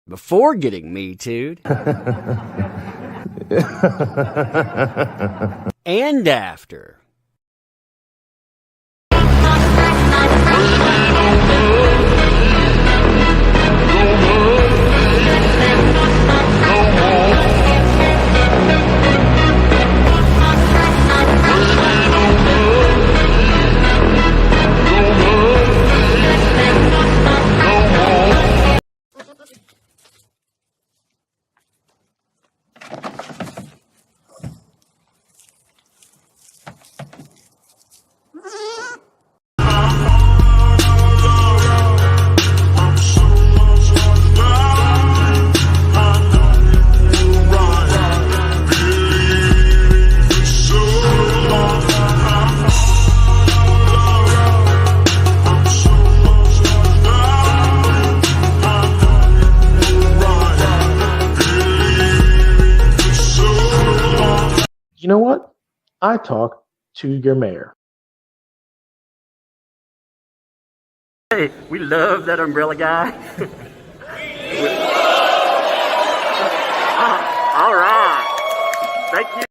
before getting Me Too'd. And after. You know what? I talk to your mayor. Hey, we love that umbrella guy. All right. Thank you.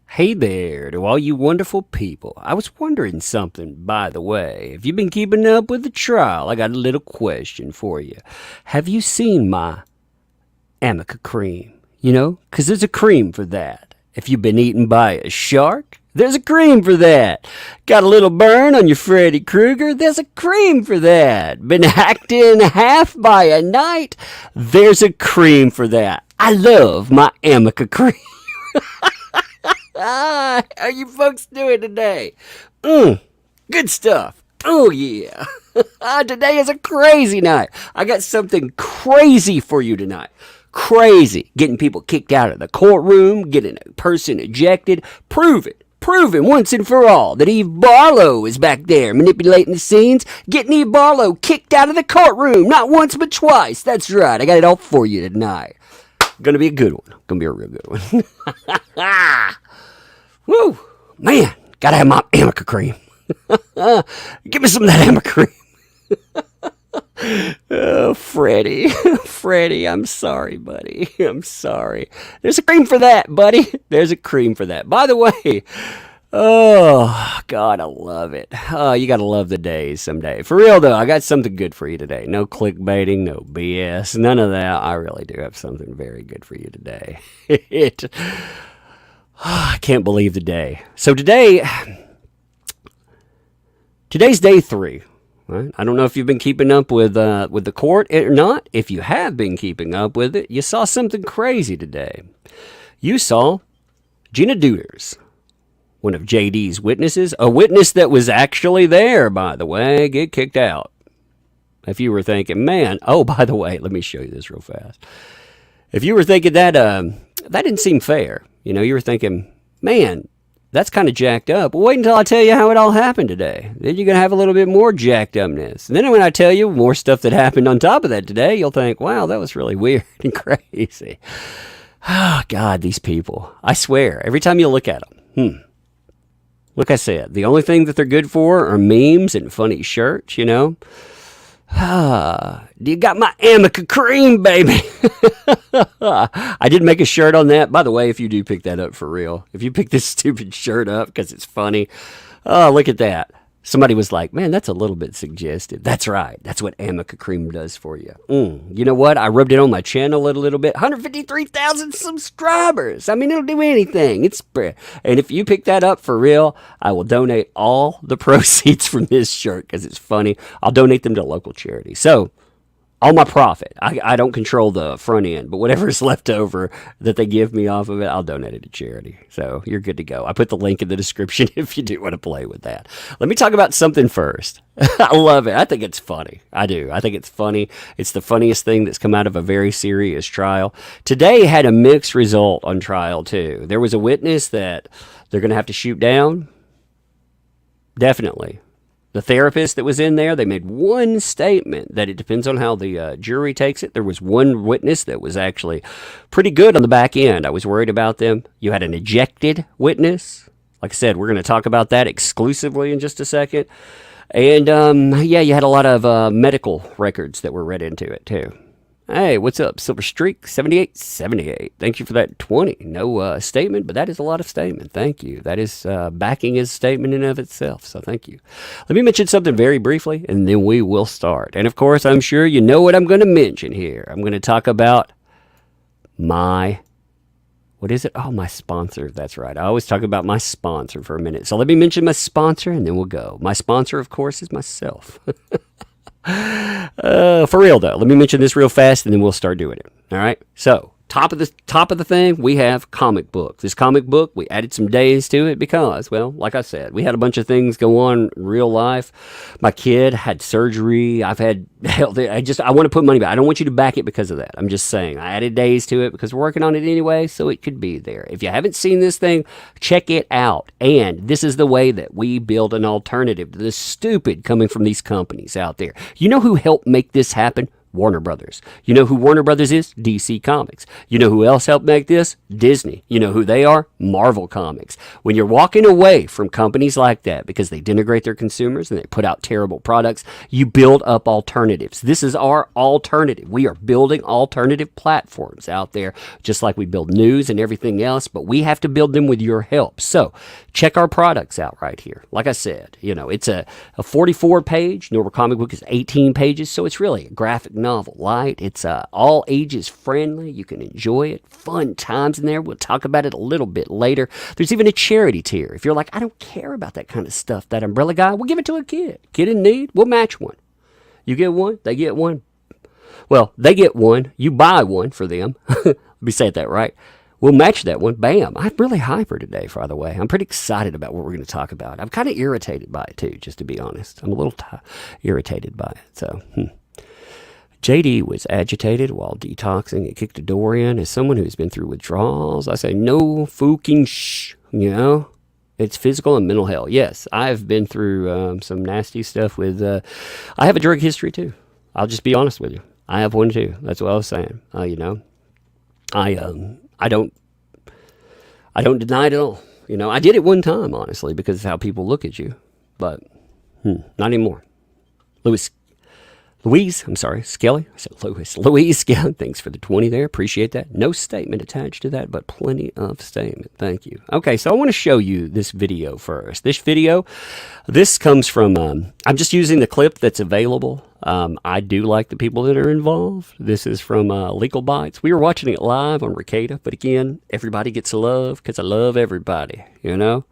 Hey there to all you wonderful people. I was wondering something, by the way. If you've been keeping up with the trial, I got a little question for you. Have you seen my Amica cream? You know, 'cause there's a cream for that. If you've been eaten by a shark, there's a cream for that. Got a little burn on your Freddy Krueger, there's a cream for that. Been hacked in half by a knight, there's a cream for that. I love my Amica cream. How are you folks doing today? Good stuff. Oh, yeah. Today is a crazy night. I got something crazy for you tonight. Crazy. Getting people kicked out of the courtroom, getting a person ejected. Proving once and for all that Eve Barlow is back there manipulating the scenes. Getting Eve Barlow kicked out of the courtroom. Not once, but twice. That's right. I got it all for you tonight. Gonna be a good one. Gonna be a real good one. Woo! Man, gotta have my Amica cream. Give me some of that Amica cream. Oh, Freddy. Freddy, I'm sorry, buddy. I'm sorry. There's a cream for that, buddy. There's a cream for that. By the way, oh, God, I love it. Oh, you gotta love the days someday. For real, though, I got something good for you today. No clickbaiting, no BS, none of that. I really do have something very good for you today. I can't believe the day. So today's day 3. Right? I don't know if you've been keeping up with the court or not. If you have been keeping up with it, you saw something crazy today. You saw Gina Duders, one of JD's witnesses, a witness that was actually there, by the way, get kicked out. If you were thinking, man, oh, by the way, let me show you this real fast. If you were thinking that didn't seem fair. You know, you were thinking, man, That's kind of jacked up. Well, wait until I tell you how it all happened today. Then you're going to have a little bit more jacked upness. And then when I tell you more stuff that happened on top of that today, you'll think, wow, that was really weird and crazy. Oh, God, these people. I swear, every time you look at them, like I said, the only thing that they're good for are memes and funny shirts, you know? You got my Amica cream, baby. I did make a shirt on that. By the way, if you do pick that up for real, if you pick this stupid shirt up because it's funny, oh, look at that. Somebody was like, man, that's a little bit suggestive. That's right. That's what Amica cream does for you. You know what? I rubbed it on my channel a little bit. 153,000 subscribers. I mean, it'll do anything. And if you pick that up for real, I will donate all the proceeds from this shirt because it's funny. I'll donate them to a local charity. So, all my profit. I don't control the front end, but whatever is left over that they give me off of it, I'll donate it to charity. So you're good to go. I put the link in the description if you do want to play with that. Let me talk about something first. I love it. I think it's funny. I do. I think it's funny. It's the funniest thing that's come out of a very serious trial. Today had a mixed result on trial, too. There was a witness that they're going to have to shoot down. Definitely. The therapist that was in there, they made one statement that it depends on how the jury takes it. There was one witness that was actually pretty good on the back end. I was worried about them. You had an ejected witness. Like I said, we're going to talk about that exclusively in just a second. And, yeah, you had a lot of medical records that were read into it, too. Hey, what's up? Silver Streak 7878. Thank you for that 20. No statement, but that is a lot of statement. Thank you. That is backing his statement in and of itself. So thank you. Let me mention something very briefly, and then we will start. And of course, I'm sure you know what I'm going to mention here. I'm going to talk about my what is it? Oh, my sponsor. That's right. I always talk about my sponsor for a minute. So let me mention my sponsor, and then we'll go. My sponsor, of course, is myself. For real though, let me mention this real fast and then we'll start doing it. All right. So top of the thing, we have comic book. This comic book, we added some days to it because, well, like I said, we had a bunch of things go on in real life. My kid had surgery. I've had health. I want to put money back. I don't want you to back it because of that. I'm just saying I added days to it because we're working on it anyway, so it could be there. If you haven't seen this thing, check it out. And this is the way that we build an alternative to the stupid coming from these companies out there. You know who helped make this happen? Warner Brothers. You know who Warner Brothers is? DC Comics. You know who else helped make this? Disney. You know who they are? Marvel Comics. When you're walking away from companies like that because they denigrate their consumers and they put out terrible products, you build up alternatives. This is our alternative. We are building alternative platforms out there, just like we build news and everything else, but we have to build them with your help. So check our products out right here. Like I said, you know, it's a 44-page. Normal comic book is 18 pages, so it's really a graphic novel light. It's all ages friendly. You can enjoy it. Fun times in there. We'll talk about it a little bit later. There's even a charity tier. If you're like, I don't care about that kind of stuff, that umbrella guy, we'll give it to a kid. Kid in need, we'll match one. You get one, they get one. Well, they get one, you buy one for them. Let me say it that right. We'll match that one. Bam. I'm really hyper today, by the way. I'm pretty excited about what we're going to talk about. I'm kind of irritated by it, too, just to be honest. I'm a little irritated by it. So, JD was agitated while detoxing and kicked a door in. As someone who's been through withdrawals, I say no fucking shh, you know? It's physical and mental health. Yes, I've been through some nasty stuff with, I have a drug history too. I'll just be honest with you. I have one too. That's what I was saying. You know, I don't deny it at all. You know, I did it one time, honestly, because of how people look at you, but not anymore. Louise Skelly. I said Louise Skelly. Thanks for the 20 there. Appreciate that. No statement attached to that, but plenty of statement. Thank you. Okay, so I want to show you this video first. This comes from, I'm just using the clip that's available. I do like the people that are involved. This is from Legal Bites. We were watching it live on Ricada, but again, everybody gets love because I love everybody, you know?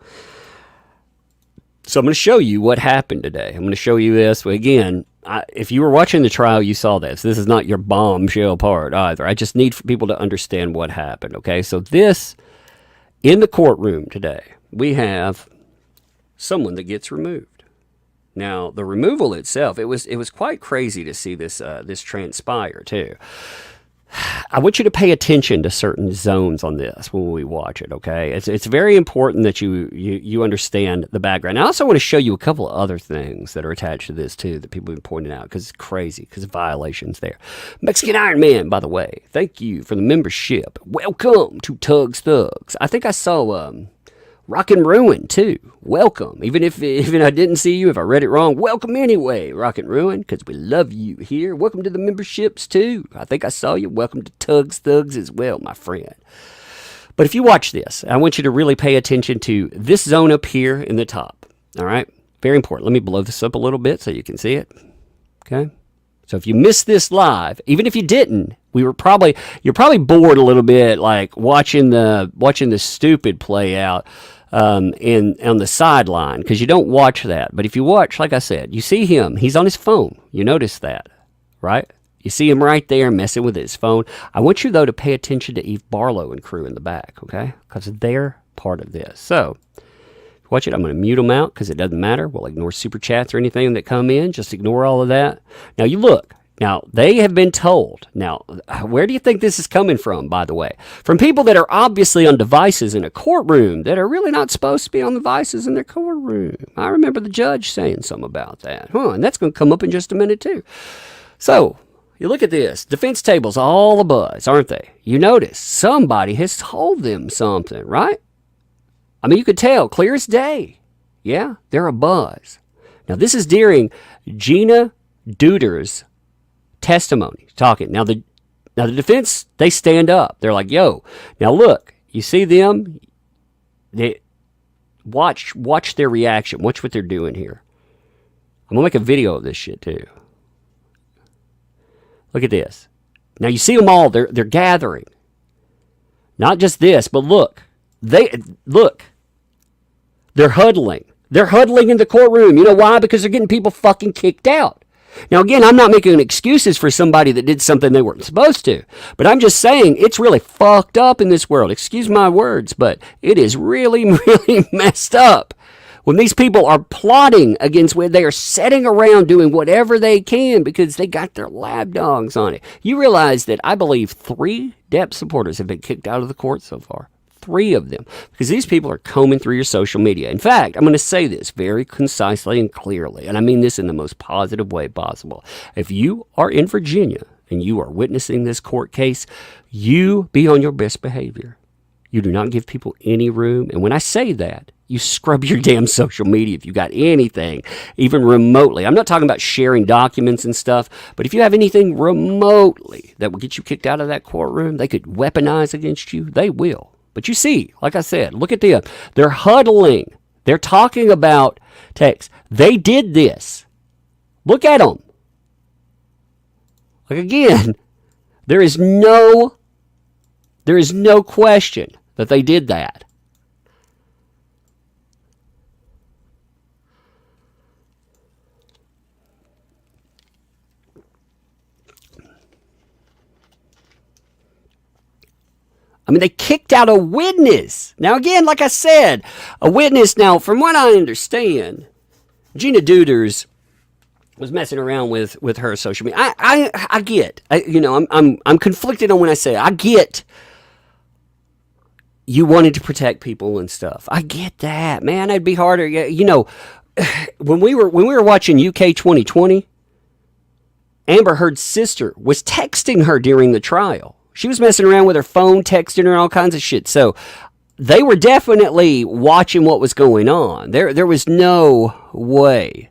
So I'm going to show you what happened today. I'm going to show you this. Well, again, if you were watching the trial, you saw this. This is not your bombshell part either. I just need for people to understand what happened, okay? So this, in the courtroom today, we have someone that gets removed. Now, the removal itself, it was quite crazy to see this transpire, too. I want you to pay attention to certain zones on this when we watch it, okay? It's very important that you understand the background. I also want to show you a couple of other things that are attached to this, too, that people have been pointing out, because it's crazy, because of violations there. Mexican Iron Man, by the way, thank you for the membership. Welcome to Tugs Thugs. I think I saw Rock and Ruin, too. Welcome. Even if I didn't see you, if I read it wrong, welcome anyway, Rock and Ruin, because we love you here. Welcome to the memberships, too. I think I saw you. Welcome to Tugs Thugs as well, my friend. But if you watch this, I want you to really pay attention to this zone up here in the top. All right? Very important. Let me blow this up a little bit so you can see it. Okay? So if you missed this live, even if you didn't, you're probably bored a little bit, like watching the stupid play out on the sideline, because you don't watch that. But if you watch, like I said, you see him. He's on his phone. You notice that, right? You see him right there messing with his phone. I want you, though, to pay attention to Eve Barlow and crew in the back, okay? Because they're part of this. So watch it. I'm going to mute them out because it doesn't matter. We'll ignore super chats or anything that come in. Just ignore all of that. Now, you look. Now, they have been told. Now, where do you think this is coming from, by the way? From people that are obviously on devices in a courtroom that are really not supposed to be on devices in their courtroom. I remember the judge saying something about that. And that's going to come up in just a minute, too. So, you look at this. Defense tables all a buzz, aren't they? You notice somebody has told them something, right? I mean, you could tell, clear as day. Yeah, they're a buzz. Now, this is during Gina Duder's testimony, talking. Now the defense, they stand up. They're like, yo, now look, you see them? They watch their reaction. Watch what they're doing here. I'm going to make a video of this shit, too. Look at this. Now, you see them all. They're gathering. Not just this, but look. They're huddling. They're huddling in the courtroom. You know why? Because they're getting people fucking kicked out. Now, again, I'm not making excuses for somebody that did something they weren't supposed to. But I'm just saying it's really fucked up in this world. Excuse my words, but it is really, really messed up. When these people are plotting against where they are sitting around doing whatever they can because they got their lab dogs on it. You realize that I believe 3 Depp supporters have been kicked out of the court so far. 3 of them, because these people are combing through your social media. In fact, I'm going to say this very concisely and clearly, and I mean this in the most positive way possible. If you are in Virginia and you are witnessing this court case, you be on your best behavior. You do not give people any room. And when I say that, you scrub your damn social media if you got anything, even remotely. I'm not talking about sharing documents and stuff, but if you have anything remotely that will get you kicked out of that courtroom, they could weaponize against you, they will. But you see, like I said, look at them. They're huddling. They're talking about text. They did this. Look at them. Like again, there is no question that they did that. I mean, they kicked out a witness. Now, again, like I said, a witness. Now, from what I understand, Gina Duders was messing around with her social media. I get. I'm conflicted on when I say it. I get. You wanted to protect people and stuff. I get that, man. It'd be harder. You know, when we were watching UK 2020, Amber Heard's sister was texting her during the trial. She was messing around with her phone, texting her all kinds of shit. So they were definitely watching what was going on. There was no way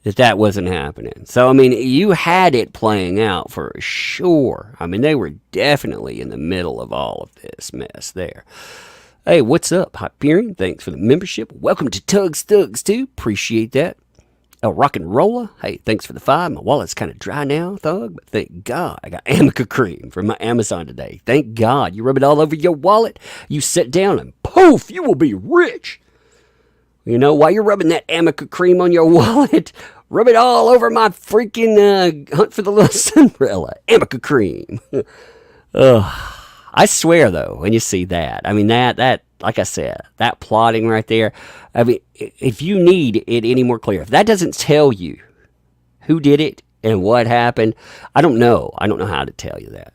that wasn't happening. So, I mean, you had it playing out for sure. I mean, they were definitely in the middle of all of this mess there. Hey, what's up, Hyperion? Thanks for the membership. Welcome to Tugs Thugs, too. Appreciate that. Oh, Rock and Roller. Hey, thanks for the 5. My wallet's kind of dry now, Thug, but thank God I got Amica cream from my Amazon today. Thank God. You rub it all over your wallet, you sit down and poof, you will be rich. You know, while you're rubbing that Amica cream on your wallet, rub it all over my freaking Hunt for the Lost umbrella. Amica cream. I swear, though, when you see that, I mean, that like I said, that plotting right there, I mean, if you need it any more clear, if that doesn't tell you who did it and what happened, I don't know. I don't know how to tell you that.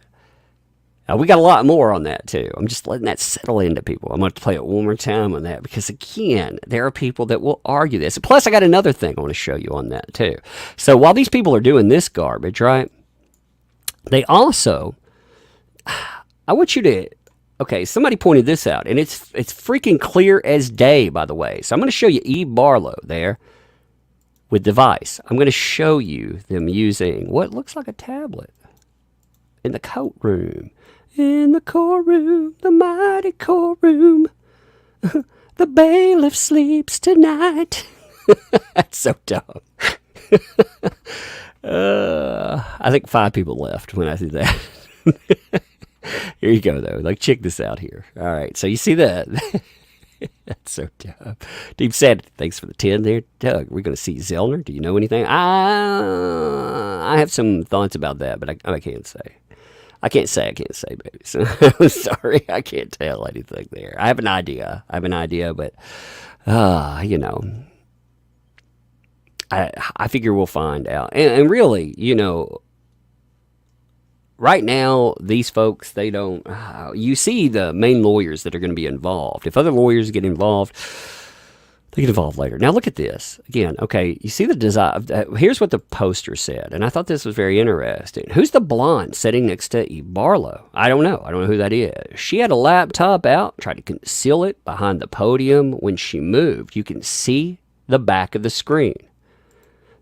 We got a lot more on that too. I'm just letting that settle into people. I'm going to play it one more time on that because, again, there are people that will argue this. Plus, I got another thing I want to show you on that too. So while these people are doing this garbage, right, they also, I want you to, okay, somebody pointed this out, and it's freaking clear as day, by the way. So I'm going to show you Eve Barlow there with device. I'm going to show you them using what looks like a tablet in the courtroom. In the courtroom, the mighty courtroom, the bailiff sleeps tonight. That's so dumb. I think 5 people left when I did that. Here you go, though. Like, check this out here. All right, so you see that? That's so dumb. Deep said, thanks for the 10 there. Doug, we're going to see Zellner. Do you know anything? I have some thoughts about that, but I can't say. I can't say, baby. So, I'm sorry, I can't tell anything there. I have an idea, but, you know, I figure we'll find out. And really, you know, right now, these folks, they don't, you see the main lawyers that are going to be involved. If other lawyers get involved, they get involved later. Now, look at this. Again, okay, you see the design. Here's what the poster said, and I thought this was very interesting. Who's the blonde sitting next to Eve Barlow? I don't know who that is. She had a laptop out, tried to conceal it behind the podium. When she moved, you can see the back of the screen.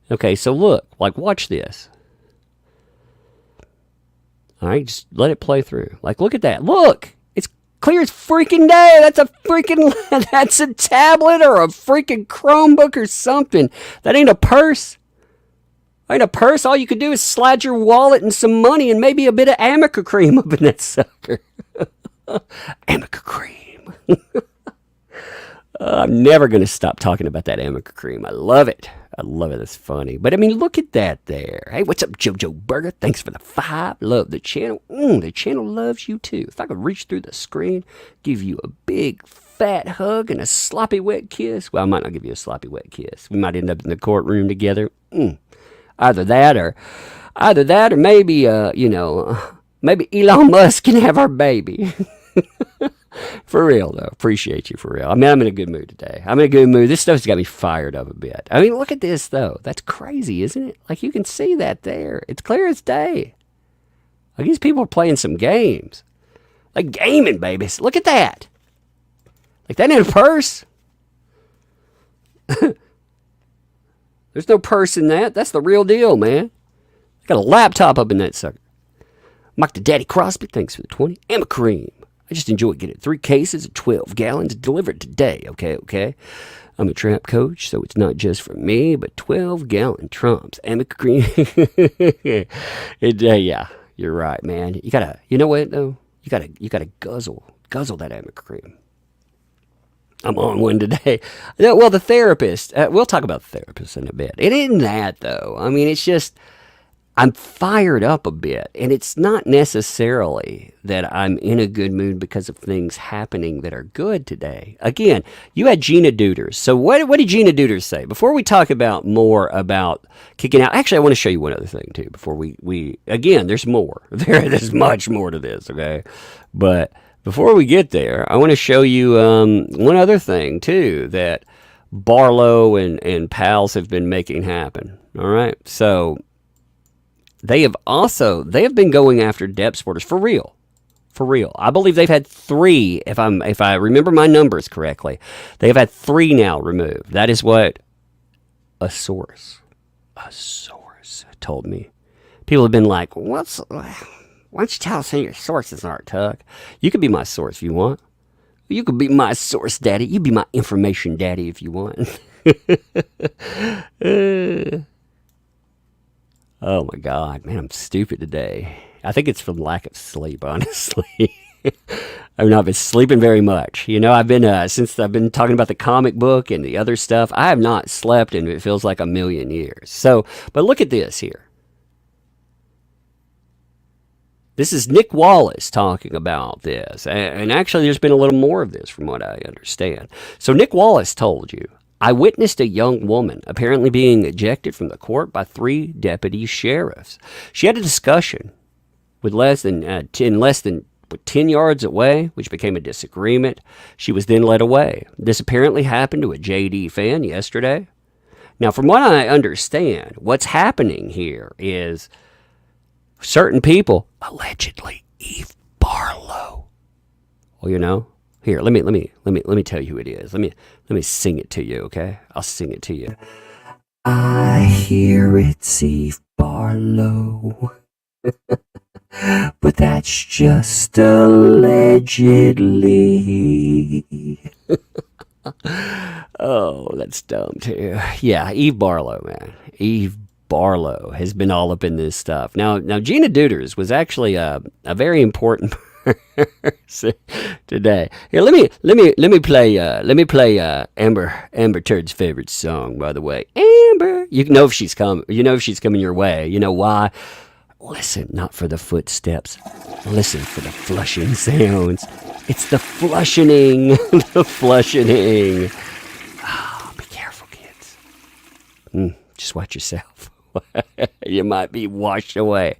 Okay, so look, like, watch this. All right, just let it play through. Like, look at that. Look! It's clear as freaking day. That's a tablet or a freaking Chromebook or something. That ain't a purse. Ain't a purse. All you could do is slide your wallet and some money and maybe a bit of Amica cream up in that sucker. Amica cream. I'm never going to stop talking about that Amica cream. I love it. It's funny. But, I mean, look at that there. Hey, what's up, JoJo Burger? Thanks for the 5. Love the channel. The channel loves you, too. If I could reach through the screen, give you a big, fat hug and a sloppy, wet kiss. Well, I might not give you a sloppy, wet kiss. We might end up in the courtroom together. Either that or maybe, you know, maybe Elon Musk can have our baby. For real, though. Appreciate you, for real. I mean, I'm in a good mood today. I'm in a good mood. This stuff's got me fired up a bit. I mean, look at this, though. That's crazy, isn't it? Like, you can see that there. It's clear as day. Like, these people are playing some games. Like, gaming, babies. Look at that. Like, that ain't a purse. There's no purse in that. That's the real deal, man. Got a laptop up in that sucker. Mike the Daddy Crosby, thanks for the 20. Emma Cream. I just enjoy getting 3 cases of 12 gallons delivered today, okay? I'm a trap coach, so it's not just for me, but 12-gallon trumps. Amica cream. Yeah, you're right, man. You know what, though? You gotta guzzle that Amica cream. I'm on one today. Well, the therapist, we'll talk about the therapist in a bit. It isn't that, though. I mean, it's just, I'm fired up a bit, and it's not necessarily that I'm in a good mood because of things happening that are good today. Again, you had Gina Duders. So what did Gina Duders say? Before we talk about more about kicking out, actually, I want to show you one other thing, too, before we again, there's more. There's much more to this, okay? But before we get there, I want to show you one other thing, too, that Barlow and pals have been making happen, all right? So they have been going after Depp supporters for real. I believe they've had 3, if I remember my numbers correctly. They've had 3 now removed. That is what a source told me. People have been like, why don't you tell us who your sources are, Tuck? You could be my source if you want. You could be my source daddy. You be my information daddy if you want. Oh my God, man, I'm stupid today. I think it's from lack of sleep, honestly. I've not been sleeping very much. You know, I've been, since I've been talking about the comic book and the other stuff, I have not slept in, it feels like a million years. So, but look at this here. This is Nick Wallace talking about this. And actually, there's been a little more of this from what I understand. So Nick Wallace told you, I witnessed a young woman apparently being ejected from the court by 3 deputy sheriffs. She had a discussion with less than with 10 yards away, which became a disagreement. She was then led away. This apparently happened to a JD fan yesterday. Now, from what I understand, what's happening here is certain people, allegedly Eve Barlow. Well, you know, here, let me tell you who it is. Let me sing it to you, okay? I'll sing it to you. I hear it's Eve Barlow, but that's just allegedly. Oh, that's dumb too. Yeah, Eve Barlow, man. Eve Barlow has been all up in this stuff. Now Gina Duders was actually a very important person today. Here, let me play Amber Turd's favorite song, by the way. Amber, you know if she's coming. You know if she's coming your way. You know why? Listen, not for the footsteps. Listen for the flushing sounds. It's the flushing, the flushing. Oh, be careful, kids. Just watch yourself. You might be washed away.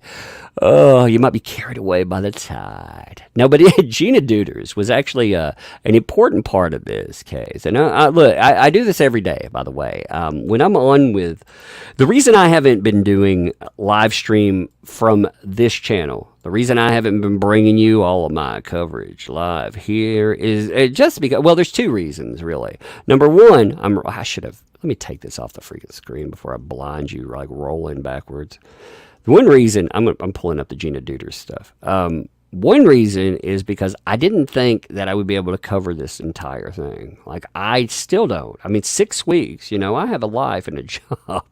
Oh, you might be carried away by the tide. No, but Gina Duders was actually an important part of this case. And look, I do this every day, by the way. When I'm on with... The reason I haven't been doing live stream from this channel, the reason I haven't been bringing you all of my coverage live here is just because... Well, there's two reasons, really. Number one, I should have... Let me take this off the freaking screen before I blind you, like rolling backwards. The one reason, I'm pulling up the Gina Duders stuff. One reason is because I didn't think that I would be able to cover this entire thing. Like, I still don't. I mean, 6 weeks, you know, I have a life and a job.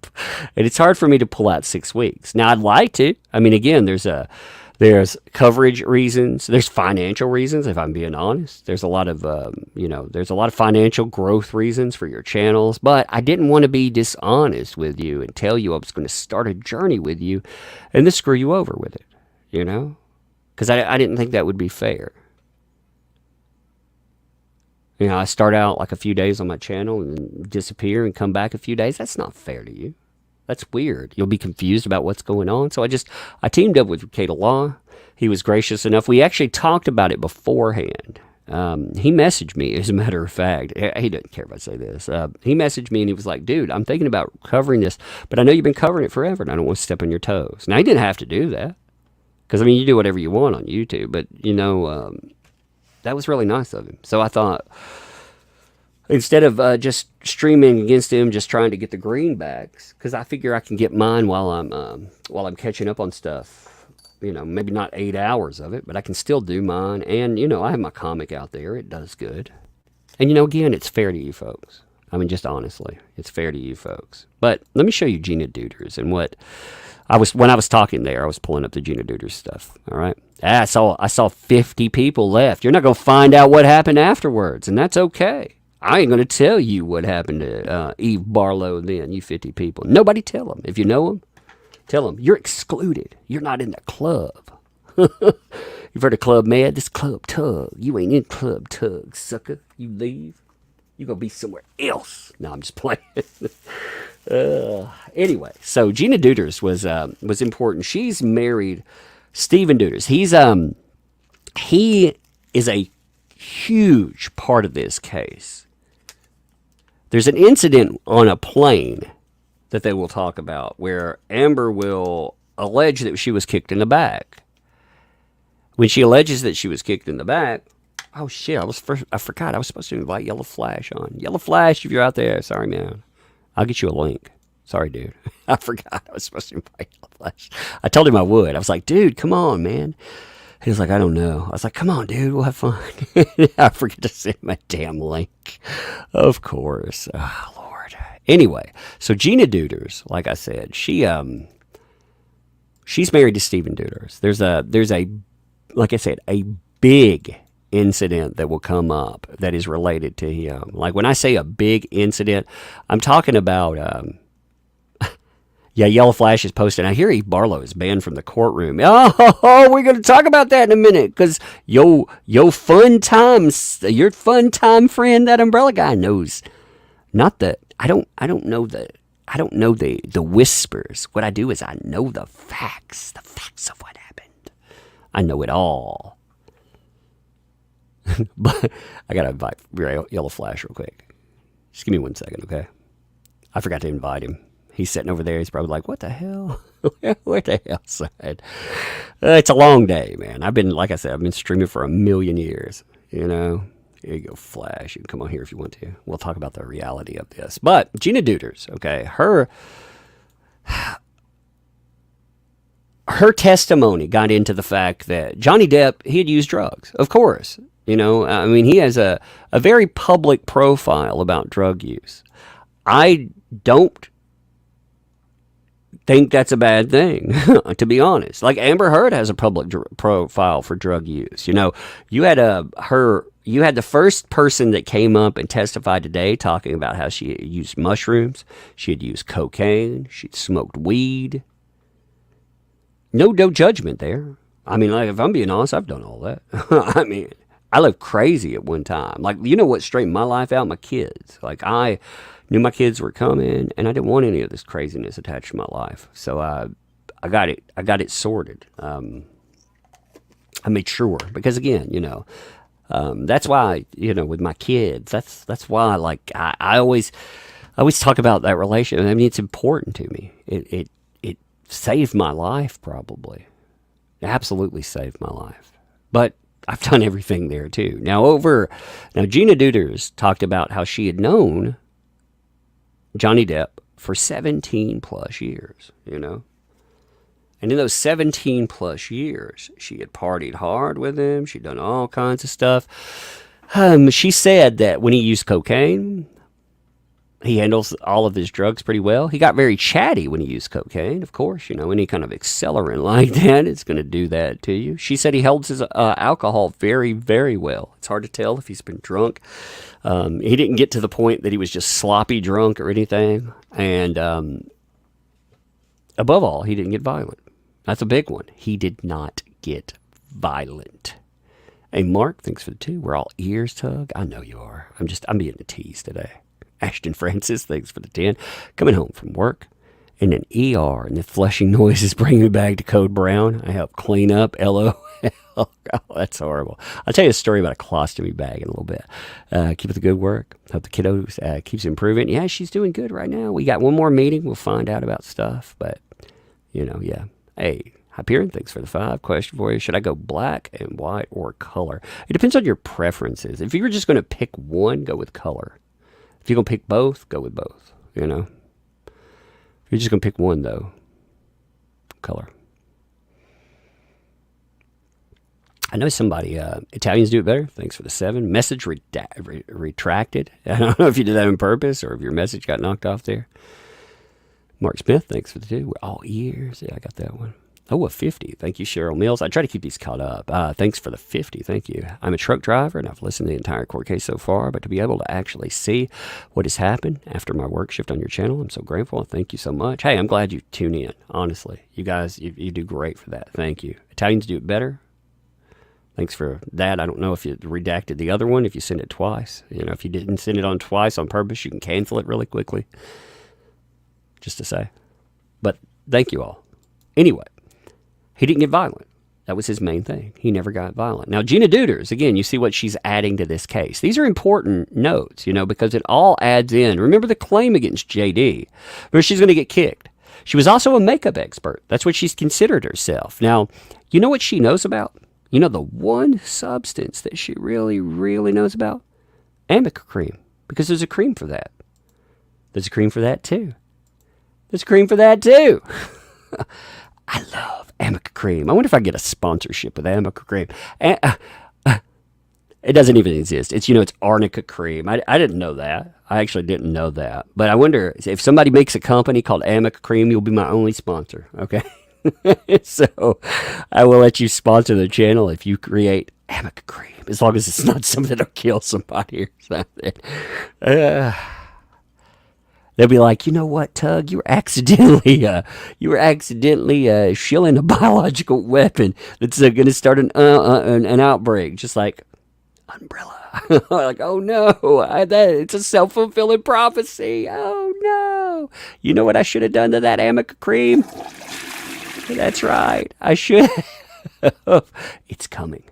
And it's hard for me to pull out 6 weeks. Now, I'd like to. I mean, again, there's coverage reasons. There's financial reasons, if I'm being honest. There's a lot of, there's a lot of financial growth reasons for your channels. But I didn't want to be dishonest with you and tell you I was going to start a journey with you and then screw you over with it, you know? Because I didn't think that would be fair. You know, I start out like a few days on my channel and disappear and come back a few days. That's not fair to you. That's weird. You'll be confused about what's going on. So I teamed up with Kate Law. He was gracious enough. We actually talked about it beforehand. He messaged me, as a matter of fact. He doesn't care if I say this. He messaged me and he was like, dude, I'm thinking about covering this, but I know you've been covering it forever and I don't want to step on your toes. Now, he didn't have to do that. Because, I mean, you do whatever you want on YouTube. But, you know, that was really nice of him. So I thought, instead of just streaming against him, just trying to get the greenbacks, because I figure I can get mine while I'm catching up on stuff. You know, maybe not 8 hours of it, but I can still do mine. And, you know, I have my comic out there. It does good. And, you know, again, it's fair to you folks. I mean, just honestly, it's fair to you folks. But let me show you Gina Duders and what... When I was talking there, I was pulling up the Gina Duders stuff. All right, I saw 50 people left. You're not gonna find out what happened afterwards, and that's okay. I ain't gonna tell you what happened to Eve Barlow. Then you 50 people, nobody tell them. If you know them, tell them you're excluded. You're not in the club. You've heard of Club Med? This Club Tug. You ain't in Club Tug, sucker. You leave. You gonna be somewhere else. No, I'm just playing. Anyway, so Gina Duders was important. She's married Stephen Duders. He is a huge part of this case. There's an incident on a plane that they will talk about where Amber will allege that she was kicked in the back. When she alleges that she was kicked in the back, oh shit, I forgot I was supposed to invite Yellow Flash on. Yellow Flash, if you're out there, sorry man. I'll get you a link. Sorry, dude. I forgot I was supposed to invite Yellow Flash. I told him I would. I was like, dude, come on, man. He was like, I don't know. I was like, come on, dude. We'll have fun. I forget to send him a damn link. Of course. Oh, Lord. Anyway, so Gina Duders, like I said, she's married to Stephen Duders. There's a, like I said, a big incident that will come up that is related to him. Like when I say a big incident, I'm talking about yeah, Yellow Flash is posting. I hear Eve Barlow is banned from the courtroom. Oh, we're gonna talk about that in a minute, because your fun time friend, that umbrella guy, knows. Not that I don't know the whispers. What I do is I know the facts of what happened. I know it all. But I got to invite Yellow Flash real quick. Just give me 1 second, okay? I forgot to invite him. He's sitting over there. He's probably like, what the hell? What the hell, son? It's a long day, man. Like I said, I've been streaming for 1,000,000 years, you know? Here you go, Flash. You can come on here if you want to. We'll talk about the reality of this. But Gina Duders, okay, her testimony got into the fact that Johnny Depp, he had used drugs, of course. You know, I mean, he has a very public profile about drug use. I don't think that's a bad thing, to be honest. Like Amber Heard has a public profile for drug use. You know, you had the first person that came up and testified today talking about how she had used mushrooms, she had used cocaine, she'd smoked weed. No judgment there. I mean, like, if I'm being honest, I've done all that. I mean, I lived crazy at one time. Like, you know what straightened my life out? My kids. Like, I knew my kids were coming, and I didn't want any of this craziness attached to my life. So I got it sorted. I made sure, because again, you know, that's why, you know, with my kids, that's why, like, I always talk about that relationship. I mean, it's important to me. It saved my life, probably. It absolutely saved my life. But I've done everything there too. Now Gina Duders talked about how she had known Johnny Depp for 17 plus years, you know. And in those 17 plus years, she had partied hard with him. She'd done all kinds of stuff. She said that when he used cocaine, he handles all of his drugs pretty well. He got very chatty when he used cocaine, of course. You know, any kind of accelerant like that is going to do that to you. She said he holds his alcohol very, very well. It's hard to tell if he's been drunk. He didn't get to the point that he was just sloppy drunk or anything. And above all, he didn't get violent. That's a big one. He did not get violent. Hey, Mark, thanks for the 2. We're all ears, Tug. I know you are. I'm being a tease today. Ashton Francis, thanks for the 10. Coming home from work in an ER, and the flushing noises bring me back to Code Brown. I help clean up. LOL. Oh, that's horrible. I'll tell you a story about a colostomy bag in a little bit. Keep up the good work. Hope the kiddo keeps improving. Yeah, she's doing good right now. We got one more meeting. We'll find out about stuff. But, you know, yeah. Hey, Hyperion, thanks for the 5. Question for you. Should I go black and white or color? It depends on your preferences. If you were just going to pick one, go with color. If you're going to pick both, go with both, you know. If you're just going to pick one, though, color. I know somebody, Italians do it better. Thanks for the 7. Message retracted. I don't know if you did that on purpose or if your message got knocked off there. Mark Smith, thanks for the 2. We're all ears. Yeah, I got that one. Oh, a 50. Thank you, Cheryl Mills. I try to keep these caught up. Thanks for the 50. Thank you. I'm a truck driver, and I've listened to the entire court case so far, but to be able to actually see what has happened after my work shift on your channel, I'm so grateful. Thank you so much. Hey, I'm glad you tune in, honestly. You guys, you do great for that. Thank you. Italians do it better. Thanks for that. I don't know if you redacted the other one, if you send it twice. You know, if you didn't send it on twice on purpose, you can cancel it really quickly. Just to say. But thank you all. Anyway. He didn't get violent. That was his main thing. He never got violent. Now, Gina Duders, again, you see what she's adding to this case. These are important notes, you know, because it all adds in. Remember the claim against JD, where she's going to get kicked. She was also a makeup expert. That's what she's considered herself. Now, you know what she knows about? You know the one substance that she really, really knows about? Amica cream, because there's a cream for that. There's a cream for that, too. There's a cream for that, too. I love Amica cream. I wonder if I can get a sponsorship with Amica cream. It doesn't even exist. It's, you know, it's arnica cream. I didn't know that. I actually didn't know that. But I wonder if somebody makes a company called Amica cream, you'll be my only sponsor. Okay. So I will let you sponsor the channel if you create Amica cream, as long as it's not something that'll kill somebody or something. They'll be like, you know what, Tug? You were accidentally shilling a biological weapon that's going to start an outbreak, just like Umbrella. Like, oh no, it's a self-fulfilling prophecy. Oh no. You know what I should have done to that Amica cream? That's right. I should have. It's coming.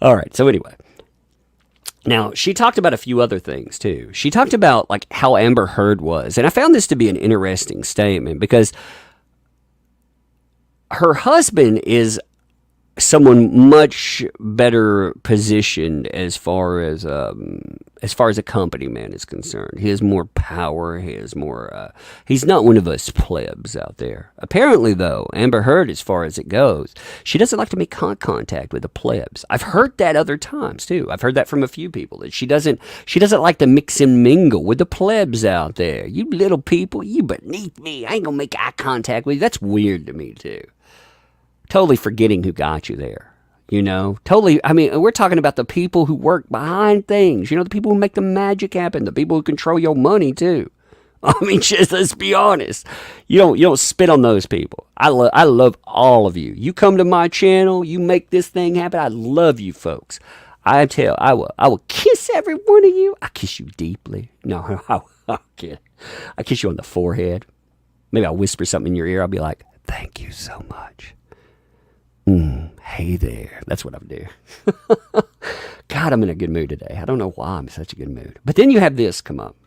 All right. So anyway, now she talked about a few other things too. She talked about like how Amber Heard was, and I found this to be an interesting statement because her husband is someone much better positioned as far as a company man is concerned. He has more power. He has more. He's not one of us plebs out there. Apparently, though, Amber Heard, as far as it goes, she doesn't like to make contact with the plebs. I've heard that other times too. I've heard that from a few people that she doesn't like to mix and mingle with the plebs out there. You little people, you beneath me. I ain't gonna make eye contact with you. That's weird to me too. Totally forgetting who got you there, totally. I mean, we're talking about the people who work behind things, the people who make the magic happen, the people who control your money too. I mean, just let's be honest. You don't spit on those people. I love all of you. You come to my channel, you make this thing happen. I love you folks. I will kiss every one of you. I kiss you deeply. No, I'll kid. I kiss you on the forehead. Maybe I'll whisper something in your ear. I'll be like, thank you so much. Hey there. That's what I do. God, I'm in a good mood today. I don't know why I'm in such a good mood. But then you have this come up.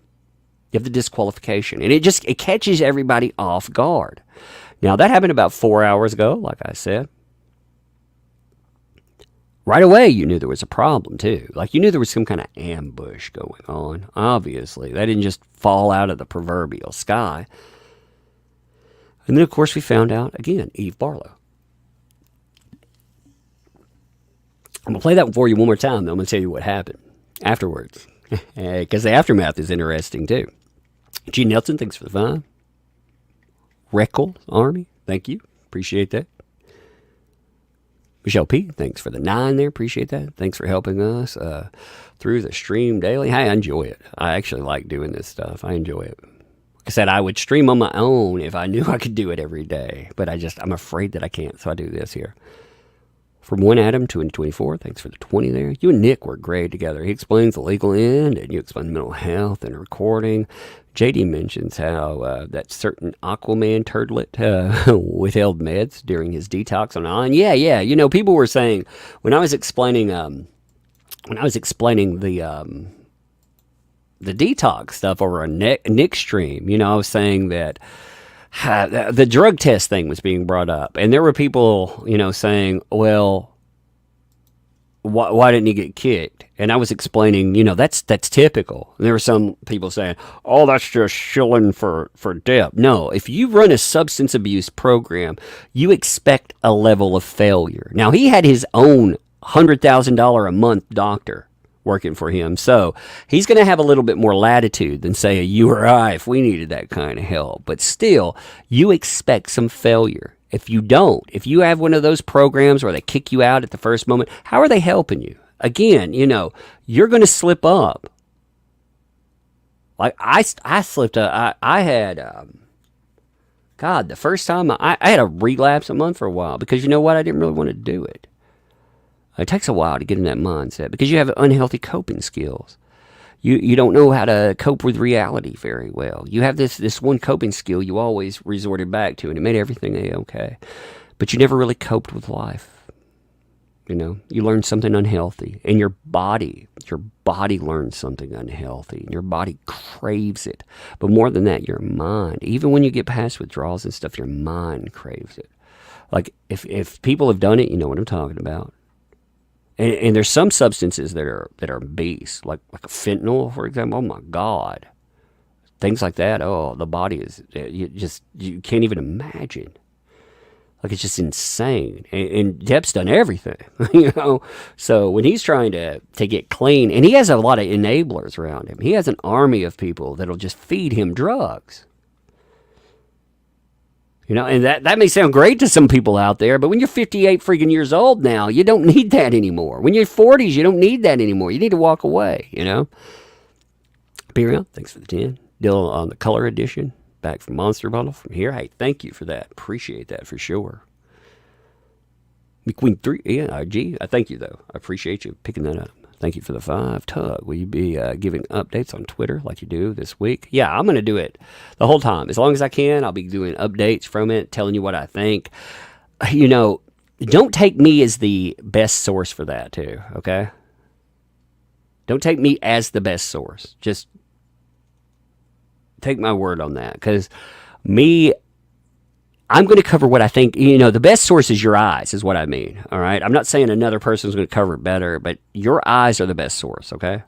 You have the disqualification. And it catches everybody off guard. Now, that happened about 4 hours ago, like I said. Right away, you knew there was a problem, too. Like, you knew there was some kind of ambush going on. Obviously. That didn't just fall out of the proverbial sky. And then, of course, we found out, again, Eve Barlow. I'm going to play that for you one more time, though. I'm going to tell you what happened afterwards. Because the aftermath is interesting, too. Gene Nelson, thanks for the $5. Reckles Army, thank you. Appreciate that. Michelle P., thanks for the 9 there. Appreciate that. Thanks for helping us through the stream daily. Hey, I enjoy it. I actually like doing this stuff. I enjoy it. Like I said, I would stream on my own if I knew I could do it every day. But I'm afraid that I can't, so I do this here. From one Adam to 24, thanks for the 20 there. You and Nick work great together. He explains the legal end, and you explain mental health and recording. JD mentions how that certain Aquaman turtlet withheld meds during his detox on island. Yeah. People were saying when I was explaining the detox stuff over on Nick's stream. I was saying that. The drug test thing was being brought up, and there were people, saying, well, why didn't he get kicked? And I was explaining, that's typical. And there were some people saying, oh, that's just shilling for Depp. No, if you run a substance abuse program, you expect a level of failure. Now, he had his own $100,000 a month doctor working for him. So he's going to have a little bit more latitude than, say, a you or I if we needed that kind of help. But still, you expect some failure. If you don't, if you have one of those programs where they kick you out at the first moment, how are they helping you? Again, you're going to slip up. Like I slipped up. I had, the first time I had a relapse a month for a while because you know what? I didn't really want to do it. It takes a while to get in that mindset because you have unhealthy coping skills. You don't know how to cope with reality very well. You have this one coping skill you always resorted back to, and it made everything okay. But you never really coped with life. You learned something unhealthy, and your body learns something unhealthy, and your body craves it. But more than that, your mind, even when you get past withdrawals and stuff, your mind craves it. Like if people have done it, you know what I'm talking about. And there's some substances that are beasts, like a fentanyl, for example. Oh my God, things like that. Oh, the body is you can't even imagine. Like it's just insane. And Depp's done everything, So when he's trying to get clean, and he has a lot of enablers around him. He has an army of people that'll just feed him drugs. And that may sound great to some people out there, but when you're 58 freaking years old now, you don't need that anymore. When you're 40s, you don't need that anymore. You need to walk away, Be around. Thanks for the 10. Dylan on the color edition. Back from Monster Bottle from here. Hey, thank you for that. Appreciate that for sure. McQueen 3. Yeah, G. I thank you, though. I appreciate you picking that up. Thank you for the 5. Tug, will you be giving updates on Twitter like you do this week? Yeah, I'm going to do it the whole time. As long as I can, I'll be doing updates from it, telling you what I think. don't take me as the best source for that too, okay? Don't take me as the best source. Just take my word on that, because I'm going to cover what I think. The best source is your eyes, is what I mean. All right. I'm not saying another person's going to cover it better, but your eyes are the best source. Okay.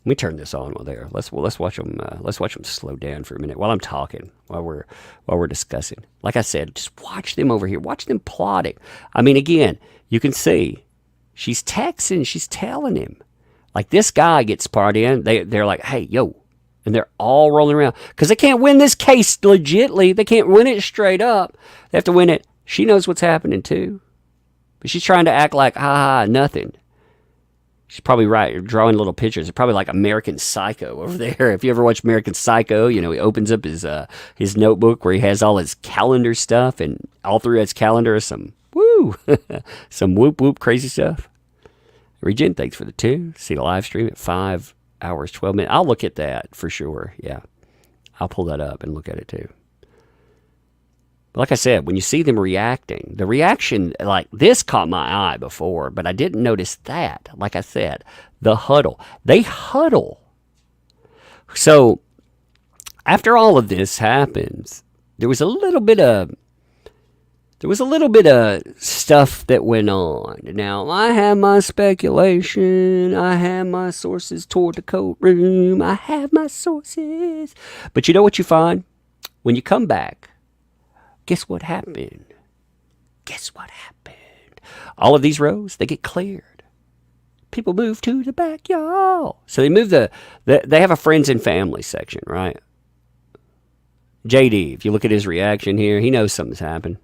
Let me turn this on while there. Let's watch them. Let's watch them slow down for a minute while I'm talking, while we're discussing. Like I said, just watch them over here. Watch them plotting. I mean, again, you can see she's texting. She's telling him, like, this guy gets part in. They're like, hey, yo. And they're all rolling around because they can't win this case legitly. They can't win it straight up. They have to win it. She knows what's happening too, but she's trying to act like nothing. She's probably right, drawing little pictures. It's probably like American Psycho over there. If you ever watch American Psycho, he opens up his notebook where he has all his calendar stuff, and all through his calendar is some some whoop crazy stuff. Regen, thanks for the 2. See the live stream at 5 hours 12 minutes. I'll look at that for sure. Yeah, I'll pull that up and look at it too. But like I said, when you see them reacting, the reaction, like this caught my eye before, but I didn't notice that. Like I said, the huddle. They huddle. So after all of this happens, there was a little bit of stuff that went on. Now, I have my speculation. I have my sources toward the courtroom. I have my sources. But you know what you find? When you come back, guess what happened? All of these rows, they get cleared. People move to the back, y'all. So they move they have a friends and family section, right? JD, if you look at his reaction here, he knows something's happened.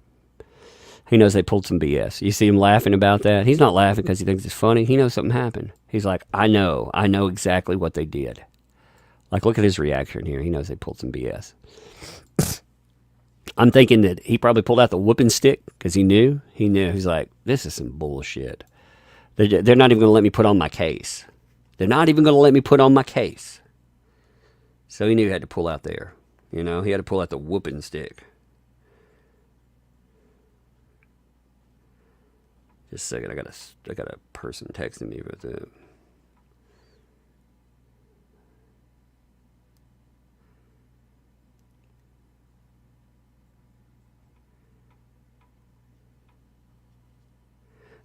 He knows they pulled some BS. You see him laughing about that? He's not laughing because he thinks it's funny. He knows something happened. He's like, I know exactly what they did. Like, look at his reaction here. He knows they pulled some BS. I'm thinking that he probably pulled out the whooping stick because he knew. He's like, this is some bullshit. They're not even going to let me put on my case. So he knew he had to pull out there. He had to pull out the whooping stick. Just a second, I got a person texting me with it.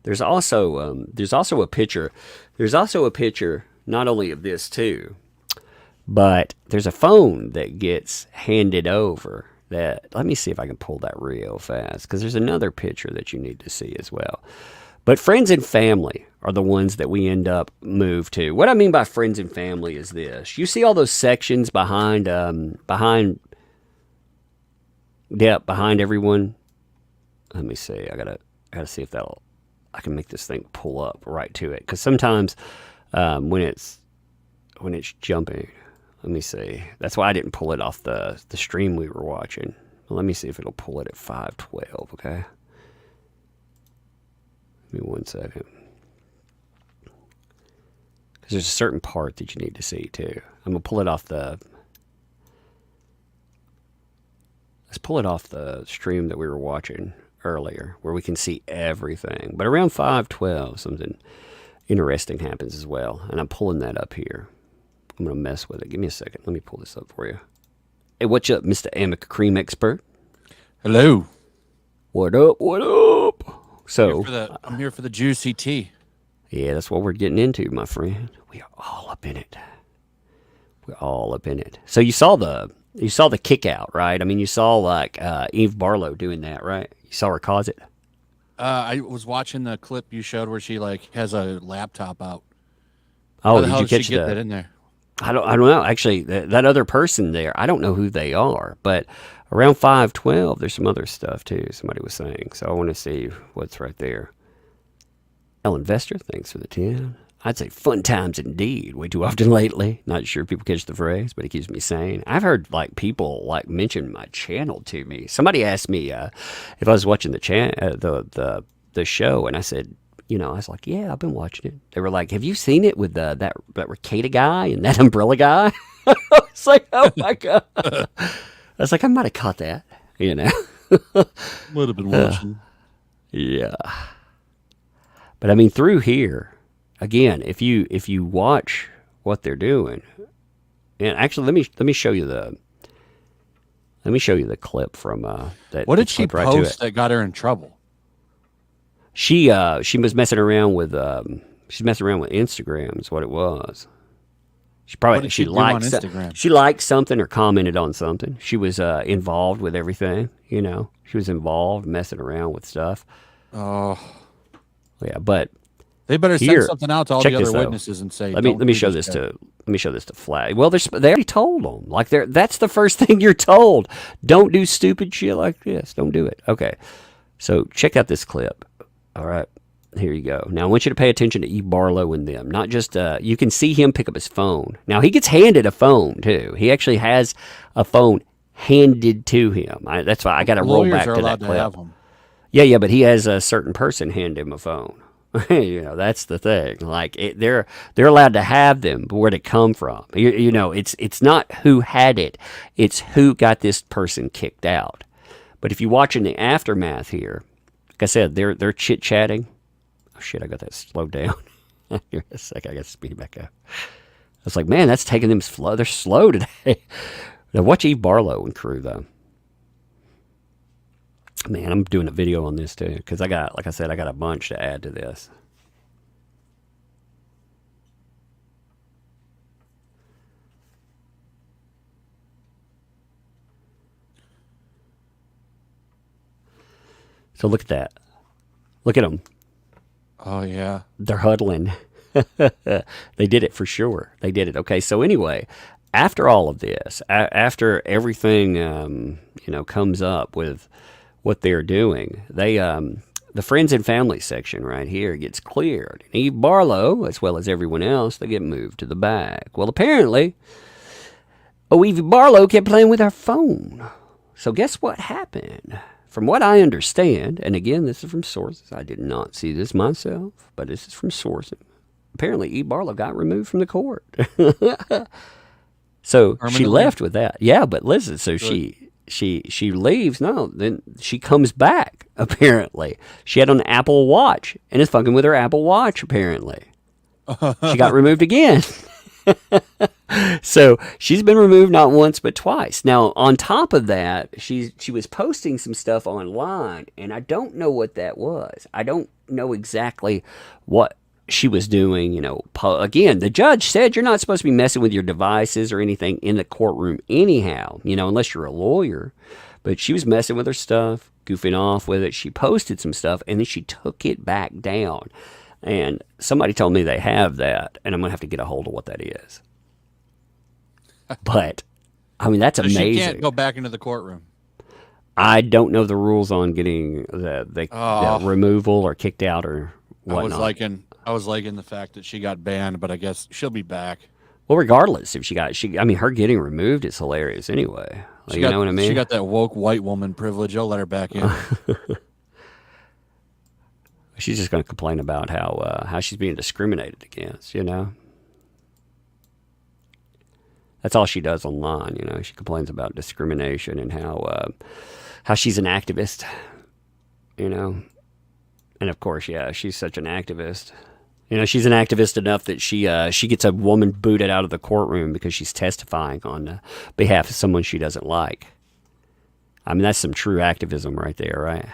There's also a picture. There's also a picture not only of this too, but there's a phone that gets handed over. Let me see if I can pull that real fast, because there's another picture that you need to see as well. But friends and family are the ones that we end up moved to. What I mean by friends and family is this. You see all those sections behind behind everyone? Let me see. I gotta see if I can make this thing pull up right to it. Because sometimes when it's jumping, let me see. That's why I didn't pull it off the stream we were watching. Let me see if it'll pull it at 5:12, okay? Give me 1 second. Because there's a certain part that you need to see, too. I'm going to pull it off let's pull it off the stream that we were watching earlier, where we can see everything. But around 5:12, something interesting happens as well. And I'm pulling that up here. I'm going to mess with it. Give me a second. Let me pull this up for you. Hey, what's up, Mr. Amica Cream Expert? Hello. What up? So I'm here for the juicy tea. Yeah, that's what we're getting into, my friend. We are all up in it. So you saw the kick out, right? I mean, you saw like Eve Barlow doing that, right? You saw her cause it. I was watching the clip you showed where she like has a laptop out. Oh, How the did hell you did catch she get that in there? I don't know. Actually, that other person there, I don't know who they are, but around 5:12, there's some other stuff too. Somebody was saying, so I want to see what's right there. Ellen Vester, thanks for the 10. I'd say fun times indeed. Way too often lately. Not sure people catch the phrase, but it keeps me sane. I've heard like people like mention my channel to me. Somebody asked me if I was watching the show, and I said, I was like, yeah, I've been watching it. They were like, have you seen it with that Ricada guy and that umbrella guy? I was like, oh my God. I was like, I might have caught that, Would have been watching. Yeah. But I mean, through here, again, if you watch what they're doing, and actually, let me show you the clip from that. What did it's she clipped right to post it. that got her in trouble? She was messing around with she's messing around with Instagram is what it was. She What probably did she she do on liked Instagram? she liked something or commented on something. She was involved with everything. You know, she was involved messing around with stuff. Oh, Yeah, but they better send here, something out to all check the this other though. witnesses and say, Let me "Don't do show this this shit." to Flag. Well, they already told them. Like that's the first thing you're told. Don't do stupid shit like this. Don't do it. Okay, so check out this clip. All right, here you go. Now I want you to pay attention to Eve Barlow and them. Not just you can see him pick up his phone. Now he gets handed a phone too. He actually has a phone handed to him. That's why I got to roll Lawyers back are to allowed that to have clip. them. Yeah, but he has a certain person hand him a phone. You know, that's the thing. Like they're allowed to have them, but where'd it come from? You know, it's not who had it; it's who got this person kicked out. But if you watch in the aftermath here, like I said, they're chit chatting. Oh shit, I got that slowed down. Here a sec, I got to speed it back up. I was like, man, that's taking them slow. They're slow today. Now watch Eve Barlow and crew though. Man, I'm doing a video on this too because like I said, I got a bunch to add to this. So look at that. Look at them. Oh yeah. They're huddling. They did it for sure. They did it. Okay. So anyway, after all of this, after everything, comes up with what they're doing, the friends and family section right here gets cleared. And Eve Barlow, as well as everyone else, they get moved to the back. Well, apparently, Eve Barlow kept playing with her phone. So guess what happened? From what I understand, and again, this is from sources. I did not see this myself, but this is from sources. Apparently, Eve Barlow got removed from the court. So she left with that. Yeah, but listen, so she leaves. No, then she comes back, apparently. She had an Apple Watch and is fucking with her Apple Watch, apparently. She got removed again. So she's been removed not once but twice. Now, on top of that, she was posting some stuff online, and I don't know what that was. I don't know exactly what she was doing. You know, again, the judge said you're not supposed to be messing with your devices or anything in the courtroom anyhow, unless you're a lawyer. But she was messing with her stuff, goofing off with it. She posted some stuff, and then she took it back down. And somebody told me they have that, and I'm going to have to get a hold of what that is. But, I mean, that's amazing. She can't go back into the courtroom. I don't know the rules on getting the removal or kicked out or whatnot. I was liking the fact that she got banned, but I guess she'll be back. Well, regardless, if her getting removed is hilarious anyway. Like, you know what I mean? She got that woke white woman privilege. I'll let her back in. She's just going to complain about how she's being discriminated against, That's all she does online, She complains about discrimination and how she's an activist, And of course, yeah, she's such an activist. She's an activist enough that she gets a woman booted out of the courtroom because she's testifying on behalf of someone she doesn't like. I mean, that's some true activism right there, right?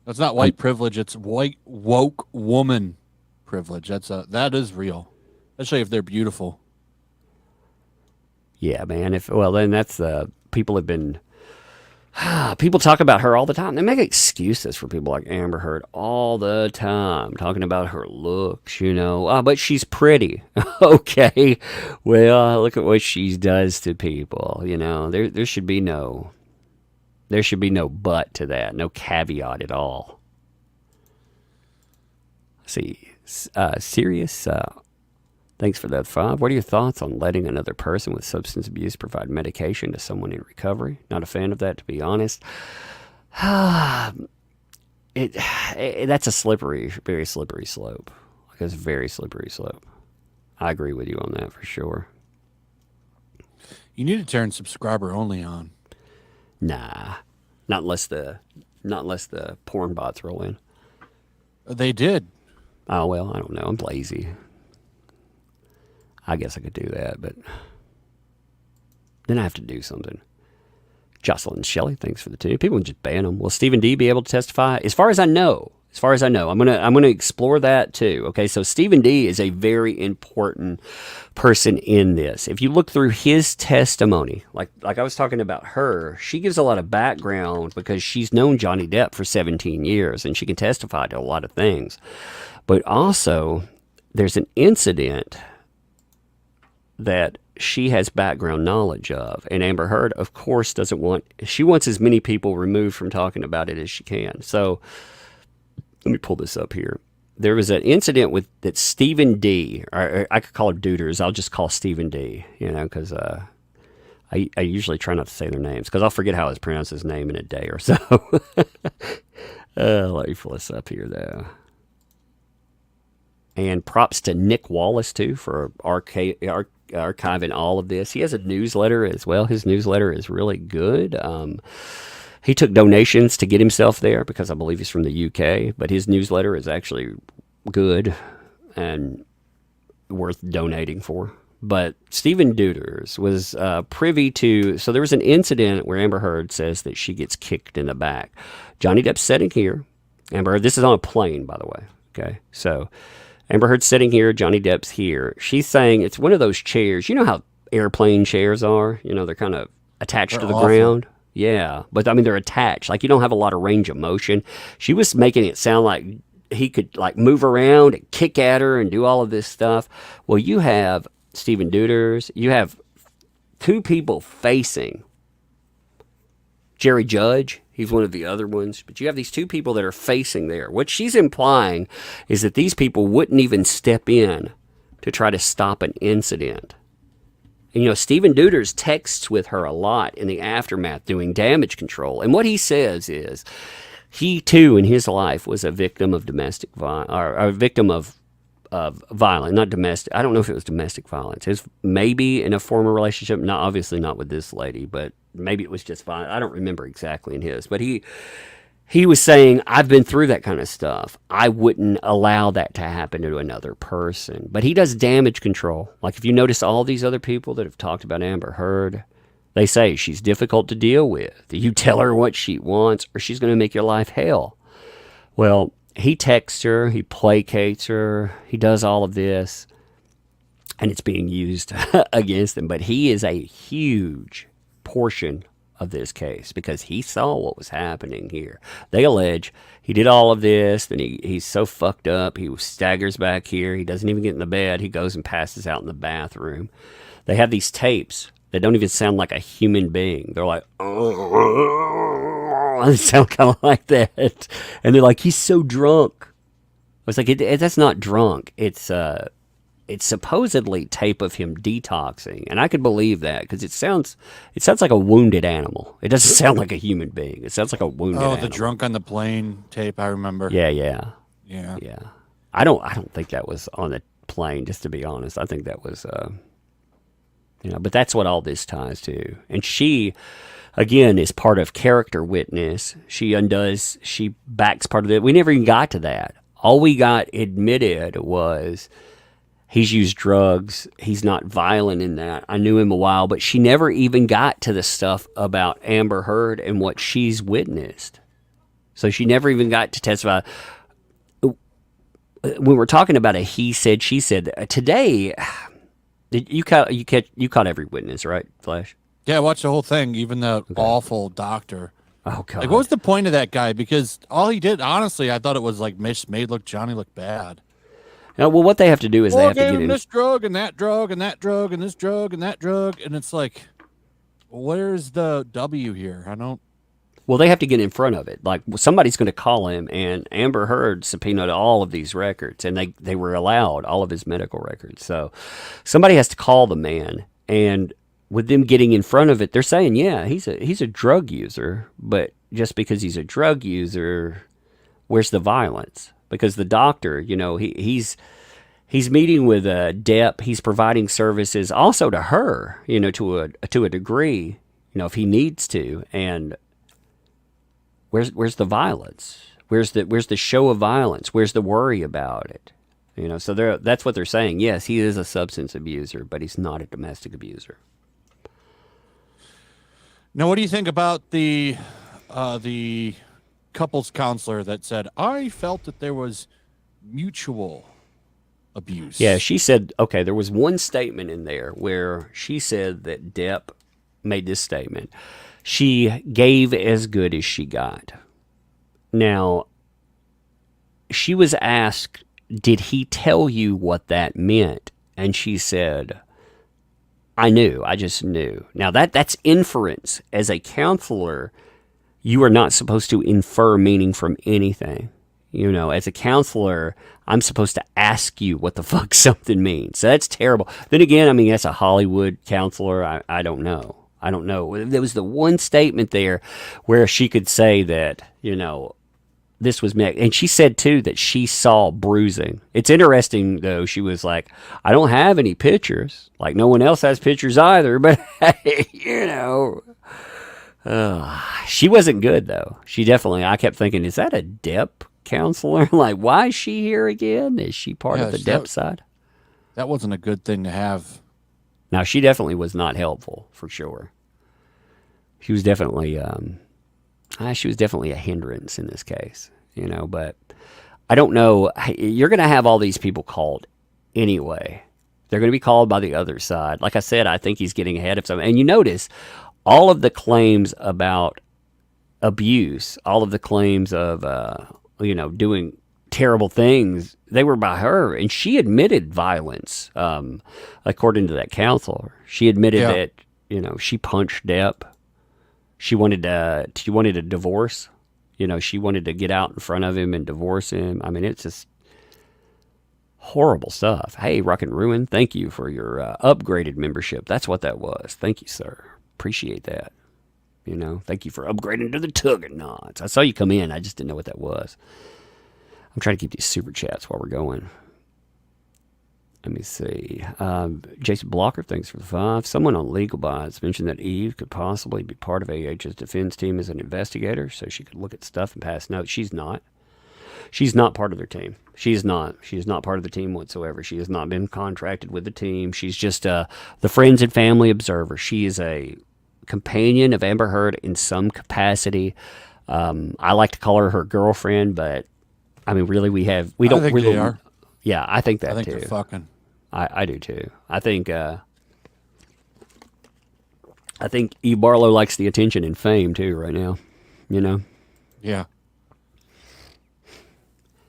That's not white privilege. It's white woke woman privilege. That is real, especially if they're beautiful. Yeah, man. Then that's people have been. People talk about her all the time. They make excuses for people like Amber Heard all the time, talking about her looks, but she's pretty. Okay. Well, look at what she does to people, There should be no but to that, no caveat at all. See, serious. Thanks for that, 5. What are your thoughts on letting another person with substance abuse provide medication to someone in recovery? Not a fan of that, to be honest. That's a very slippery slope. Like, it's a very slippery slope. I agree with you on that for sure. You need to turn subscriber only on. Nah, not unless the porn bots roll in. They did. Oh well, I don't know. I'm lazy. I guess I could do that, but then I have to do something. Jocelyn Shelley, thanks for the 2. People can just ban them. Will Stephen D be able to testify? As far as I know, I'm gonna explore that too. Okay, so Stephen D is a very important person in this. If you look through his testimony, like I was talking about her, she gives a lot of background because she's known Johnny Depp for 17 years and she can testify to a lot of things. But also, there's an incident that she has background knowledge of, and Amber Heard, of course, she wants as many people removed from talking about it as she can. So let me pull this up here. There was an incident that Stephen D, or I could call her Duders. I'll just call Stephen D, because I usually try not to say their names because I'll forget how it's pronounced his name in a day or so. Let me pull this up here, though. And props to Nick Wallace, too, for archiving all of this. He has a newsletter as well. His newsletter is really good. He took donations to get himself there because I believe he's from the UK, but his newsletter is actually good and worth donating for. But Stephen Duders was privy to, so there was an incident where Amber Heard says that she gets kicked in the back. Johnny Depp's sitting here. Amber Heard, this is on a plane, by the way. Okay, so Amber Heard's sitting here, Johnny Depp's here. She's saying it's one of those chairs. You know how airplane chairs are? They're kind of attached to the ground. Yeah, but I mean, they're attached. Like, you don't have a lot of range of motion. She was making it sound like he could, like, move around and kick at her and do all of this stuff. Well, you have Stephen Duders. You have 2 people facing Jerry Judge. He's one of the other ones. But you have these 2 people that are facing there. What she's implying is that these people wouldn't even step in to try to stop an incident. And, Stephen Duders texts with her a lot in the aftermath doing damage control. And what he says is he, too, in his life was a victim of domestic violence, or a victim of violence, not domestic. I don't know if it was domestic violence. Maybe in a former relationship, obviously not with this lady, but maybe it was just violence. I don't remember exactly in his. But he was saying, I've been through that kind of stuff. I wouldn't allow that to happen to another person. But he does damage control. Like, if you notice all these other people that have talked about Amber Heard, they say she's difficult to deal with. You tell her what she wants or she's going to make your life hell. Well, he texts her, he placates her, he does all of this, and it's being used against him. But he is a huge portion of this case because he saw what was happening here. They allege he did all of this, then he's so fucked up, he staggers back here, he doesn't even get in the bed, he goes and passes out in the bathroom. They have these tapes that don't even sound like a human being. They're like, they sound kind of like that. And they're like, he's so drunk. I was like, that's not drunk. It's supposedly tape of him detoxing, and I could believe that because it sounds like a wounded animal. It doesn't sound like a human being. It sounds like a wounded animal. Oh, the drunk on the plane tape, I remember. Yeah. Yeah. I don't think that was on the plane, just to be honest. I think that was, but that's what all this ties to. And she, again, is part of character witness. She backs part of it. We never even got to that. All we got admitted was he's used drugs. He's not violent in that. I knew him a while, but she never even got to the stuff about Amber Heard and what she's witnessed. So she never even got to testify. When we're talking about a he said, she said, today, you caught every witness, right, Flash? Yeah, I watched the whole thing, even the awful doctor. Oh, God. Like, what was the point of that guy? Because all he did, honestly, I thought it was like made Johnny look bad. Now, well, what they have to do is they have to get him in this drug and that drug and that drug and this drug and that drug, and it's like, where's the W here? I don't. Well, they have to get in front of it. Like, somebody's going to call him, and Amber Heard subpoenaed all of these records, and they were allowed all of his medical records. So somebody has to call the man, and with them getting in front of it, they're saying, yeah, he's a drug user, but just because he's a drug user, where's the violence? Because the doctor, he's meeting with Depp. He's providing services also to her, to a degree. if he needs to. And where's the violence? Where's the show of violence? Where's the worry about it? So that's what they're saying. Yes, he is a substance abuser, but he's not a domestic abuser. Now, what do you think about the couples counselor that said, I felt that there was mutual abuse? Yeah, she said, okay, there was one statement in there where she said that Depp made this statement. She gave as good as she got. Now, she was asked, did he tell you what that meant? And she said, I knew. I just knew. Now, that's inference. As a counselor, you are not supposed to infer meaning from anything. As a counselor, I'm supposed to ask you what the fuck something means. So that's terrible. Then again, that's a Hollywood counselor. I don't know. I don't know. There was the one statement there where she could say that, this was meant. And she said, too, that she saw bruising. It's interesting, though. She was like, I don't have any pictures. Like, no one else has pictures either. But, she wasn't good, though. I kept thinking, is that a Depp counselor? Like, why is she here again? Is she part of the Depp side? That wasn't a good thing to have. Now, she definitely was not helpful, for sure. She was definitely a hindrance in this case, but I don't know. You're going to have all these people called anyway. They're going to be called by the other side. Like I said, I think he's getting ahead of something. And you notice all of the claims about abuse, all of the claims of, doing terrible things, they were by her. And she admitted violence, according to that counselor. She admitted that, she punched Depp. She wanted a divorce. She wanted to get out in front of him and divorce him. It's just horrible stuff. Hey, Rock and Ruin, thank you for your upgraded membership. That's what that was. Thank you, sir. Appreciate that. Thank you for upgrading to the Tugganots. I saw you come in. I just didn't know what that was. I'm trying to keep these super chats while we're going. Let me see. Jason Blocker, thanks for the 5. Someone on Legal Bites mentioned that Eve could possibly be part of AH's defense team as an investigator, so she could look at stuff and pass notes. She's not. She's not part of their team. She is not part of the team whatsoever. She has not been contracted with the team. She's just the friends and family observer. She is a companion of Amber Heard in some capacity. I like to call her girlfriend, but really we don't really. They are. Yeah, I think that too. I think they're fucking. I do too. I think Eve Barlow likes the attention and fame too right now. Yeah.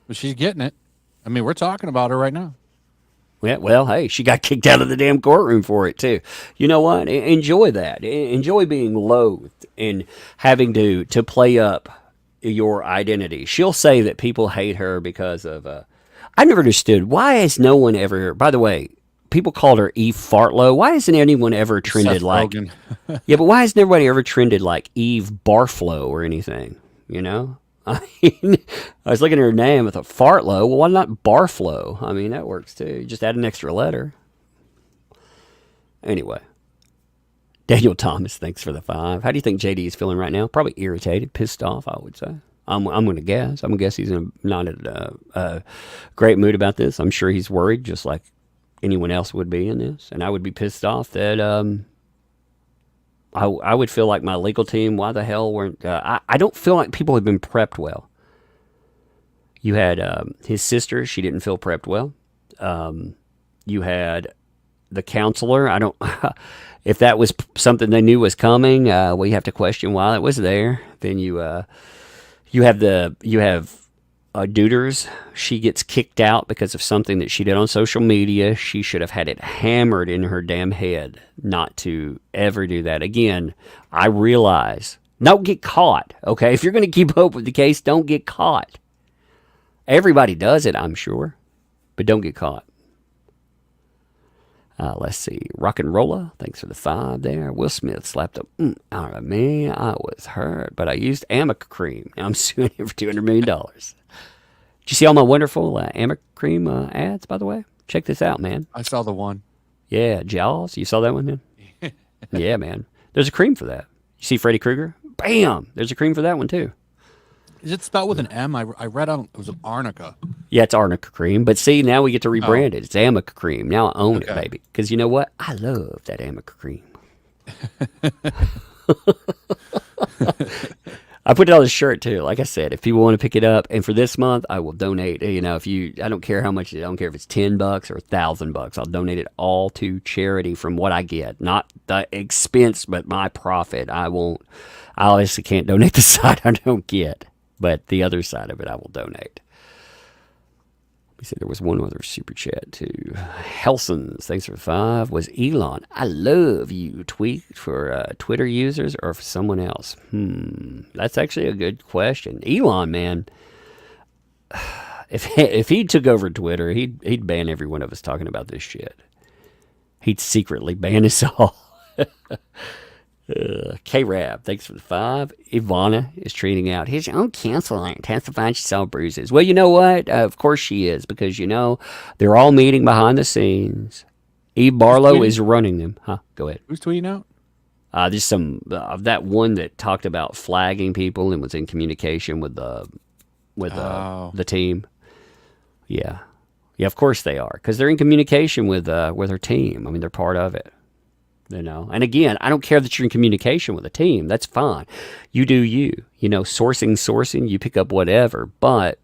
But she's getting it. We're talking about her right now. Yeah, well, hey, she got kicked out of the damn courtroom for it too. You know what? Enjoy that. Enjoy being loathed and having to play up your identity. She'll say that people hate her because of I never understood, why has no one ever, by the way, people called her Eve Fartlow. Why hasn't anyone ever trended Seth like, Rogen. yeah, but why hasn't everybody ever trended like Eve Barflow or anything, I was looking at her name, I thought Fartlow, well, why not Barflow? That works too. Just add an extra letter. Anyway. Daniel Thomas, thanks for the 5. How do you think JD is feeling right now? Probably irritated, pissed off, I would say. I'm going to guess. I'm going to guess he's not in a great mood about this. I'm sure he's worried, just like anyone else would be in this. And I would be pissed off that I would feel like my legal team, why the hell weren't... I don't feel like people have been prepped well. You had his sister. She didn't feel prepped well. You had the counselor. I don't... if that was something they knew was coming, we have to question why it was there. Then you have Duders. She gets kicked out because of something that she did on social media. She should have had it hammered in her damn head not to ever do that again. I realize, don't get caught. Okay, if you're going to keep up with the case, don't get caught. Everybody does it, I'm sure, but don't get caught. Let's see. Rock and Rolla, thanks for the 5 there. Will Smith slapped up out of me. I was hurt, but I used Amica cream. Now I'm suing him for $200 million. Did you see all my wonderful Amica cream ads, by the way? Check this out, man. I saw the one. Yeah, Jaws. You saw that one, man? Yeah, man. There's a cream for that. You see Freddy Krueger? Bam! There's a cream for that one too. Is it spelled with an M? I read on it was an arnica. Yeah, it's Arnica cream. But see, now we get to rebrand it. It's Amica cream. Now I own it, baby. Because you know what? I love that Amica cream. I put it on a shirt too. Like I said, if people want to pick it up, and for this month, I will donate. You know, I don't care how much. I don't care if it's $10 or $1,000. I'll donate it all to charity from what I get, not the expense, but my profit. I won't. I obviously can't donate the side I don't get, but the other side of it, I will donate. Let me see. There was one other super chat too. Helsons, thanks for 5. Was Elon? I love you. Tweet for Twitter users or for someone else? That's actually a good question. Elon, man, if he took over Twitter, he'd ban every one of us talking about this shit. He'd secretly ban us all. K-Rab, thanks for the 5. Ivana is treating out his own canceling, testifying she saw bruises. Well, you know what? Of course she is, because, you know, they're all meeting behind the scenes. Eve Barlow is running them. Go ahead. Who's tweeting out? There's some of that one that talked about flagging people and was in communication with the team. Yeah. Yeah, of course they are, because they're in communication with her team. I mean, they're part of it. You know, and again, I don't care that you're in communication with a team. That's fine. You do you. You know, sourcing, you pick up whatever. But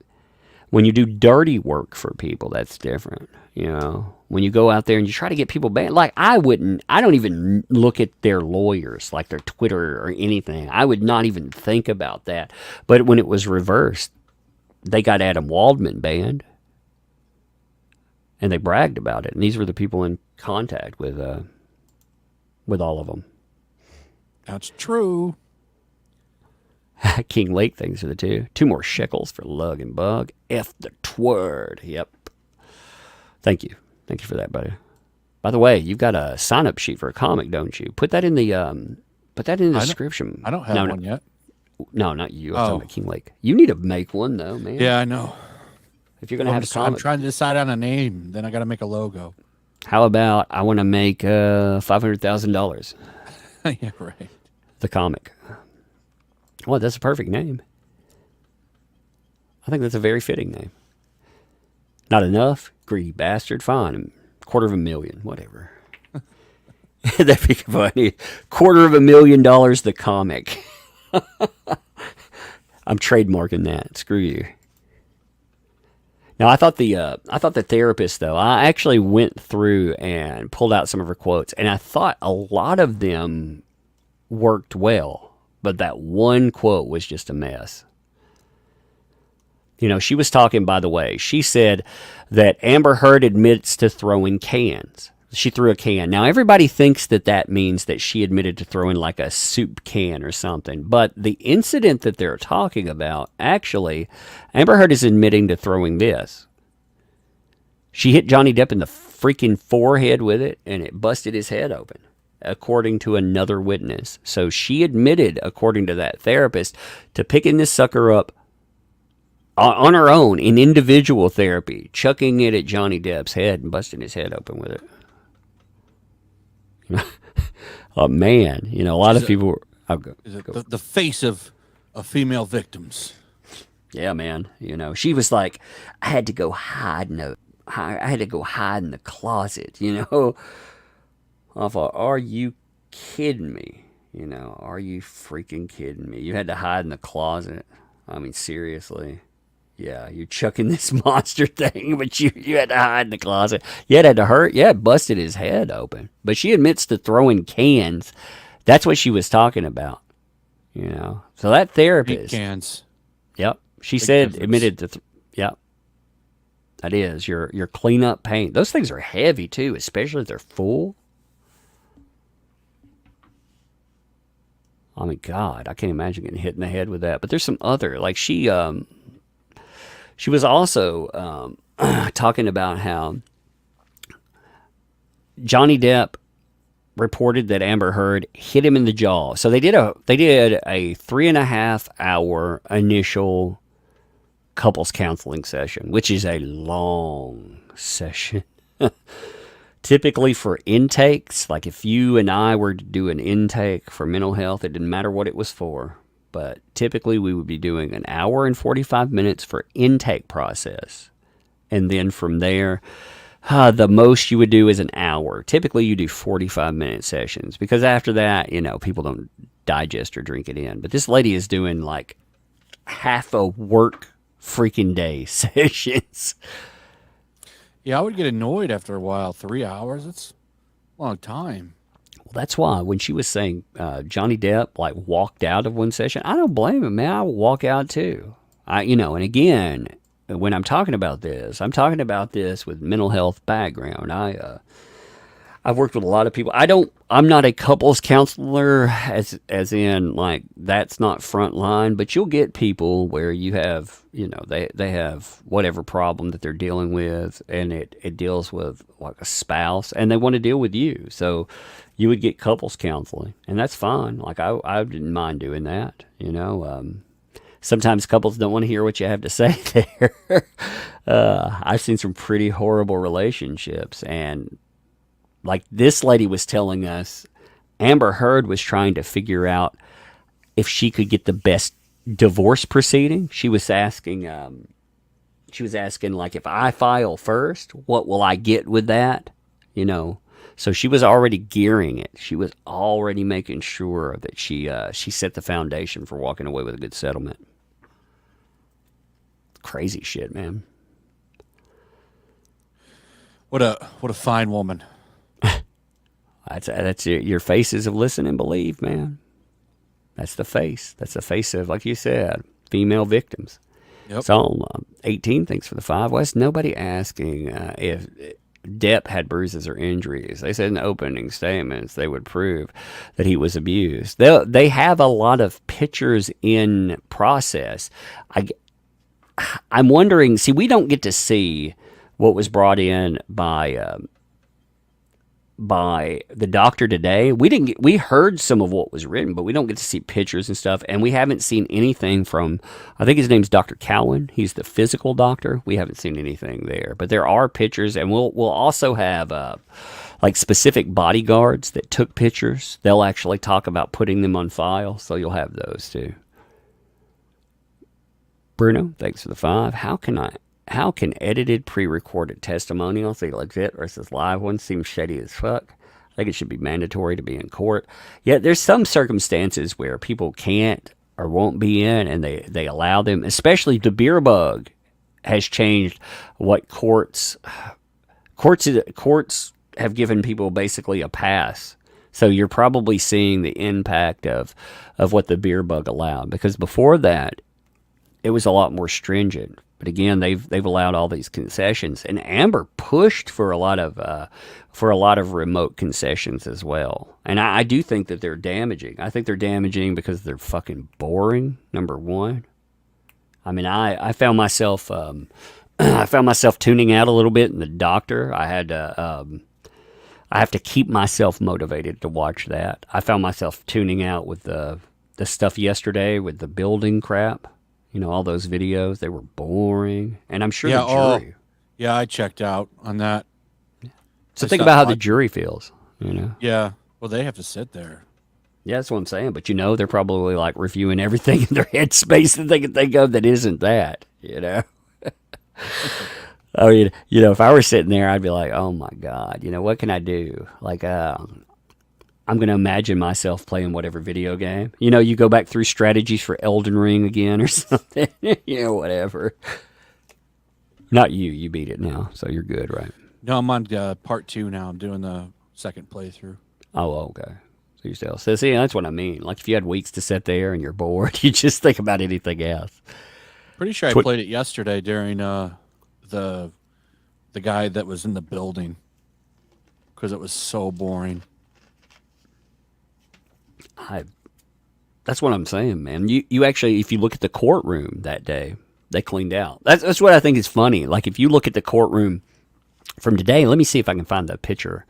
when you do dirty work for people, that's different. You know, when you go out there and you try to get people banned, like I don't even look at their lawyers, like their Twitter or anything. I would not even think about that. But when it was reversed, they got Adam Waldman banned. And they bragged about it. And these were the people in contact with all of them. That's true. King Lake things for the 2. 2 more shekels for Lug and Bug. F the tword. Yep. Thank you. Thank you for that, buddy. By the way, you've got a sign-up sheet for a comic, don't you? Put that in the description. I don't have one yet. No, not you. I'm talking about King Lake. You need to make one, though, man. Yeah, I know. If you're going to have a comic. I'm trying to decide on a name. Then I got to make a logo. How about I want to make $500,000? Yeah, right. The comic. Well, that's a perfect name. I think that's a very fitting name. Not enough? Greedy bastard. Fine. $250,000. Whatever. That'd be funny. $250,000 the comic. I'm trademarking that. Screw you. Now, I thought the therapist, though, I actually went through and pulled out some of her quotes, and I thought a lot of them worked well, but that one quote was just a mess. You know, she was talking, by the way, she said that Amber Heard admits to throwing cans. She threw a can. Now, everybody thinks that means that she admitted to throwing like a soup can or something. But the incident that they're talking about, actually, Amber Heard is admitting to throwing this. She hit Johnny Depp in the freaking forehead with it, and it busted his head open, according to another witness. So she admitted, according to that therapist, to picking this sucker up on her own in individual therapy, chucking it at Johnny Depp's head and busting his head open with it. Oh man, you know, a lot of people. The face of female victims. Yeah, man. You know, she was like, I had to go hide in the closet. You know, I thought, are you kidding me? You know, are you freaking kidding me? You had to hide in the closet. I mean, seriously. Yeah, you're chucking this monster thing, but you had to hide in the closet. Yeah, it had to hurt. Yeah, it busted his head open. But she admits to throwing cans. That's what she was talking about. You know, so that therapist. Big cans. Yep. She Big said, difference. admitted to. Yep. That is your cleanup paint. Those things are heavy too, especially if they're full. I mean, God, I can't imagine getting hit in the head with that. But there's some other, like she was also talking about how Johnny Depp reported that Amber Heard hit him in the jaw. So they did a 3.5 hour initial couples counseling session, which is a long session. Typically for intakes, like if you and I were to do an intake for mental health, it didn't matter what it was for. But typically we would be doing an hour and 45 minutes for intake process. And then from there, the most you would do is an hour. Typically you do 45-minute sessions because after that, people don't digest or drink it in. But this lady is doing like half a work freaking day sessions. Yeah, I would get annoyed after a while. 3 hours, that's a long time. Well, that's why when she was saying Johnny Depp like walked out of one session, I don't blame him, man. I will walk out too. And again, when I'm talking about this with mental health background. I've worked with a lot of people. I'm not a couples counselor as in like that's not front line, but you'll get people where you have, they have whatever problem that they're dealing with and it deals with like a spouse and they want to deal with you. So you would get couples counseling and that's fine. Like I didn't mind doing that, Sometimes couples don't want to hear what you have to say there. I've seen some pretty horrible relationships and like this lady was telling us, Amber Heard was trying to figure out if she could get the best divorce proceeding. She was asking like, if I file first, what will I get with that? So she was already gearing it. She was already making sure that she set the foundation for walking away with a good settlement. Crazy shit, man. What a fine woman. That's your faces of listen and believe, man. That's the face. That's the face of, like you said, female victims. Yep. So 18 thanks for the 5 West. Nobody asking if Depp had bruises or injuries. They said in opening statements they would prove that he was abused. They have a lot of pictures in process. I'm wondering, see, we don't get to see what was brought in by the doctor today. We heard some of what was written, but we don't get to see pictures and stuff. And we haven't seen anything from, I think his name's Dr. Cowan. He's the physical doctor. We haven't seen anything there, but there are pictures and we'll also have, like specific bodyguards that took pictures. They'll actually talk about putting them on file. So you'll have those too. Bruno, thanks for the 5. How can edited pre-recorded testimonials, the legit versus live ones, seem shady as fuck? I think it should be mandatory to be in court. Yet there's some circumstances where people can't or won't be in and they allow them, especially the beer bug has changed what courts have given people basically a pass. So you're probably seeing the impact of what the beer bug allowed, because before that it was a lot more stringent. But again, they've allowed all these concessions, and Amber pushed for a lot of remote concessions as well. And I do think that they're damaging. I think they're damaging because they're fucking boring. Number one, I mean, I found myself tuning out a little bit in The Doctor. I have to keep myself motivated to watch that. I found myself tuning out with the stuff yesterday with the building crap. All those videos, they were boring. And I'm sure the jury. Yeah, I checked out on that. So think about how the jury feels, Yeah, well, they have to sit there. Yeah, that's what I'm saying. But, they're probably like reviewing everything in their headspace that they can think of that isn't that, I mean, if I were sitting there, I'd be like, oh my God, what can I do? Like, I'm going to imagine myself playing whatever video game. You go back through strategies for Elden Ring again or something. Whatever. Not you. You beat it now, so you're good, right? No, I'm on part 2 now. I'm doing the second playthrough. Oh, okay. So you still. So see, that's what I mean. Like if you had weeks to sit there and you're bored, you just think about anything else. Pretty sure I played it yesterday during the guy that was in the building because it was so boring. That's what I'm saying, man. You actually, if you look at the courtroom that day, they cleaned out. That's what I think is funny. Like if you look at the courtroom from today, let me see if I can find the picture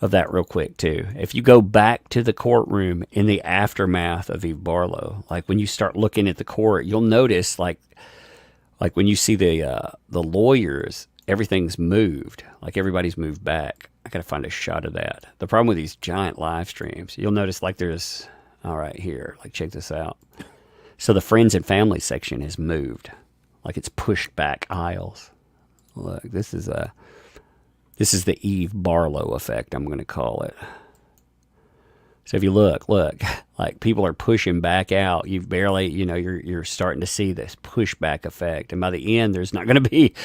of that real quick too. If you go back to the courtroom in the aftermath of Eve Barlow, like when you start looking at the court, you'll notice like when you see the lawyers, everything's moved. Like everybody's moved back. I gotta find a shot of that. The problem with these giant live streams, you'll notice like there's, all right, here, like check this out. So the friends and family section has moved, like it's pushed back aisles. Look, this is the Eve Barlow effect, I'm gonna call it. So if you look, like people are pushing back out. You've barely, you're starting to see this pushback effect, and by the end, there's not going to be,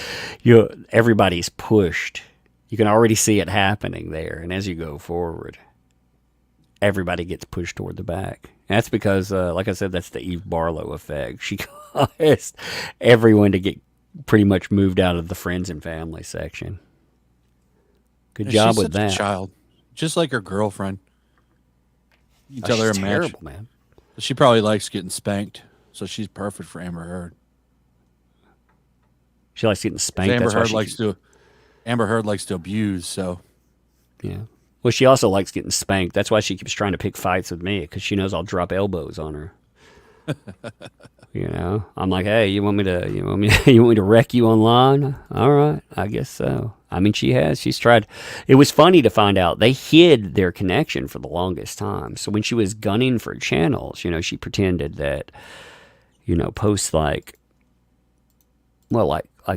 everybody's pushed. You can already see it happening there, and as you go forward, everybody gets pushed toward the back. And that's because, like I said, that's the Eve Barlow effect. She caused everyone to get pretty much moved out of the friends and family section. Good job with that. She's such a child, just like her girlfriend. You tell her a match. Terrible, man. She probably likes getting spanked, so she's perfect for Amber Heard. She likes getting spanked. Amber Heard likes to abuse, so yeah. Well, she also likes getting spanked. That's why she keeps trying to pick fights with me, because she knows I'll drop elbows on her. I'm like, hey, you want me to wreck you online? All right, I guess so. I mean, she's tried. It was funny to find out they hid their connection for the longest time. So when she was gunning for channels, she pretended that, posts like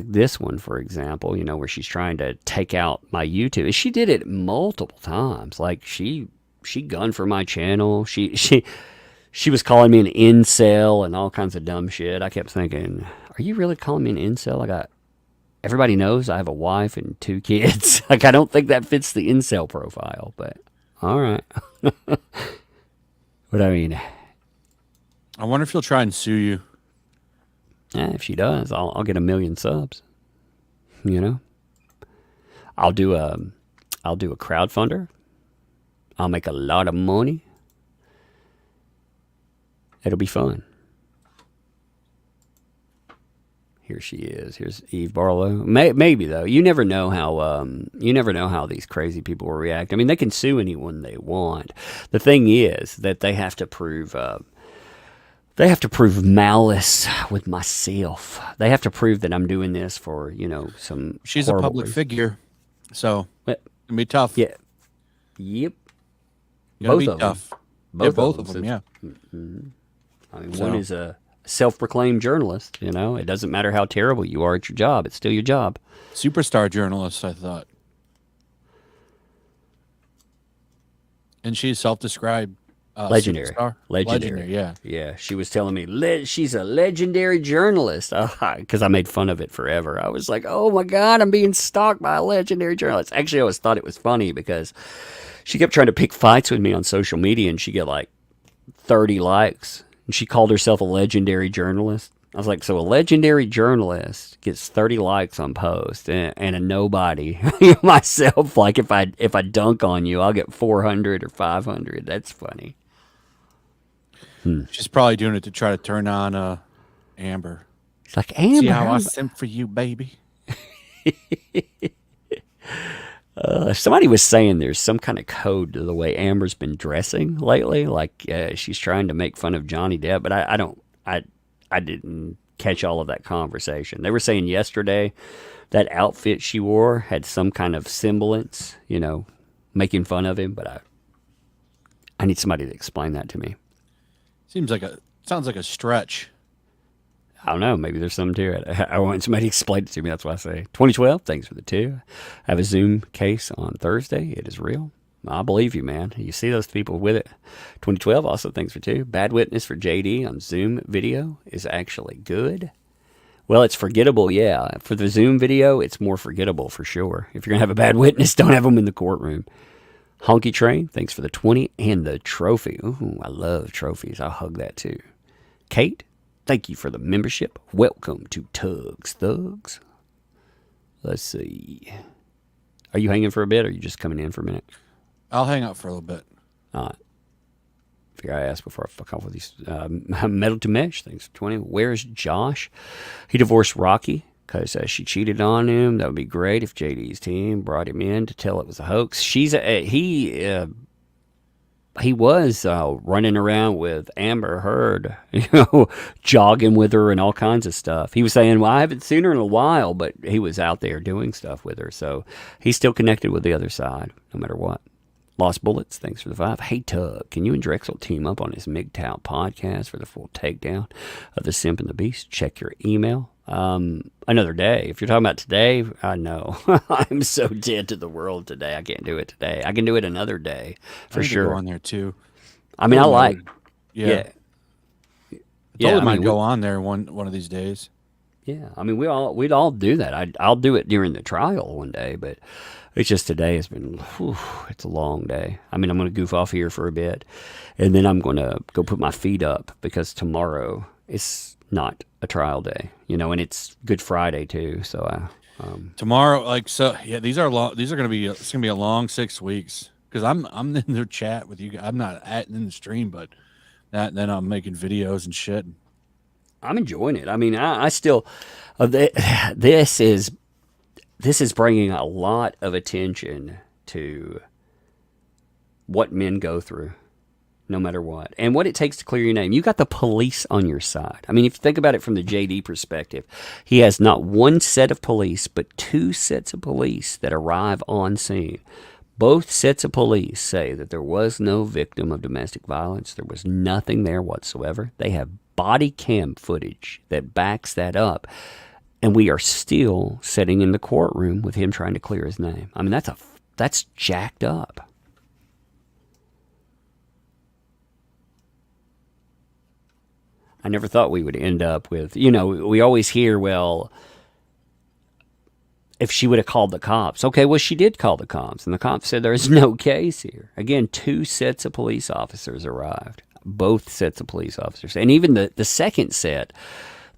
this one, for example, where she's trying to take out my YouTube. She did it multiple times. Like she gunned for my channel. She was calling me an incel and all kinds of dumb shit. I kept thinking, are you really calling me an incel? Everybody knows I have a wife and 2 kids. Like, I don't think that fits the incel profile, but all right. But I mean, I wonder if she'll try and sue you. Yeah, if she does, I'll get 1 million subs. I'll do a crowdfunder. I'll make a lot of money. It'll be fun. Here she is. Here's Eve Barlow. Maybe though, you never know how these crazy people will react. I mean, they can sue anyone they want. The thing is that they have to prove malice with myself. They have to prove that I'm doing this for some. She's a public figure, so it can be tough. Yeah. Yep. Both of them. Both of them. Yeah. Mm-hmm. I mean, one is a self-proclaimed journalist. It doesn't matter how terrible you are at your job; it's still your job. Superstar journalist, I thought. And she's self-described legendary. Superstar? Legendary, yeah. Yeah, she was telling me she's a legendary journalist because I made fun of it forever. I was like, oh my God, I'm being stalked by a legendary journalist. Actually, I always thought it was funny because she kept trying to pick fights with me on social media, and she get like 30 likes. And she called herself a legendary journalist. I was like, so a legendary journalist gets 30 likes on post and a nobody. Myself, like if I dunk on you, I'll get 400 or 500. That's funny. She's probably doing it to try to turn on Amber. It's like, Amber, see how I simp for you, baby. Somebody was saying there's some kind of code to the way Amber's been dressing lately. Like she's trying to make fun of Johnny Depp, but I didn't catch all of that conversation. They were saying yesterday that outfit she wore had some kind of semblance, making fun of him. But I need somebody to explain that to me. Sounds like a stretch. I don't know. Maybe there's something to it. I want somebody to explain it to me. That's why I say 2012. Thanks for the 2. I have a Zoom case on Thursday. It is real. I believe you, man. You see those people with it. 2012. Also, thanks for 2. Bad witness for JD on Zoom video is actually good. Well, it's forgettable. Yeah. For the Zoom video, it's more forgettable for sure. If you're going to have a bad witness, don't have them in the courtroom. Honky Train. Thanks for the 20 and the trophy. Ooh, I love trophies. I'll hug that too. Kate. Thank you for the membership. Welcome to Tugs Thugs. Let's see. Are you hanging for a bit, or are you just coming in for a minute? I'll hang out for a little bit. All right. Figure I asked before I fuck off with these. Metal to Mesh. Thanks for 20. Where's Josh? He divorced Rocky because she cheated on him. That would be great if JD's team brought him in to tell it was a hoax. he was running around with Amber Heard, jogging with her and all kinds of stuff. He was saying, well, I haven't seen her in a while, but he was out there doing stuff with her. So he's still connected with the other side, no matter what. Lost Bullets, thanks for the 5. Hey, Tug, can you and Drexel team up on his MGTOW podcast for the full takedown of the Simp and the Beast? Check your email. Another day. If you're talking about today, I know. I'm so dead to the world today. I can't do it today. I can do it another day, for sure. Go on there, too. I mean, I like... Yeah. I told him I'd go on there one of these days. Yeah, I mean, we'd all do that. I'll do it during the trial one day, but it's just today has been, it's a long day. I mean, I'm going to goof off here for a bit, and then I'm going to go put my feet up because tomorrow is not a trial day, and it's Good Friday too. So tomorrow, these are long. These are going to be. It's going to be a long 6 weeks because I'm in the chat with you. I'm not in the stream, but then I'm making videos and shit. I'm enjoying it. I mean, I still, this is bringing a lot of attention to what men go through, no matter what, and what it takes to clear your name. You got the police on your side. I mean, if you think about it from the JD perspective, he has not one set of police, but 2 sets of police that arrive on scene. Both sets of police say that there was no victim of domestic violence. There was nothing there whatsoever. They have body cam footage that backs that up. And we are still sitting in the courtroom with him trying to clear his name. I mean, that's jacked up. I never thought we would end up with, we always hear, well, if she would have called the cops. Okay, well, she did call the cops, and the cops said there is no case here. Again, 2 sets of police officers arrived. Both sets of police officers. And even the second set,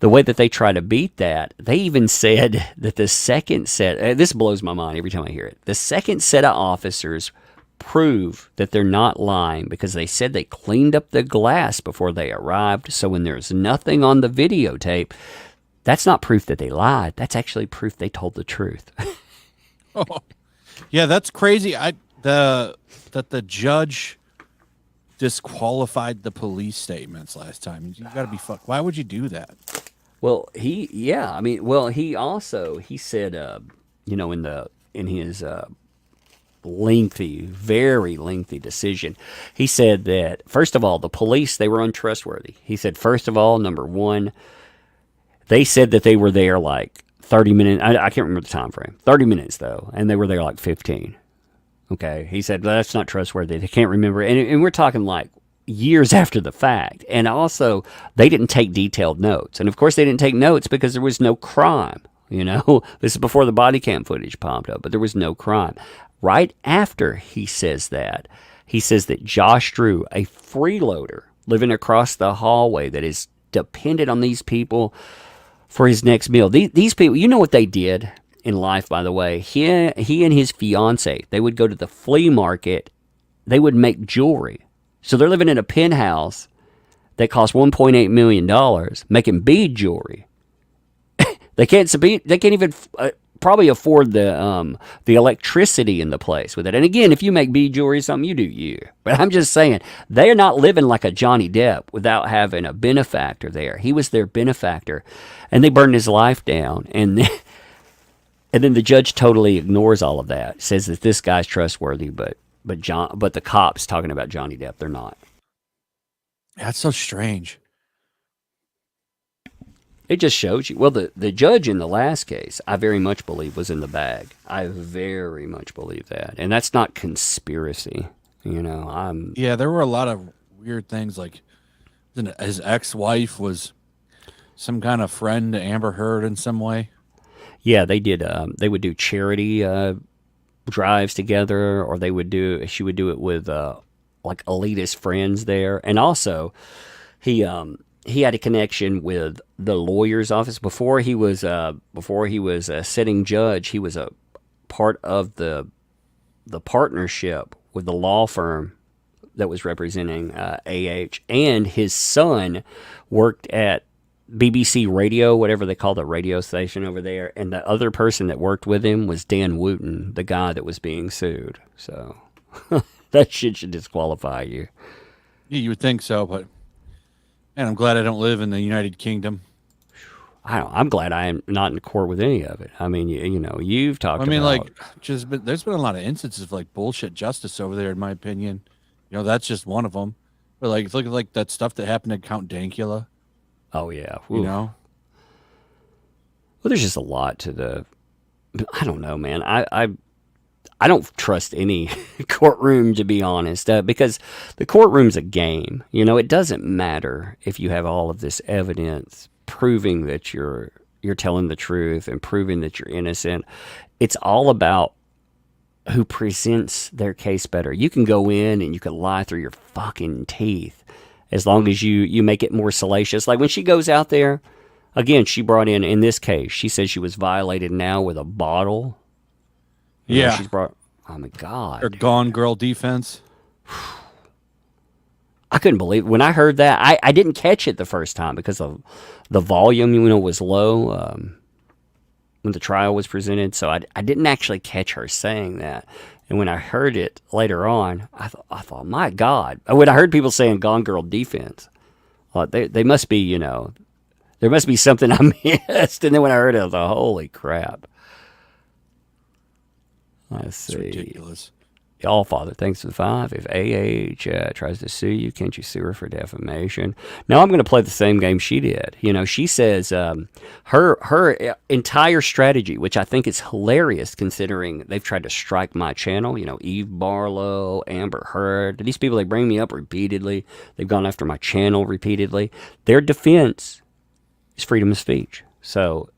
the way that they try to beat that, they even said that the second set, this blows my mind every time I hear it, the second set of officers prove that they're not lying because they said they cleaned up the glass before they arrived. So when there's nothing on the videotape, that's not proof that they lied. That's actually proof they told the truth. Oh, yeah, that's crazy. That the judge disqualified the police statements last time. You got to be fucked. Why would you do that? Well, he said, in his very lengthy decision, he said that, first of all, the police, they were untrustworthy. He said, first of all, number one, they said that they were there like 30 minutes. I can't remember the time frame. 30 minutes, though, and they were there like 15. Okay, he said, well, that's not trustworthy. They can't remember. And we're talking like years after the fact. And also, they didn't take detailed notes. And, of course, they didn't take notes because there was no crime. This is before the body cam footage popped up, but there was no crime. Right after he says that Josh Drew, a freeloader living across the hallway that is dependent on these people for his next meal. These people, you know what they did in life, by the way? He and his fiance, they would go to the flea market. They would make jewelry. So they're living in a penthouse that cost $1.8 million, making bead jewelry. They can't even probably afford the electricity in the place with it. And again, if you make bead jewelry or something, you do you. But I'm just saying, they're not living like a Johnny Depp without having a benefactor there. He was their benefactor, and they burned his life down. And then the judge totally ignores all of that, says that this guy's trustworthy, but the cops talking about Johnny Depp, they're not. That's so strange. It just shows you. Well, the judge in the last case, I very much believe, was in the bag. I very much believe that. And that's not conspiracy. Yeah, there were a lot of weird things, like his ex-wife was some kind of friend to Amber Heard in some way. Yeah, they did. They would do charity drives together, or she would do it with like elitist friends there. And also, he had a connection with the lawyer's office before he was a sitting judge. He was a part of the partnership with the law firm that was representing AH, and his son worked at BBC Radio, whatever they call the radio station over there. And the other person that worked with him was Dan Wooten, the guy that was being sued. So That shit should disqualify you. Yeah, you would think so, but man, I'm glad I don't live in the United Kingdom. I'm glad I am not in court with any of it. I mean, you know, you've talked I mean, about. there's been a lot of instances of like bullshit justice over there, in my opinion. You know, that's just one of them. But like, look at like that stuff that happened to Count Dankula. Oh yeah. You know, Well, there's just a lot to the. I don't know, man. I don't trust any courtroom, to be honest, because the courtroom's a game. You know, it doesn't matter if you have all of this evidence proving that you're telling the truth and proving that you're innocent. It's all about who presents their case better. You can go in and you can lie through your fucking teeth as long as you make it more salacious. Like when she goes out there, again, she brought in this case, she said she was violated now with a bottle. You know, she's brought. Oh my God. Or Gone Girl defense. I couldn't believe it. When I heard that. I didn't catch it the first time because of the volume, was low when the trial was presented. So I didn't actually catch her saying that. And when I heard it later on, I thought, my God. When I heard people saying Gone Girl defense, I thought they must be, there must be something I missed. And then when I heard it, I was like, holy crap. Let's see. It's ridiculous. Y'all, Father, thanks for the 5. If AH tries to sue you, can't you sue her for defamation? Now I'm going to play the same game she did. She says her entire strategy, which I think is hilarious considering they've tried to strike my channel. Eve Barlow, Amber Heard. These people, they bring me up repeatedly. They've gone after my channel repeatedly. Their defense is freedom of speech. So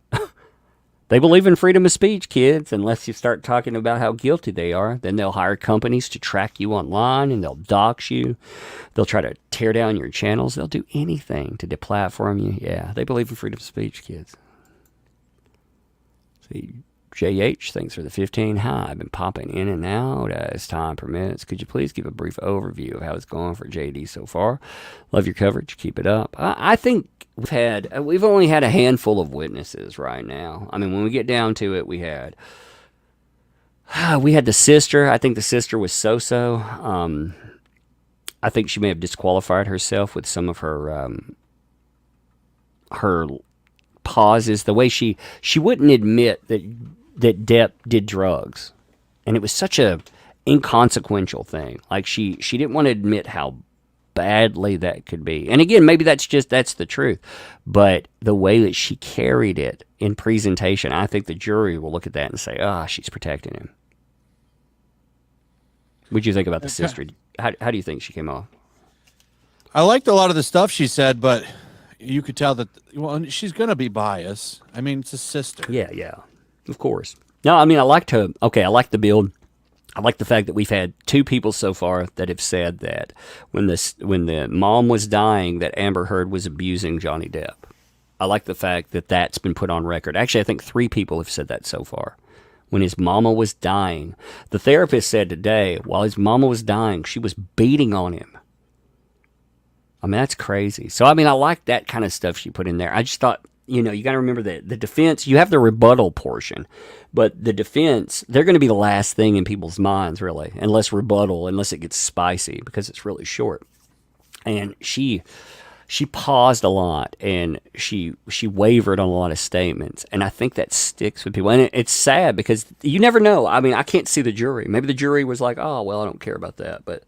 they believe in freedom of speech, kids. Unless you start talking about how guilty they are, then they'll hire companies to track you online and they'll dox you. They'll try to tear down your channels. They'll do anything to deplatform you. Yeah, they believe in freedom of speech, kids. See, JH, thanks for the 15. Hi, I've been popping in and out as time permits. Could you please give a brief overview of how it's going for JD so far? Love your coverage. Keep it up. I think we've only had a handful of witnesses right now. I mean, when we get down to it, we had the sister. I think the sister was so-so. I think she may have disqualified herself with some of her pauses. The way she wouldn't admit that Depp did drugs, and it was such a inconsequential thing. Like she didn't want to admit how badly that could be. And again, maybe that's the truth. But the way that she carried it in presentation, I think the jury will look at that and say, she's protecting him. What'd you think about the sister? How do you think she came off? I liked a lot of the stuff she said, but you could tell that, she's going to be biased. I mean, it's a sister. Yeah, of course. No, I mean, I like the build. I like the fact that we've had 2 people so far that have said that when the mom was dying, that Amber Heard was abusing Johnny Depp. I like the fact that that's been put on record. Actually, I think 3 people have said that so far. When his mama was dying, the therapist said today, while his mama was dying, she was beating on him. I mean, that's crazy. So, I mean, I like that kind of stuff she put in there. I just thought, you got to remember that the defense, you have the rebuttal portion, but the defense, they're going to be the last thing in people's minds, really, unless it gets spicy, because it's really short. And she paused a lot, and she wavered on a lot of statements, and I think that sticks with people. And it's sad because you never know. I mean, I can't see the jury. Maybe the jury was like, oh, well, I don't care about that, but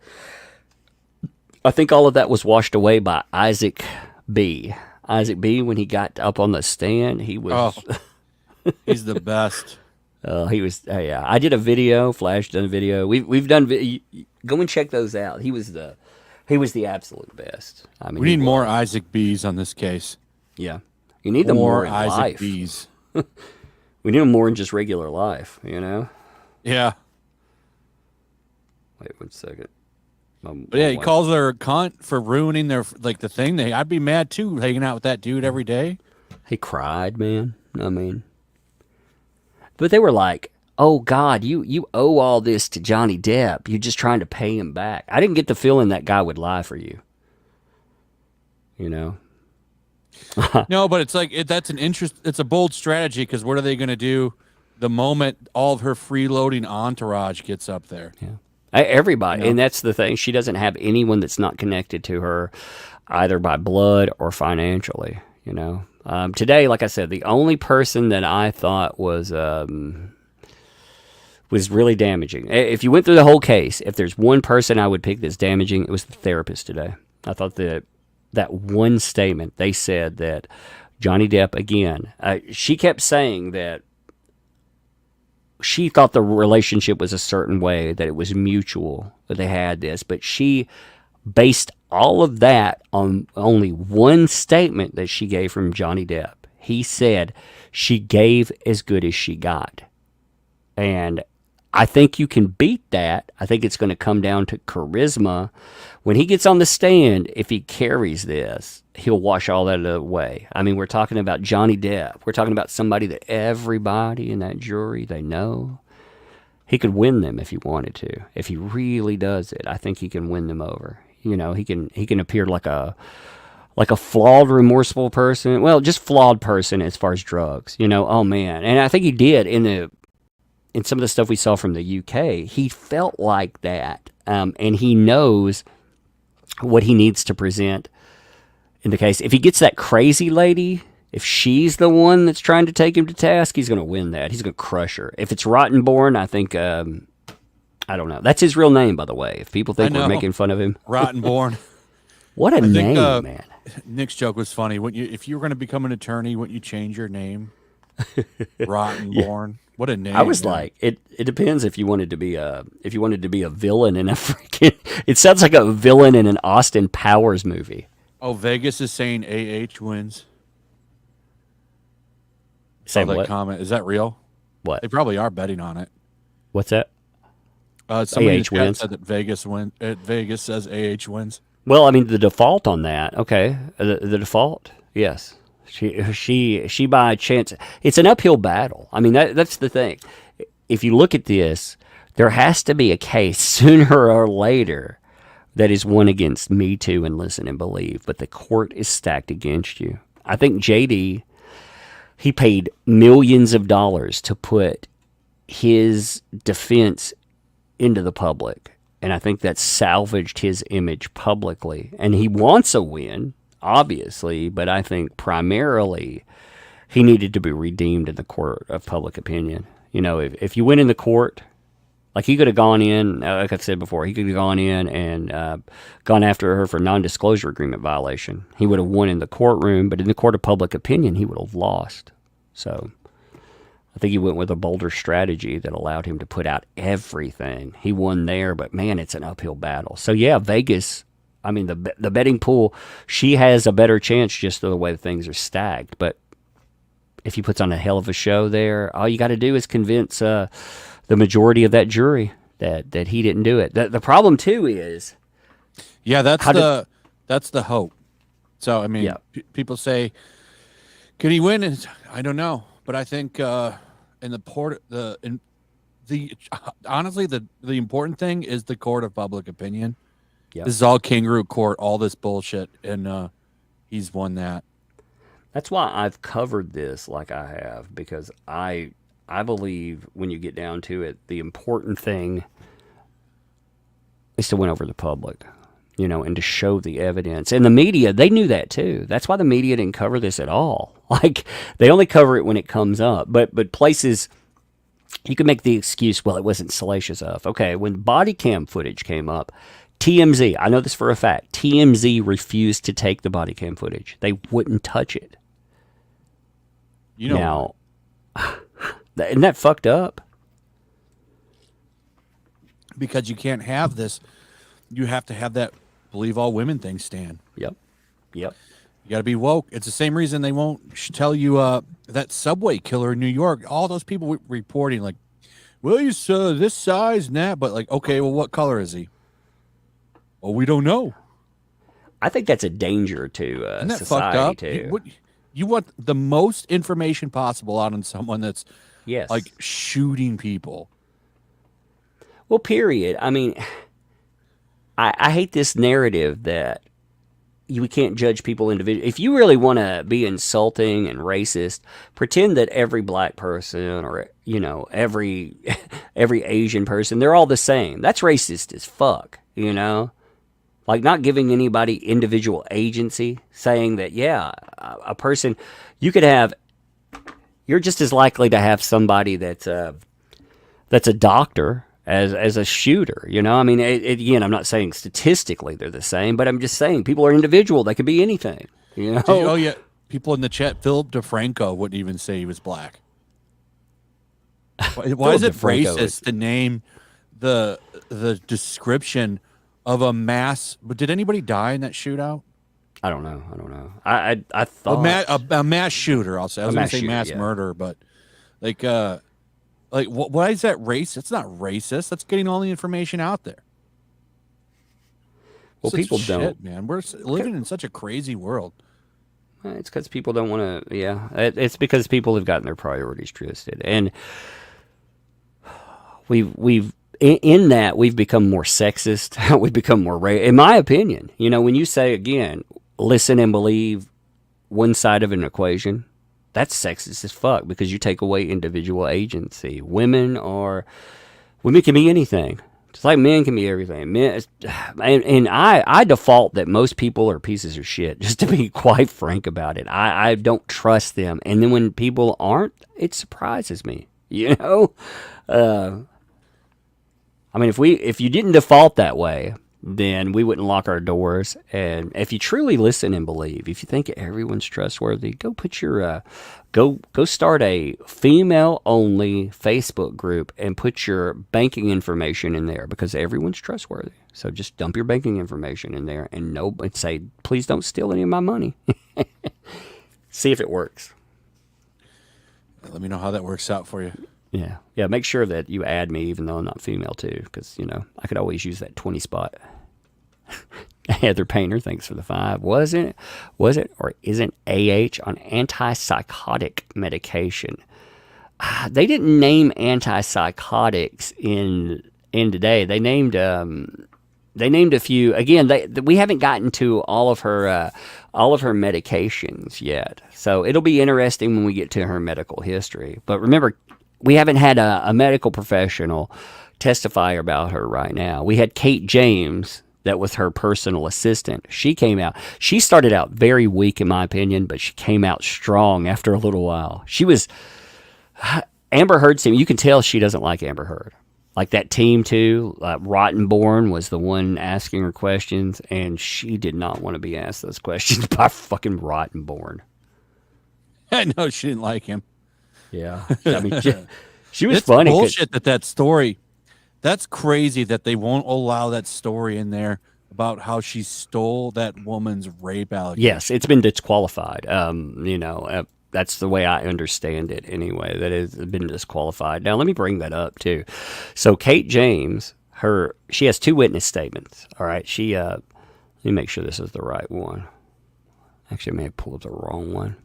I think all of that was washed away by Isaac B. When he got up on the stand, he was... Oh, he's the best. He was... yeah, I did a video. Flash done a video. We've done... Go and check those out. He was the absolute best. I mean, we need more Isaac B's on this case. Yeah. You need them more in Isaac life. B's. We need them more in just regular life, Yeah. Wait 1 second. But yeah, he calls her a cunt for ruining their the thing. I'd be mad too, hanging out with that dude every day. He cried, man. I mean, but they were like, "Oh God, you owe all this to Johnny Depp. You're just trying to pay him back." I didn't get the feeling that guy would lie for you. No, but it's like that's an interest. It's a bold strategy because what are they going to do the moment all of her freeloading entourage gets up there? Yeah. Everybody, You know? and that's the thing. She doesn't have anyone that's not connected to her, either by blood or financially. Today, like I said, the only person that I thought was really damaging. If you went through the whole case, if there's one person I would pick that's damaging, it was the therapist today. I thought that one statement they said that Johnny Depp again. She kept saying that she thought the relationship was a certain way, that it was mutual, that they had this, but she based all of that on only one statement that she gave from Johnny Depp. He said she gave as good as she got. And I think you can beat that. I think it's going to come down to charisma. When he gets on the stand, if he carries this, he'll wash all that away. I mean, we're talking about Johnny Depp. We're talking about somebody that everybody in that jury, they know. He could win them if he wanted to. If he really does it, I think he can win them over. He can appear like a flawed, remorseful person. Well, just flawed person as far as drugs. Oh man. And I think he did in some of the stuff we saw from the UK. He felt like that, and he knows what he needs to present in the case. If he gets that crazy lady, if she's the one that's trying to take him to task, he's going to win that. He's going to crush her. If it's Rottenborn, I think, I don't know. That's his real name, by the way. If people think we're making fun of him. Rottenborn. What a name, man. Nick's joke was funny. If you were going to become an attorney, wouldn't you change your name? Rottenborn. Yeah. What a name! I was like, it depends if you wanted to be a villain in a freaking. It sounds like a villain in an Austin Powers movie. Oh, Vegas is saying AH wins. Say that what? comment, is that real? What? They probably are betting on it. What's that? Somebody in the AH wins. chat said that Vegas says AH wins. Well, I mean the default on that. Okay, the default. Yes. She by chance, it's an uphill battle. I mean, that's the thing. If you look at this, there has to be a case sooner or later that is won against Me Too and Listen and Believe, but the court is stacked against you. I think JD, he paid millions of dollars to put his defense into the public, and I think that salvaged his image publicly, and he wants a win, obviously, but I think primarily he needed to be redeemed in the court of public opinion. If you win in the court, like he could have gone in, like I've said before, he could have gone in and gone after her for non-disclosure agreement violation. He would have won in the courtroom, but in the court of public opinion, he would have lost. So I think he went with a bolder strategy that allowed him to put out everything. He won there, but man, it's an uphill battle. So yeah, Vegas, I mean, the betting pool, she has a better chance just the way things are stacked. But if he puts on a hell of a show there, all you got to do is convince the majority of that jury that he didn't do it. The problem, too, is... Yeah, that's the hope. So, I mean, yeah. People say, can he win? I don't know. But I think honestly, the important thing is the court of public opinion. Yep. This is all kangaroo court, all this bullshit, and he's won that. That's why I've covered this like I have, because I believe when you get down to it, the important thing is to win over the public, and to show the evidence. And the media, they knew that too. That's why the media didn't cover this at all. Like, they only cover it when it comes up. But places, you can make the excuse, well, it wasn't salacious enough. Okay, when body cam footage came up, TMZ, I know this for a fact, TMZ refused to take the body cam footage. They wouldn't touch it. Now, isn't that fucked up? Because you can't have this. You have to have that believe all women thing stand. Yep. You got to be woke. It's the same reason they won't tell you that subway killer in New York. All those people reporting like, well, he's this size and that. But like, okay, well, what color is he? Oh, we don't know. I think that's a danger to Isn't that society, fucked up? too. You want the most information possible out on someone that's like shooting people. Well, period. I mean, I hate this narrative that, we can't judge people individually. If you really want to be insulting and racist, pretend that every black person or every every Asian person, they're all the same. That's racist as fuck, Like not giving anybody individual agency, saying that a person you could have, you're just as likely to have somebody that's a doctor as a shooter, I mean, again, I'm not saying statistically they're the same, but I'm just saying people are individual. They could be anything, Oh yeah, people in the chat. Philip DeFranco wouldn't even say he was black. Why is it racist to name the description of a mass? But did anybody die in that shootout? I don't know. I thought a mass shooter. I'll say. I was going to say mass murder, but why is that racist? It's not racist. That's getting all the information out there. Well, people don't. Man, we're living in such a crazy world. It's because people don't want to. Yeah, it's because people have gotten their priorities twisted, and we've become more sexist. We've become more in my opinion. When you say again, listen and believe one side of an equation. That's sexist as fuck because you take away individual agency. Women can be anything. Just like men can be everything. Men, and I default that most people are pieces of shit, just to be quite frank about it. I don't trust them. And then when people aren't, it surprises me. I mean, if you didn't default that way, then we wouldn't lock our doors. And if you truly listen and believe, if you think everyone's trustworthy, go put your go start a female-only Facebook group and put your banking information in there because everyone's trustworthy. So just dump your banking information in there and say, please don't steal any of my money. See if it works. Let me know how that works out for you. Yeah. Make sure that you add me, even though I'm not female too, because I could always use that 20 spot. Heather Painter, thanks for the 5. Was it or isn't AH on antipsychotic medication? They didn't name antipsychotics in today. They named a few. Again, we haven't gotten to all of her medications yet, so it'll be interesting when we get to her medical history. But remember, we haven't had a medical professional testify about her right now. We had Kate James, that was her personal assistant. She came out. She started out very weak, in my opinion, but she came out strong after a little while. She was Amber Heard's team. You can tell she doesn't like Amber Heard. Like that team too. Rottenborn was the one asking her questions, and she did not want to be asked those questions by fucking Rottenborn. I know she didn't like him. Yeah, I mean, she was funny. Bullshit that story. That's crazy that they won't allow that story in there about how she stole that woman's rape allegation. Yes, it's been disqualified. That's the way I understand it anyway. That it's been disqualified. Now let me bring that up too. So Kate James, she has 2 witness statements. All right, let me make sure this is the right one. Actually, I may have pulled up the wrong one.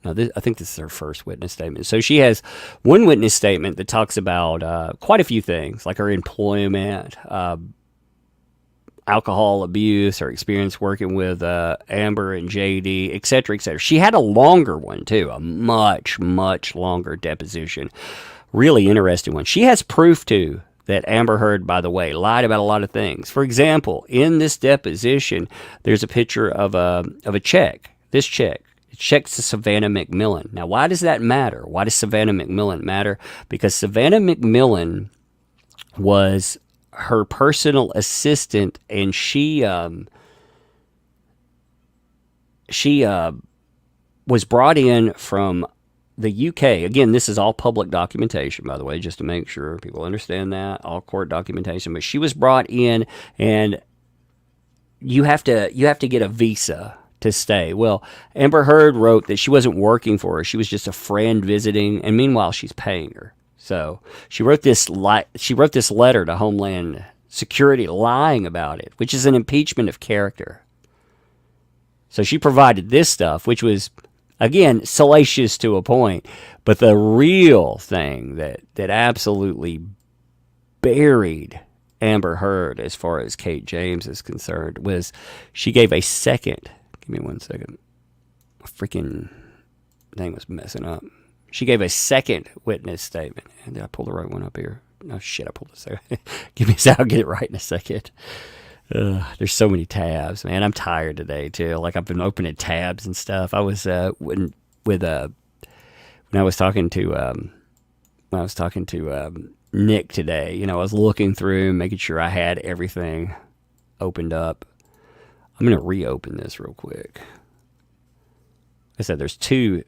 No, I think this is her first witness statement. So she has one witness statement that talks about quite a few things, like her employment, alcohol abuse, her experience working with Amber and JD, et cetera, et cetera. She had a longer one, too, a much, much longer deposition. Really interesting one. She has proof, too, that Amber Heard, by the way, lied about a lot of things. For example, in this deposition, there's a picture of a check. This check. Checks to Savannah McMillan. Now, why does that matter? Why does Savannah McMillan matter? Because Savannah McMillan was her personal assistant, and she was brought in from the UK. Again, this is all public documentation, by the way, just to make sure people understand that, all court documentation. But she was brought in, and you have to get a visa to stay. Well, Amber Heard wrote that she wasn't working for her. She was just a friend visiting, and meanwhile, she's paying her. So she wrote this letter to Homeland Security lying about it, which is an impeachment of character. So she provided this stuff, which was, again, salacious to a point, but the real thing that absolutely buried Amber Heard as far as Kate James is concerned was she gave a second Give me 1 second. My freaking thing was messing up. She gave a second witness statement. And did I pull the right one up here? No, shit, I pulled the second. Give me a second. I'll get it right in a second. There's so many tabs, man. I'm tired today, too. Like, I've been opening tabs and stuff. I was, when I was talking to Nick today, I was looking through, making sure I had everything opened up. I'm going to reopen this real quick. I said there's 2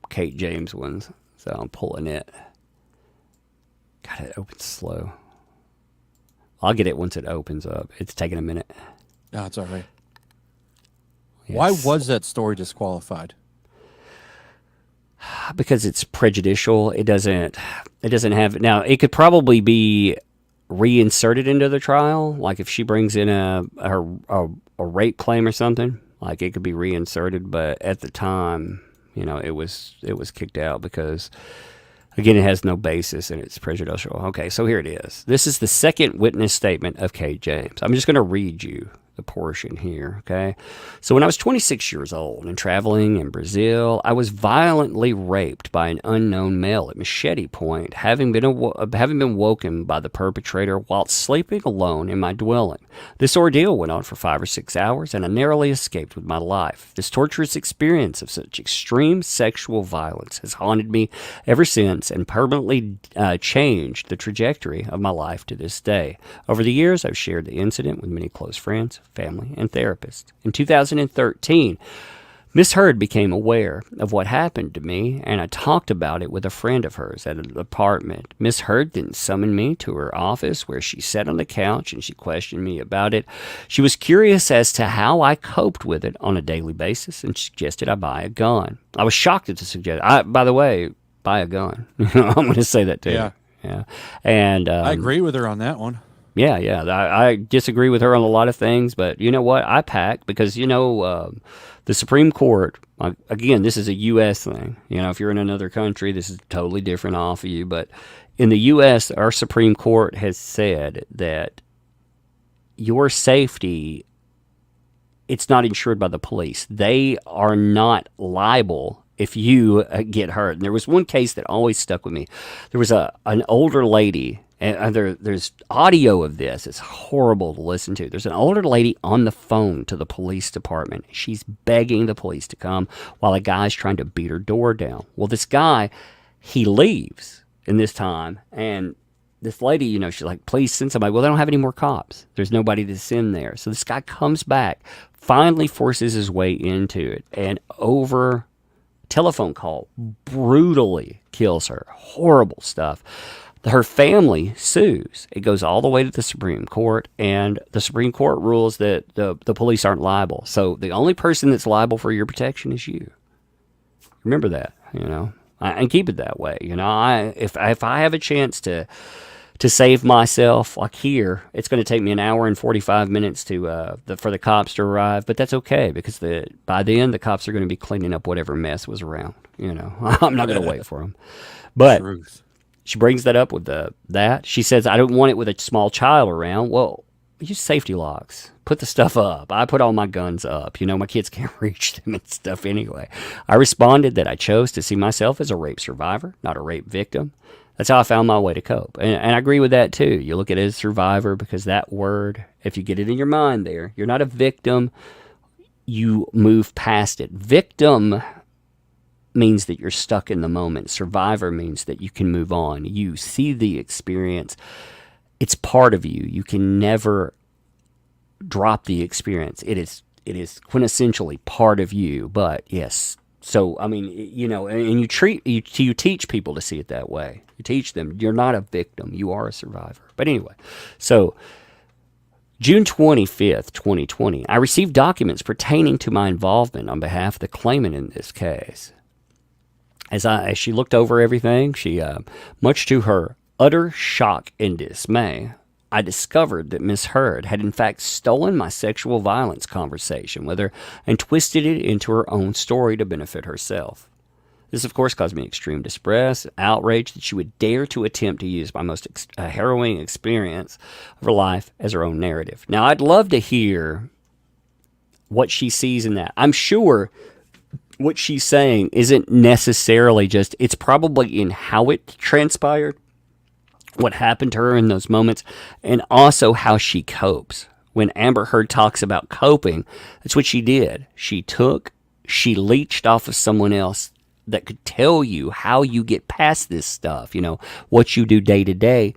Kate James ones, so I'm pulling it. God, it opens slow. I'll get it once it opens up. It's taking a minute. No, it's all right. Yes. Why was that story disqualified? Because it's prejudicial. It doesn't have, now it could probably be reinserted into the trial. Like if she brings in a rape claim or something, like it could be reinserted. But at the time, it was kicked out because, again, it has no basis and it's prejudicial. Okay, so here it is. This is the second witness statement of Kate James. I'm just going to read you the portion here, okay? So when I was 26 years old and traveling in Brazil, I was violently raped by an unknown male at Machete Point, having been woken by the perpetrator while sleeping alone in my dwelling. This ordeal went on for 5 or 6 hours, and I narrowly escaped with my life. This torturous experience of such extreme sexual violence has haunted me ever since and permanently changed the trajectory of my life to this day. Over the years, I've shared the incident with many close friends, family, and therapists. In 2013, Miss Heard became aware of what happened to me, and I talked about it with a friend of hers at an apartment. Miss Heard then summoned me to her office, where she sat on the couch and she questioned me about it. She was curious as to how I coped with it on a daily basis and suggested I buy a gun. I was shocked at the suggestion. By the way, buy a gun. I'm going to say that too. Yeah. And I agree with her on that one. Yeah. I disagree with her on a lot of things, but you know what? I pack because, the Supreme Court, again, this is a U.S. thing. If you're in another country, this is totally different off of you. But in the U.S., our Supreme Court has said that your safety, it's not insured by the police. They are not liable if you get hurt. And there was one case that always stuck with me. There was an older lady, and there's audio of this. It's horrible to listen to. There's an older lady on the phone to the police department. She's begging the police to come while a guy's trying to beat her door down. Well, this guy, he leaves in this time, and this lady, she's like, please send somebody. Well, they don't have any more cops. There's nobody to send there. So this guy comes back, finally forces his way into it, and over telephone call brutally kills her. Horrible stuff. Her family sues. It goes all the way to the Supreme Court, and the Supreme Court rules that the police aren't liable. So the only person that's liable for your protection is you. Remember that, and keep it that way. If I have a chance to save myself, like here, it's going to take me an hour and 45 minutes for the cops to arrive, but that's okay because by then the cops are going to be cleaning up whatever mess was around. I'm not going to wait for them. But Truth. She brings that up with that. She says, I don't want it with a small child around. Well, use safety locks. Put the stuff up. I put all my guns up. My kids can't reach them and stuff anyway. I responded that I chose to see myself as a rape survivor, not a rape victim. That's how I found my way to cope. And I agree with that too. You look at it as survivor because that word, if you get it in your mind there, you're not a victim. You move past it. Victim means that you're stuck in the moment. Survivor means that you can move on. You see the experience. It's part of you. You can never drop the experience. It is quintessentially part of you. But yes, so I mean, and you teach people to see it that way. You teach them you're not a victim. You are a survivor. But anyway, so June 25th, 2020, I received documents pertaining to my involvement on behalf of the claimant in this case. As she looked over everything, she, much to her utter shock and dismay, I discovered that Miss Heard had in fact stolen my sexual violence conversation with her and twisted it into her own story to benefit herself. This, of course, caused me extreme distress, outrage that she would dare to attempt to use my most harrowing experience of her life as her own narrative. Now, I'd love to hear what she sees in that. I'm sure what she's saying isn't necessarily just, it's probably in how it transpired, what happened to her in those moments, and also how she copes. When Amber Heard talks about coping, that's what she did. She leached off of someone else that could tell you how you get past this stuff, what you do day to day.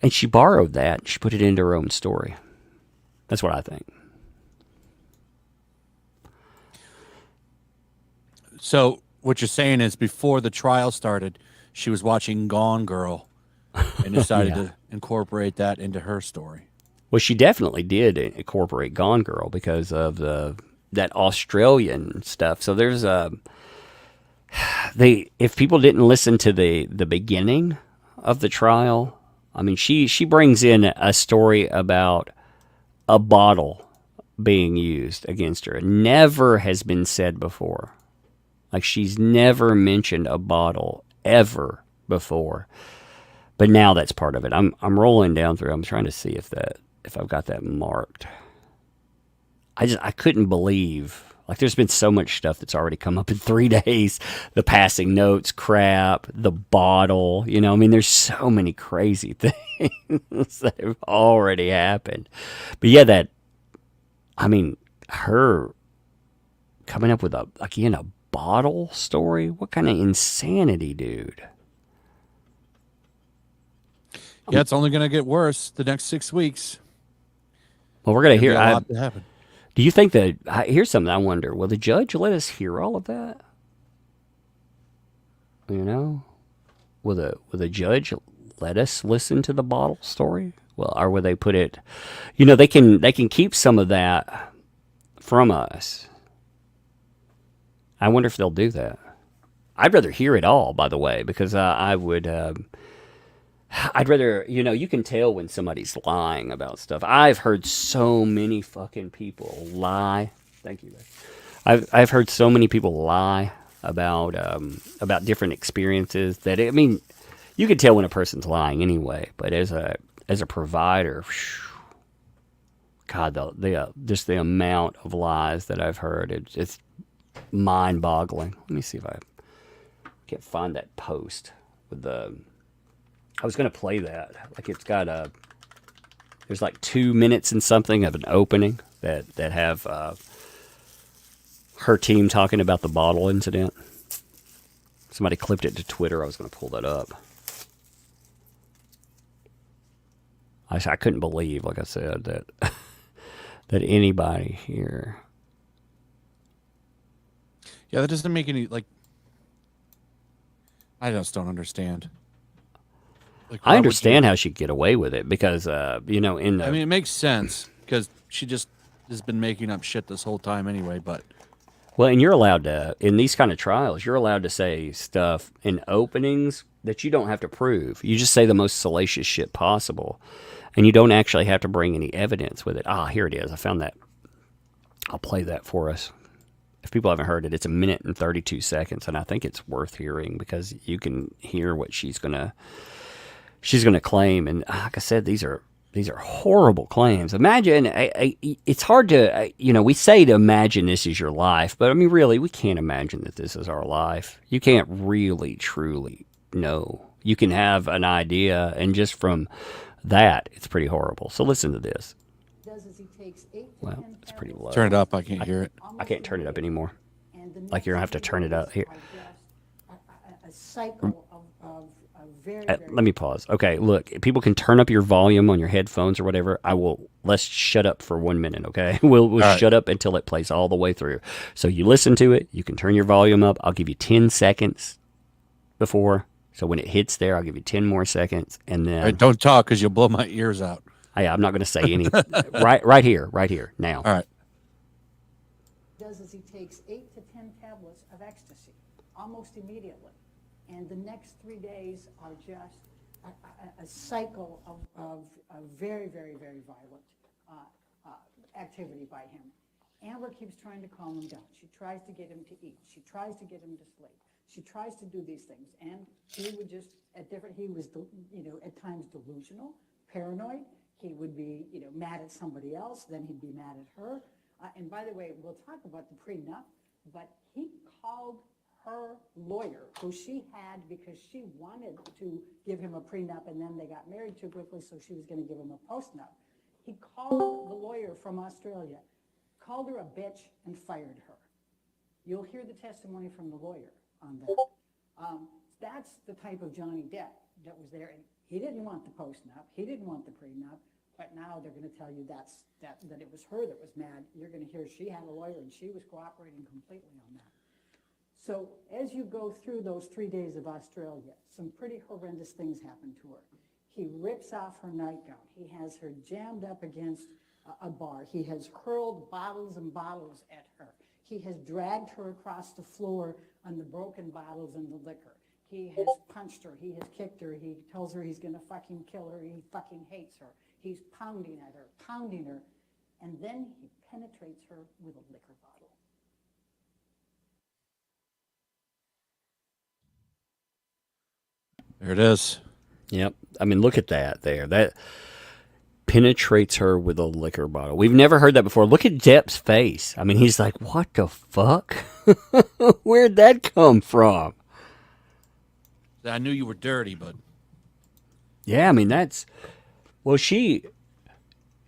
And she borrowed that and she put it into her own story. That's what I think. So what you're saying is before the trial started, she was watching Gone Girl and decided to incorporate that into her story. Well, she definitely did incorporate Gone Girl because of that Australian stuff. So there's if people didn't listen to the beginning of the trial, I mean, she brings in a story about a bottle being used against her. It never has been said before. Like, she's never mentioned a bottle ever before. But now that's part of it. I'm rolling down through. I'm trying to see if I've got that marked. I couldn't believe, like, there's been so much stuff that's already come up in 3 days. The passing notes crap, the bottle, I mean, there's so many crazy things that have already happened. But yeah, her coming up with a bottle story, what kind of insanity, dude? Yeah, it's only going to get worse the next 6 weeks. Well, we're going to hear a lot to happen. Do you think that, here's something I wonder, will the judge let us hear all of that? Will the judge let us listen to the bottle story? Well, or will they put it, they can keep some of that from us. I wonder if they'll do that. I'd rather hear it all, by the way, because I would, I'd rather, you can tell when somebody's lying about stuff. I've heard so many fucking people lie. Thank you, Ray. I've heard so many people lie about different experiences that, I mean, you can tell when a person's lying anyway. But as a provider, God, just the amount of lies that I've heard, it's mind-boggling. Let me see if I can't find that post with the. I was going to play that. Like, it's got there's like 2 minutes and something of an opening that have her team talking about the bottle incident. Somebody clipped it to Twitter. I was going to pull that up. I couldn't believe, like I said, that that anybody here. Yeah, that doesn't make any, I just don't understand. I understand how she could get away with it because, I mean, it makes sense because she just has been making up shit this whole time anyway, but. Well, and you're allowed to, in these kind of trials, you're allowed to say stuff in openings that you don't have to prove. You just say the most salacious shit possible, and you don't actually have to bring any evidence with it. Here it is. I found that. I'll play that for us. If people haven't heard it, it's 1 minute and 32 seconds, and I think it's worth hearing because you can hear what she's gonna claim. And like I said, these are horrible claims. Imagine, it's hard to, we say to imagine this is your life, but I mean, really, we can't imagine that this is our life. You can't really, truly know. You can have an idea, and just from that, it's pretty horrible. So listen to this. Well, it's pretty low. Turn it up. I can't hear it. I can't turn it up anymore. Like, you don't have to turn it up here. A cycle of very, let me pause. Okay, look, people can turn up your volume on your headphones or whatever. Let's shut up for 1 minute, okay? We'll shut up until it plays all the way through. So you listen to it, you can turn your volume up. I'll give you 10 seconds before. So when it hits there, I'll give you 10 more seconds, and then... All right, don't talk because you'll blow my ears out. I'm not going to say any... right here, now. All right. He takes 8 to 10 tablets of ecstasy almost immediately. And the next 3 days are just a cycle of very, very, very violent activity by him. Amber keeps trying to calm him down. She tries to get him to eat. She tries to get him to sleep. She tries to do these things. And he would just, he was, at times delusional, paranoid. He would be, mad at somebody else. Then he'd be mad at her. And by the way, we'll talk about the prenup, but he called her lawyer, who she had because she wanted to give him a prenup, and then they got married too quickly, so she was going to give him a postnup. He called the lawyer from Australia, called her a bitch, and fired her. You'll hear the testimony from the lawyer on that. That's the type of Johnny Depp that was there. And he didn't want the postnup. He didn't want the prenup. But now they're going to tell you that it was her that was mad. You're going to hear she had a lawyer and she was cooperating completely on that. So as you go through those 3 days of Australia, some pretty horrendous things happen to her. He rips off her nightgown. He has her jammed up against a bar. He has hurled bottles and bottles at her. He has dragged her across the floor on the broken bottles and the liquor. He has punched her. He has kicked her. He tells her he's going to fucking kill her. He fucking hates her. He's pounding at her, pounding her. And then he penetrates her with a liquor bottle. There it is. Yep. I mean, look at that there. That penetrates her with a liquor bottle. We've never heard that before. Look at Depp's face. I mean, he's like, what the fuck? Where'd that come from? I knew you were dirty, but Yeah, I mean, that's, well, she,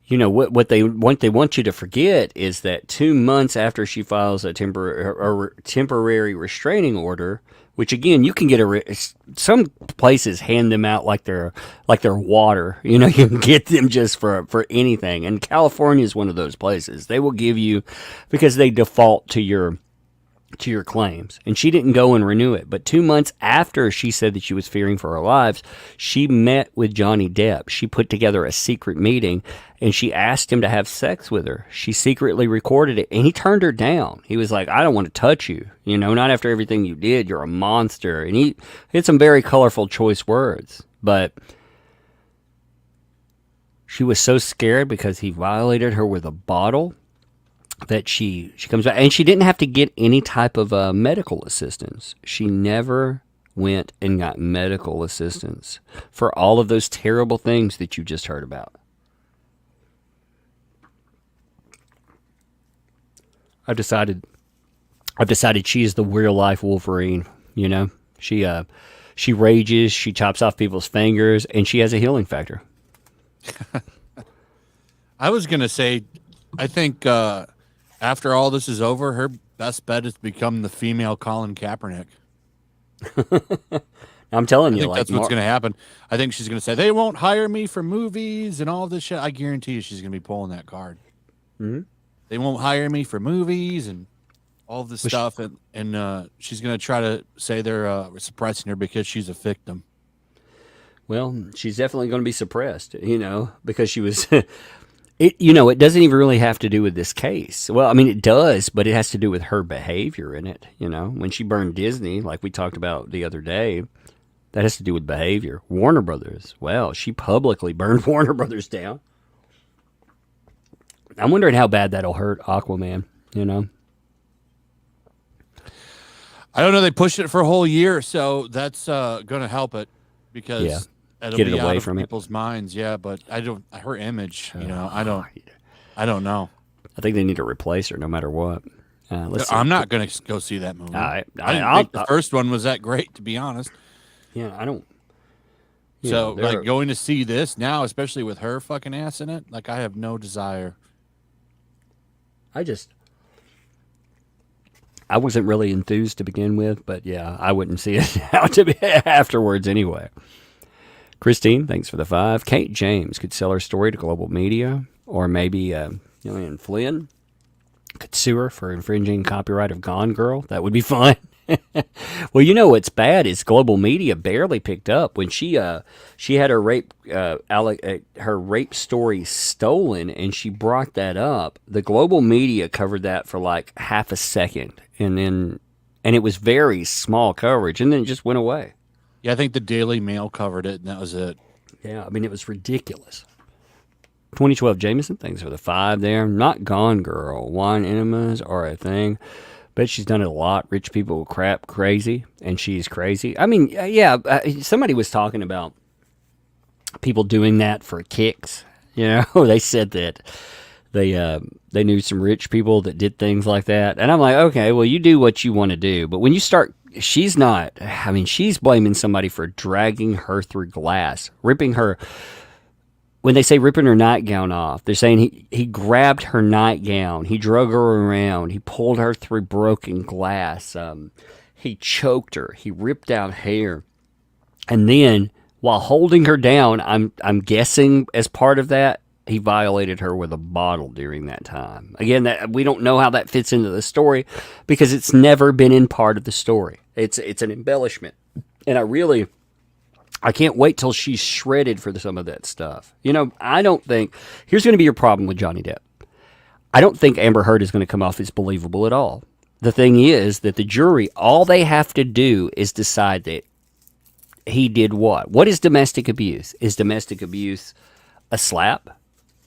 what they want you to forget is that 2 months after she files a temporary restraining order, which again, you can get some places hand them out like they're water. You can get them just for anything. And California is one of those places. They will give you, because they default to your claims. And she didn't go and renew it. But 2 months after she said that she was fearing for her lives, she met with Johnny Depp. She put together a secret meeting and she asked him to have sex with her. She secretly recorded it and he turned her down. He was like, I don't want to touch you. Not after everything you did. You're a monster. And he had some very colorful choice words. But she was so scared because he violated her with a bottle that she comes back, and she didn't have to get any type of medical assistance. She never went and got medical assistance for all of those terrible things that you just heard about. I've decided she is the real life Wolverine. She rages, she chops off people's fingers, and she has a healing factor. I was gonna say, I think. After all this is over, her best bet is to become the female Colin Kaepernick. I'm telling you, I think that's what's going to happen. I think she's going to say, they won't hire me for movies and all this shit. I guarantee you she's going to be pulling that card. Mm-hmm. They won't hire me for movies and all this stuff. And she's going to try to say they're suppressing her because she's a victim. Well, she's definitely going to be suppressed, because she was... It doesn't even really have to do with this case. Well, I mean, it does, but it has to do with her behavior in it. When she burned Disney, like we talked about the other day, that has to do with behavior. Warner Brothers, well, she publicly burned Warner Brothers down. I'm wondering how bad that'll hurt Aquaman, I don't know. They pushed it for a whole year, so that's going to help it because... Yeah. It'll Get it be away out from of people's minds, yeah. But her image, I don't know. I think they need to replace her no matter what. I'm not going to go see that movie. I didn't think the first one was that great, to be honest. Yeah, I don't. So, going to see this now, especially with her fucking ass in it, I have no desire. I wasn't really enthused to begin with, but yeah, I wouldn't see it now afterwards anyway. Christine, thanks for the 5. Kate James could sell her story to global media, or maybe Gillian Flynn could sue her for infringing copyright of Gone Girl. That would be fun. Well, what's bad is global media barely picked up when she had her rape story stolen, and she brought that up. The global media covered that for like half a second, and it was very small coverage, and then it just went away. Yeah, I think the Daily Mail covered it, and that was it. Yeah, I mean, it was ridiculous. 2012 Jameson, thanks for the 5 there. Not Gone Girl. Wine enemas are a thing. Bet she's done it a lot. Rich people crap crazy, and she's crazy. I mean, yeah, somebody was talking about people doing that for kicks. They said that they knew some rich people that did things like that. And I'm like, okay, well, you do what you want to do. But when you start, she's blaming somebody for dragging her through glass, ripping her. When they say ripping her nightgown off, they're saying he grabbed her nightgown, he drug her around, he pulled her through broken glass, he choked her, he ripped out hair, and then while holding her down, I'm guessing as part of that, he violated her with a bottle during that time. Again, that we don't know how that fits into the story because it's never been in part of the story. It's an embellishment, and I can't wait till she's shredded for some of that stuff. I don't think... Here's going to be your problem with Johnny Depp. I don't think Amber Heard is going to come off as believable at all. The thing is that the jury, all they have to do is decide that he did what? What is domestic abuse? Is domestic abuse a slap?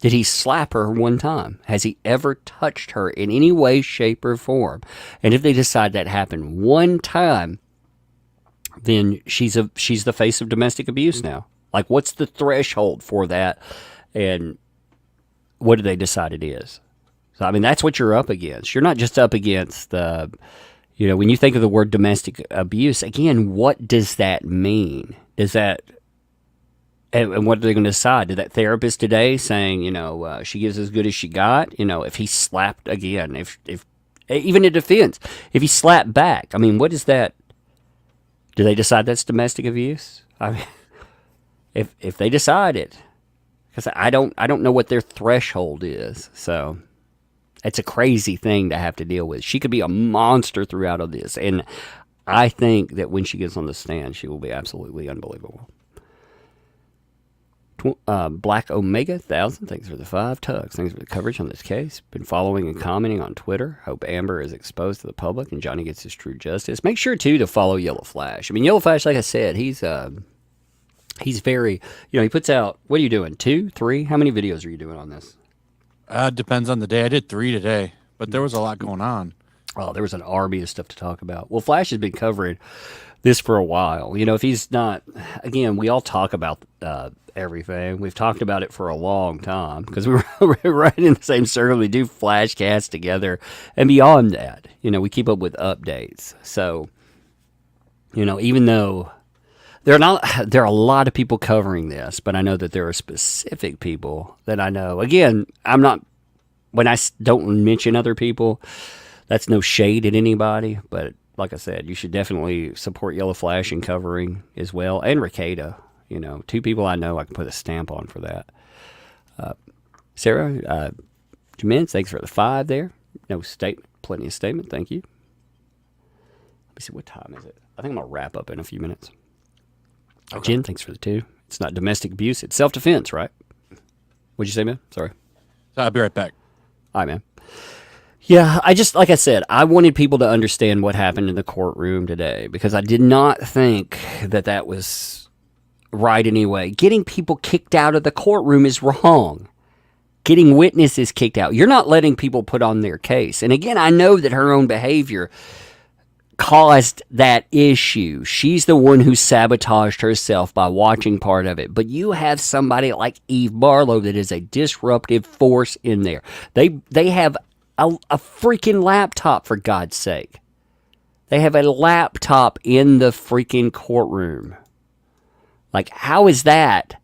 Did he slap her one time? Has he ever touched her in any way, shape, or form? And if they decide that happened one time, then she's the face of domestic abuse now. Like, what's the threshold for that? And what do they decide it is? So, I mean, that's what you're up against. You're not just up against the, when you think of the word domestic abuse, again, what does that mean? And what are they going to decide? Did that therapist today saying, she gives as good as she got? If he slapped again, if even in defense, if he slapped back, I mean, what is that? Do they decide that's domestic abuse? I mean, if they decide it, because I don't know what their threshold is. So it's a crazy thing to have to deal with. She could be a monster throughout all this, and I think that when she gets on the stand, she will be absolutely unbelievable. Black Omega 1000, thanks for the 5 tugs. Thanks for the coverage on this case. Been following and commenting on Twitter. Hope Amber is exposed to the public and Johnny gets his true justice. Make sure too to follow Yellow Flash. I mean, Yellow Flash, like I said, he's very, he puts out, what are you doing? 2, 3? How many videos are you doing on this? Depends on the day. I did 3 today, but there was a lot going on. Oh, there was an army of stuff to talk about. Well, Flash has been covering this for a while. If he's not, again, we all talk about everything. We've talked about it for a long time because we're right in the same circle. We do flashcasts together, and beyond that, we keep up with updates. So, even though there are a lot of people covering this, but I know that there are specific people that I know. Again, when I don't mention other people, that's no shade at anybody, but like I said, you should definitely support Yellow Flash in covering as well, and Ricada. 2 people I know I can put a stamp on for that. Sarah Jimenez, thanks for the 5 there. No statement, plenty of statement. Thank you. Let me see, what time is it? I think I'm going to wrap up in a few minutes. Okay. Jen, thanks for the 2. It's not domestic abuse. It's self-defense, right? What'd you say, man? Sorry. I'll be right back. All right, man. Yeah, like I said, I wanted people to understand what happened in the courtroom today because I did not think that was right anyway. Getting people kicked out of the courtroom is wrong. Getting witnesses kicked out. You're not letting people put on their case. And again, I know that her own behavior caused that issue. She's the one who sabotaged herself by watching part of it. But you have somebody like Eve Barlow that is a disruptive force in there. They have a freaking laptop, for God's sake. They have a laptop in the freaking courtroom. Like, how is that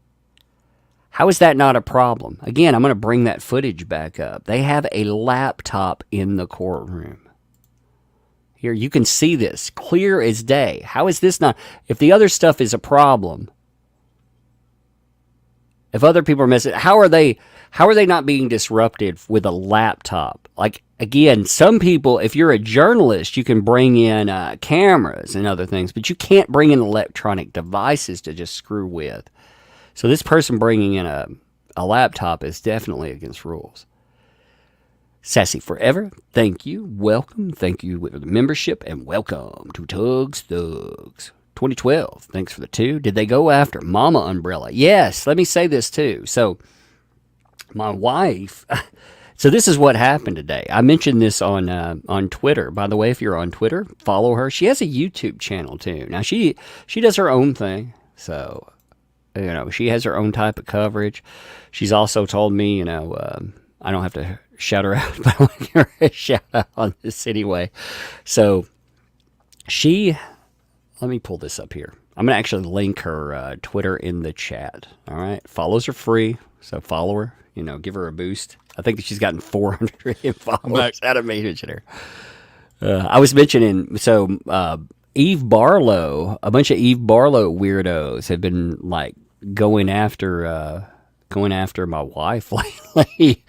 not a problem? Again, I'm going to bring that footage back up. They have a laptop in the courtroom. Here, you can see this clear as day. How is this not? If the other stuff is a problem, if other people are messing, how are they not being disrupted with a laptop? Like, again, some people, if you're a journalist, you can bring in cameras and other things, but you can't bring in electronic devices to just screw with. So this person bringing in a laptop is definitely against rules. Sassy Forever, thank you, welcome, thank you with the membership, and welcome to Tugs Thugs. 2012, thanks for the 2. Did they go after Mama Umbrella? Yes, let me say this too. So, my wife... So this is what happened today. I mentioned this on Twitter. By the way, if you're on Twitter, follow her. She has a YouTube channel too. Now she does her own thing. So, she has her own type of coverage. She's also told me, I don't have to shout her out, but I want to give her a shout out on this anyway. So let me pull this up here. I'm going to actually link her Twitter in the chat. All right. Follows are free. So follow her, give her a boost. I think she's gotten 400 followers out of me mentioning her. I was mentioning, Eve Barlow, a bunch of Eve Barlow weirdos have been like going after my wife lately.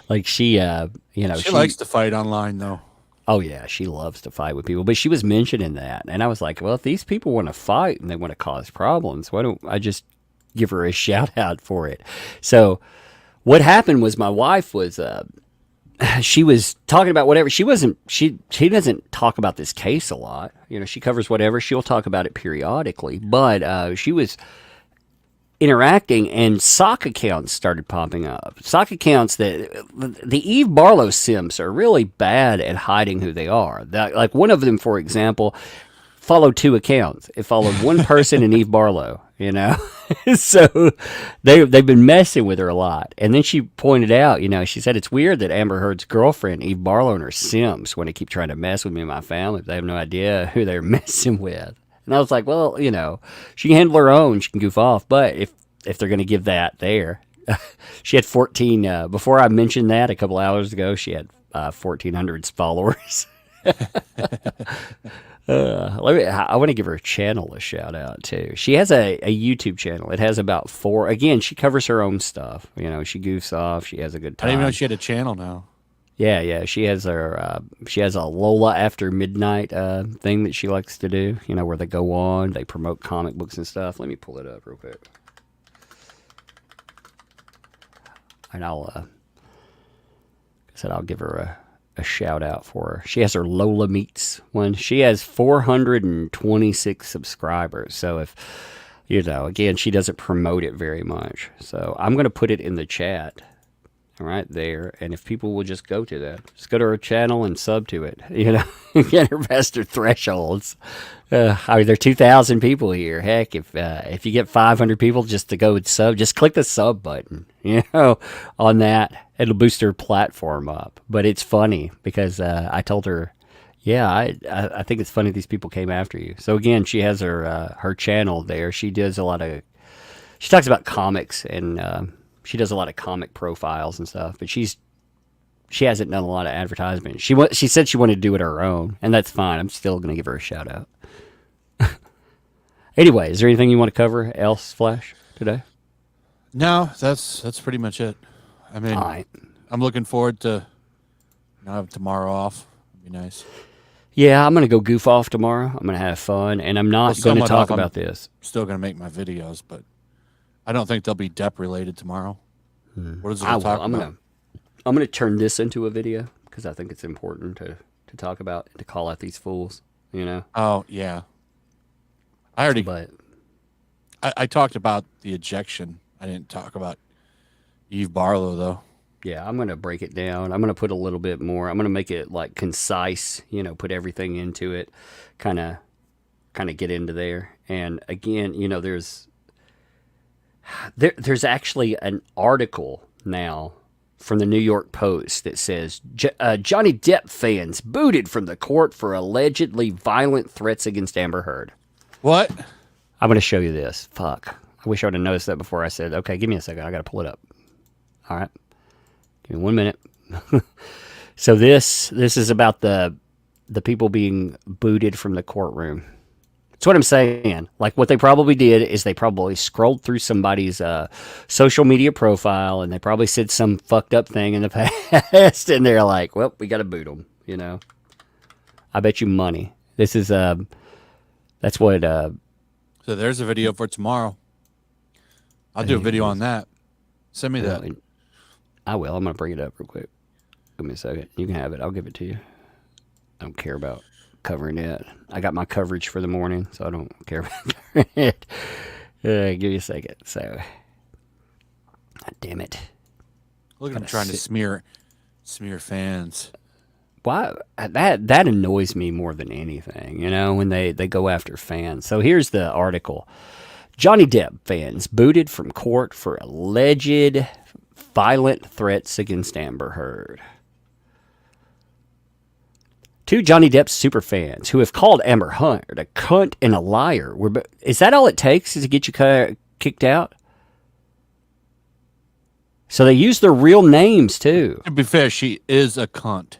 Like she likes to fight online though. Oh yeah, she loves to fight with people. But she was mentioning that, and I was like, well, if these people want to fight and they want to cause problems, why don't I just give her a shout out for it? So what happened was my wife was she was talking about whatever. She doesn't talk about this case a lot. She covers whatever. She'll talk about it periodically, but she was interacting, and sock accounts started popping up. Sock accounts that the Eve Barlow simps are really bad at hiding who they are. Like one of them, for example, followed 2 accounts. It followed one person and Eve Barlow, So they've been messing with her a lot. And then she pointed out, she said it's weird that Amber Heard's girlfriend, Eve Barlow, and her simps want to keep trying to mess with me and my family. They have no idea who they're messing with. And I was like, well, she can handle her own. She can goof off. But if they're going to give that there, she had 14. Before I mentioned that a couple hours ago, she had 1,400 followers. I want to give her channel a shout out too. She has a YouTube channel. It has about 4. Again, she covers her own stuff. She goofs off. She has a good time. I didn't even know she had a channel now. Yeah. She has she has a Lola After Midnight thing that she likes to do. Where they go on, they promote comic books and stuff. Let me pull it up real quick, and I'll give her a shout out for her. She has her Lola Meets one. She has 426 subscribers. So if again, she doesn't promote it very much. So I'm going to put it in the chat. Right there, and if people will just go to that, just go to her channel and sub to it, get her past her thresholds. There are 2,000 people here. Heck, if you get 500 people just to go and sub, just click the sub button, on that. It'll boost her platform up. But it's funny because I told her, yeah, I think it's funny these people came after you. So again, she has her channel there. She talks about comics and. She does a lot of comic profiles and stuff, but she hasn't done a lot of advertisement. She said she wanted to do it her own, and that's fine. I'm still going to give her a shout out. Anyway, is there anything you want to cover else, Flash, today? No, that's pretty much it. I mean, right. I'm looking forward to have tomorrow off. It'd be nice. Yeah, I'm going to go goof off tomorrow. I'm going to have fun, and I'm not going to talk about this. Still going to make my videos, but I don't think they'll be Depp related tomorrow. What is it talk about? I'm going to turn this into a video because I think it's important to talk about and to call out these fools. Oh yeah. I talked about the ejection. I didn't talk about Eve Barlow though. Yeah, I'm going to break it down. I'm going to put a little bit more. I'm going to make it like concise. Put everything into it. Kind of get into there. And again, There's actually an article now from the New York Post that says Johnny Depp fans booted from the court for allegedly violent threats against Amber Heard. What? I'm going to show you this. Fuck. I wish I would have noticed that before I said, okay, give me a second. I got to pull it up. All right. Give me 1 minute. So this is about the people being booted from the courtroom. That's what I'm saying. Like what they probably did is they probably scrolled through somebody's social media profile and they probably said some fucked up thing in the past and they're like, well, we got to boot them, I bet you money. This is, that's what. So there's a video for tomorrow. I'll do a video on that. Send me that. I will. I'm going to bring it up real quick. Give me a second. You can have it. I'll give it to you. I don't care about covering it. I got my coverage for the morning, so I don't care about covering it. Give me a second. So, God damn it! Look at him trying to smear fans. Why that annoys me more than anything, when they go after fans. So here's the article: Johnny Depp fans booted from court for alleged violent threats against Amber Heard. 2 Johnny Depp superfans who have called Amber Heard a cunt and a liar. Is that all it takes to get you kicked out? So they use their real names, too. To be fair, she is a cunt.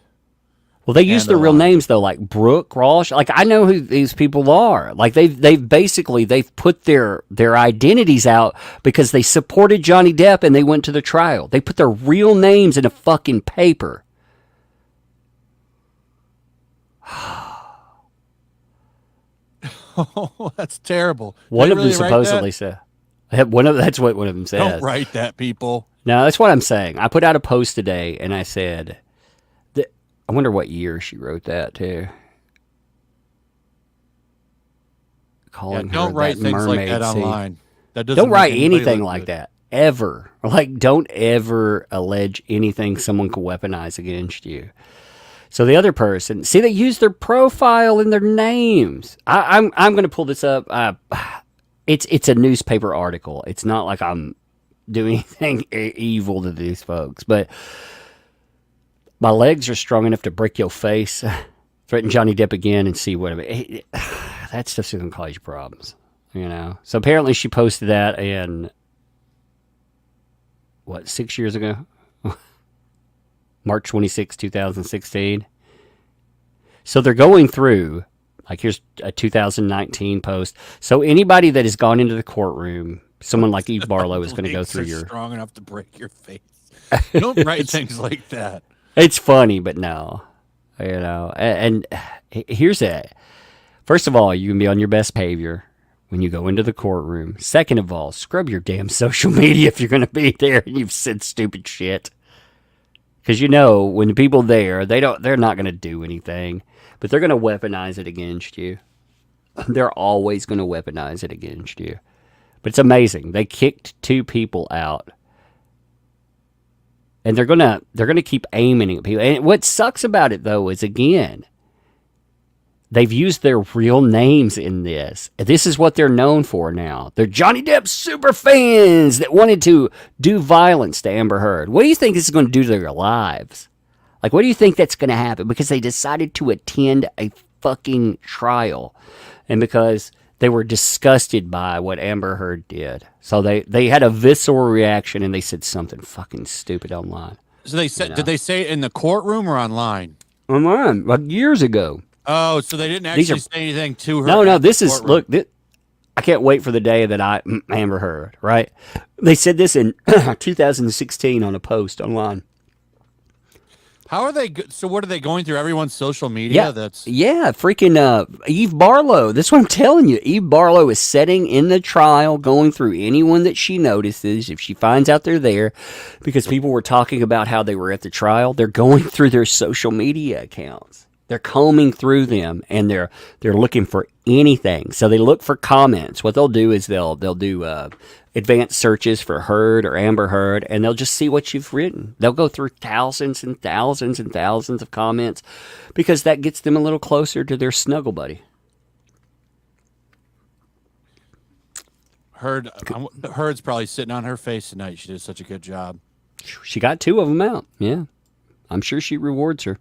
Well, they use their real names, though, like Brooke, Rawsh. Like, I know who these people are. Like, they've put their identities out because they supported Johnny Depp and they went to the trial. They put their real names in a fucking paper. Oh, that's terrible. One of them supposedly said. That's what one of them says. Don't write that, people. No, that's what I'm saying. I put out a post today and I said, I wonder what year she wrote that too. Don't write things like that online. That doesn't don't write anything like that ever. Like, don't ever allege anything someone could weaponize against you. So the other person, see, they use their profile in their names. I'm going to pull this up. It's a newspaper article. It's not like I'm doing anything evil to these folks, but my legs are strong enough to break your face, threaten Johnny Depp again, and see what I mean. That stuff's going to cause you problems, you know? So apparently she posted that in, 6 years ago? March 26, 2016. So they're going through, like, here's a 2019 post. So anybody that has gone into the courtroom, someone like Eve Barlow is going to go through your... strong enough to break your face. Don't write things like that. It's funny, but no. You know, and here's that. First of all, you can be on your best behavior when you go into the courtroom. Second of all, scrub your damn social media if you're going to be there and you've said stupid shit. Because, you know, when the people there, they're not going to do anything, but they're going to weaponize it against you. They're always going to weaponize it against you. But it's amazing. They kicked 2 people out. And they're gonna keep aiming at people. And what sucks about it, though, is, again, they've used their real names in this. This is what they're known for now. They're Johnny Depp super fans that wanted to do violence to Amber Heard. What do you think this is going to do to their lives? Like, what do you think that's going to happen? Because they decided to attend a fucking trial. And because they were disgusted by what Amber Heard did. So they had a visceral reaction and they said something fucking stupid online. So they said, Did they say it in the courtroom or online? Online, like years ago. Oh, so they didn't actually say anything to her? No, this is, look, I can't wait for the day that Amber Heard, right? They said this in 2016 on a post online. How are they? So what are they going through? Everyone's social media? Yeah, freaking Eve Barlow. That's what I'm telling you. Eve Barlow is sitting in the trial, going through anyone that she notices. If she finds out they're there, because people were talking about how they were at the trial, they're going through their social media accounts. They're combing through them, and they're looking for anything. So they look for comments. What they'll do is they'll do advanced searches for Heard or Amber Heard, and they'll just see what you've written. They'll go through thousands and thousands and thousands of comments because that gets them a little closer to their snuggle buddy. Heard's probably sitting on her face tonight. She did such a good job. She got 2 of them out. Yeah, I'm sure she rewards her.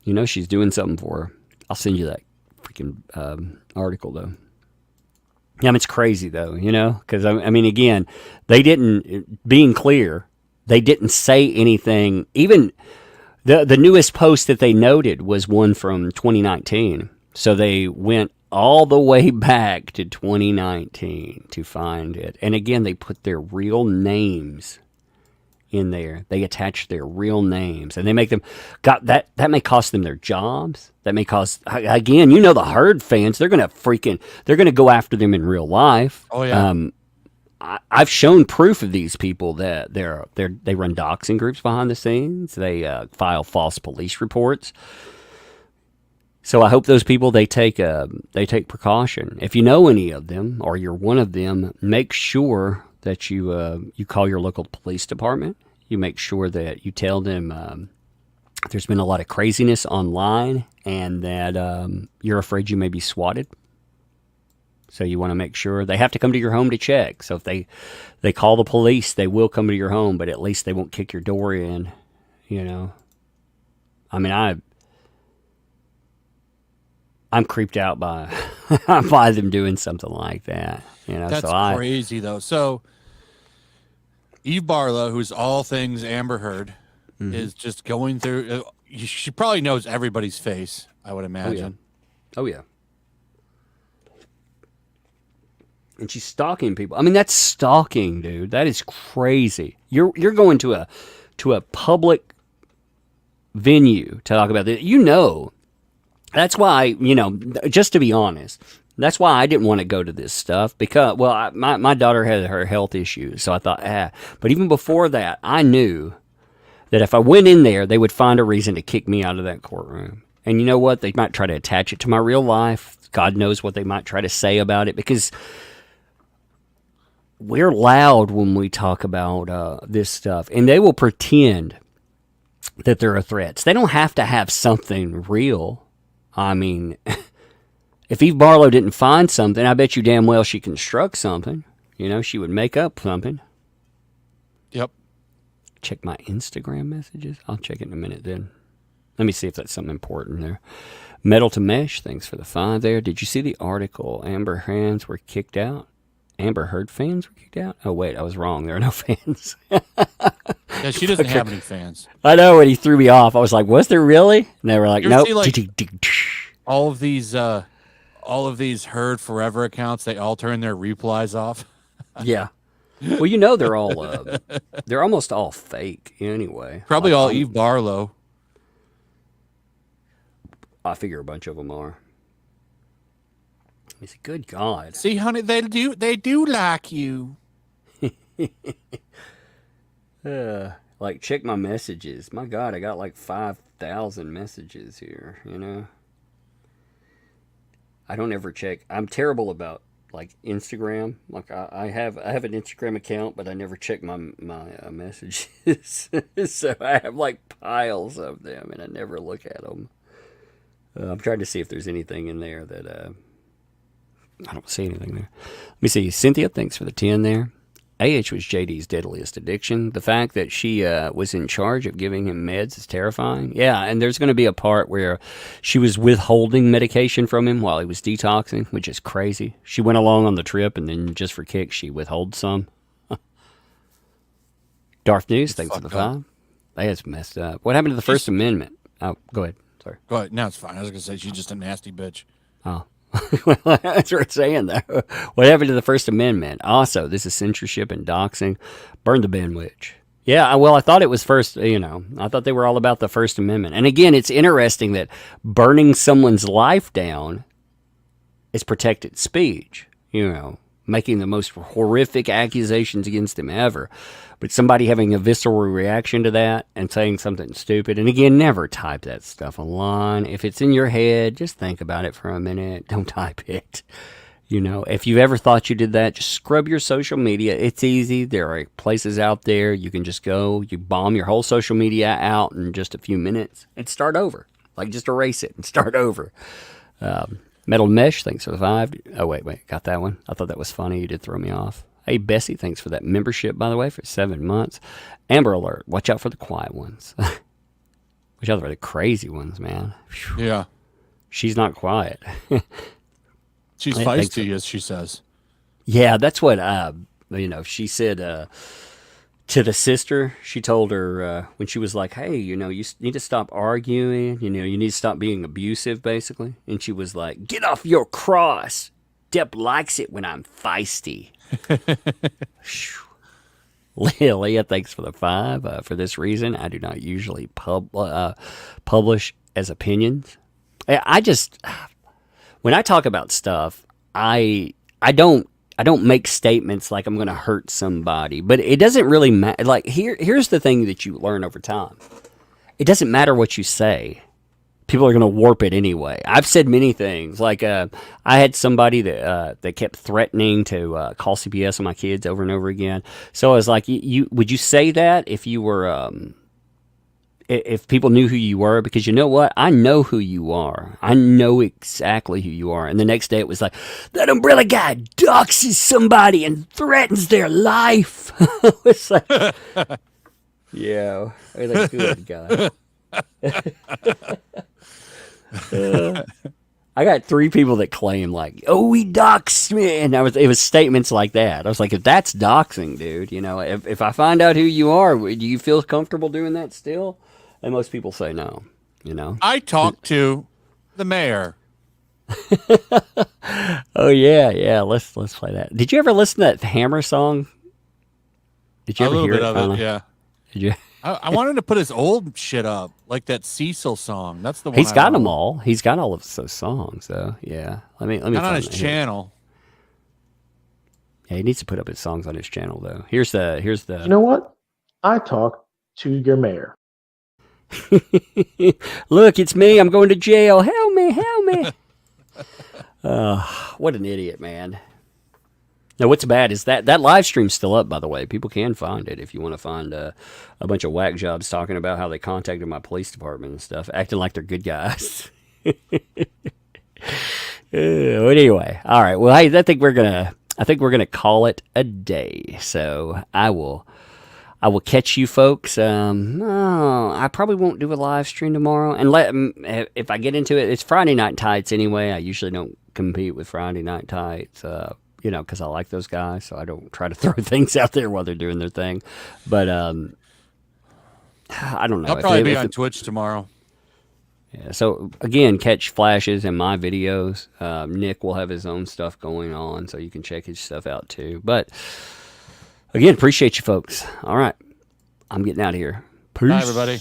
You know she's doing something for her. I'll send you that freaking article, though. Yeah, I mean, it's crazy, though, you know? Because, I mean, again, being clear, they didn't say anything. Even the newest post that they noted was one from 2019. So they went all the way back to 2019 to find it. And, again, they put their real names in there. They attach their real names and they make them that may cost them their jobs. That may cost, again, you know, the Heard fans, they're going to go after them in real life. Oh yeah. I've shown proof of these people that they run doxing groups behind the scenes. They file false police reports. So I hope those people, they take precaution. If you know any of them or you're one of them, make sure that you call your local police department. You make sure that you tell them there's been a lot of craziness online and that you're afraid you may be swatted. So you want to make sure they have to come to your home to check. So if they call the police, they will come to your home, but at least they won't kick your door in, you know. I mean, I'm creeped out by by them doing something like that, you know. That's crazy though. So Eve Barlow, who's all things Amber Heard, is just going through. She probably knows everybody's face, I would imagine. Oh yeah. And she's stalking people. I mean, that's stalking, dude. That is crazy. You're going to a public venue to talk about this. You know, that's why, you know, just to be honest, that's why I didn't want to go to this stuff because, well, my daughter had her health issues, so I thought, But even before that, I knew that if I went in there, they would find a reason to kick me out of that courtroom. And you know what? They might try to attach it to my real life. God knows what they might try to say about it because we're loud when we talk about this stuff, and they will pretend that there are threats. They don't have to have something real. I mean, if Eve Barlow didn't find something, I bet you damn well she construct something. You know, she would make up something. Yep. Check my Instagram messages. I'll check it in a minute then. Let me see if that's something important there. Metal to Mesh, thanks for the 5 there. Did you see the article? Amber fans were kicked out. Amber Heard fans were kicked out? Oh, wait, I was wrong. There are no fans. Yeah, she doesn't have any fans. I know, and he threw me off. I was like, was there really? And they were like, nope. All of these Heard Forever accounts, they all turn their replies off. Yeah. Well, you know they're all, they're almost all fake anyway. Probably all Eve Barlow. I figure a bunch of them are. He said, good God. See, honey, they do like you. Like, check my messages. My God, I got like 5,000 messages here, you know? I don't ever check. I'm terrible about, like, Instagram. Like, I have an Instagram account, but I never check my messages. So I have, like, piles of them, and I never look at them. I'm trying to see if there's anything in there that... I don't see anything there. Let me see. Cynthia, thanks for the 10 there. AH was JD's deadliest addiction. The fact that she was in charge of giving him meds is terrifying. Yeah, and there's going to be a part where she was withholding medication from him while he was detoxing, which is crazy. She went along on the trip, and then just for kicks, she withholds some. Darth News, thanks for the 5. That's messed up. What happened to the First Amendment? Oh, go ahead. Sorry. Go ahead. No, it's fine. I was going to say she's just a nasty bitch. Oh. Well, that's what I'm saying, though. What happened to the First Amendment? Also, this is censorship and doxing. Burn the bandwidth. Yeah, well, I thought it was first, you know, I thought they were all about the First Amendment. And again, it's interesting that burning someone's life down is protected speech, you know, making the most horrific accusations against them ever. But somebody having a visceral reaction to that and saying something stupid, and again, never type that stuff online. If it's in your head, just think about it for a minute. Don't type it. You know, if you've ever thought you did that, just scrub your social media. It's easy. There are places out there you can just go, you bomb your whole social media out in just a few minutes and start over. Like, just erase it and start over. Metal Mesh, thanks for the 5. Oh, wait, got that one. I thought that was funny. You did throw me off. Hey, Bessie, thanks for that membership, by the way, for 7 months. Amber Alert, watch out for the quiet ones. Watch out for the crazy ones, man. Whew. Yeah. She's not quiet. She's feisty, as she says. Yeah, that's what, you know, she said to the sister. She told her when she was like, hey, you know, you need to stop arguing. You know, you need to stop being abusive, basically. And she was like, get off your cross. Depp likes it when I'm feisty. Leah, thanks for the 5. For this reason, I do not usually publish as opinions. I just, when I talk about stuff, I don't make statements like I'm going to hurt somebody, but it doesn't really matter. Like, here's the thing that you learn over time. It doesn't matter what you say. People are going to warp it anyway. I've said many things. Like, I had somebody that kept threatening to call CPS on my kids over and over again. So I was like, would you say that if you were if people knew who you were, because you know what? I know who you are. I know exactly who you are. And the next day it was like, that umbrella guy doxes somebody and threatens their life. It's like, yeah, I was like, good guy. I got 3 people that claim like, "Oh, he doxed me," and it was statements like that. I was like, if that's doxing, dude, you know, if I find out who you are, do you feel comfortable doing that still? And most people say no. You know. I talked to the mayor. Oh yeah. Let's play that. Did you ever listen to that Hammer song? Did you A ever little hear bit it? of Finally? it, yeah. Did you? I wanted to put his old shit up, like that Cecil song. That's the one. He's I got them love. all. He's got all of those songs. So yeah. Let me. Not on find his that here. channel. Yeah, he needs to put up his songs on his channel though. Here's the. You know what? I talk to your mayor. Look, it's me. I'm going to jail. Help me. Help me. What an idiot, man. Now, what's bad is that live stream's still up, by the way. People can find it if you want to find a bunch of whack jobs talking about how they contacted my police department and stuff, acting like they're good guys. Anyway, all right. Well, hey, I think we're gonna call it a day. So I will catch you folks. I probably won't do a live stream tomorrow, and if I get into it, it's Friday Night Tights anyway. I usually don't compete with Friday Night Tights, you know, because I like those guys, so I don't try to throw things out there while they're doing their thing. But I don't know. I'll probably be on Twitch tomorrow. Yeah. So again, catch flashes in my videos. Nick will have his own stuff going on, so you can check his stuff out too. But again, appreciate you folks. All right. I'm getting out of here. Peace. Bye, everybody.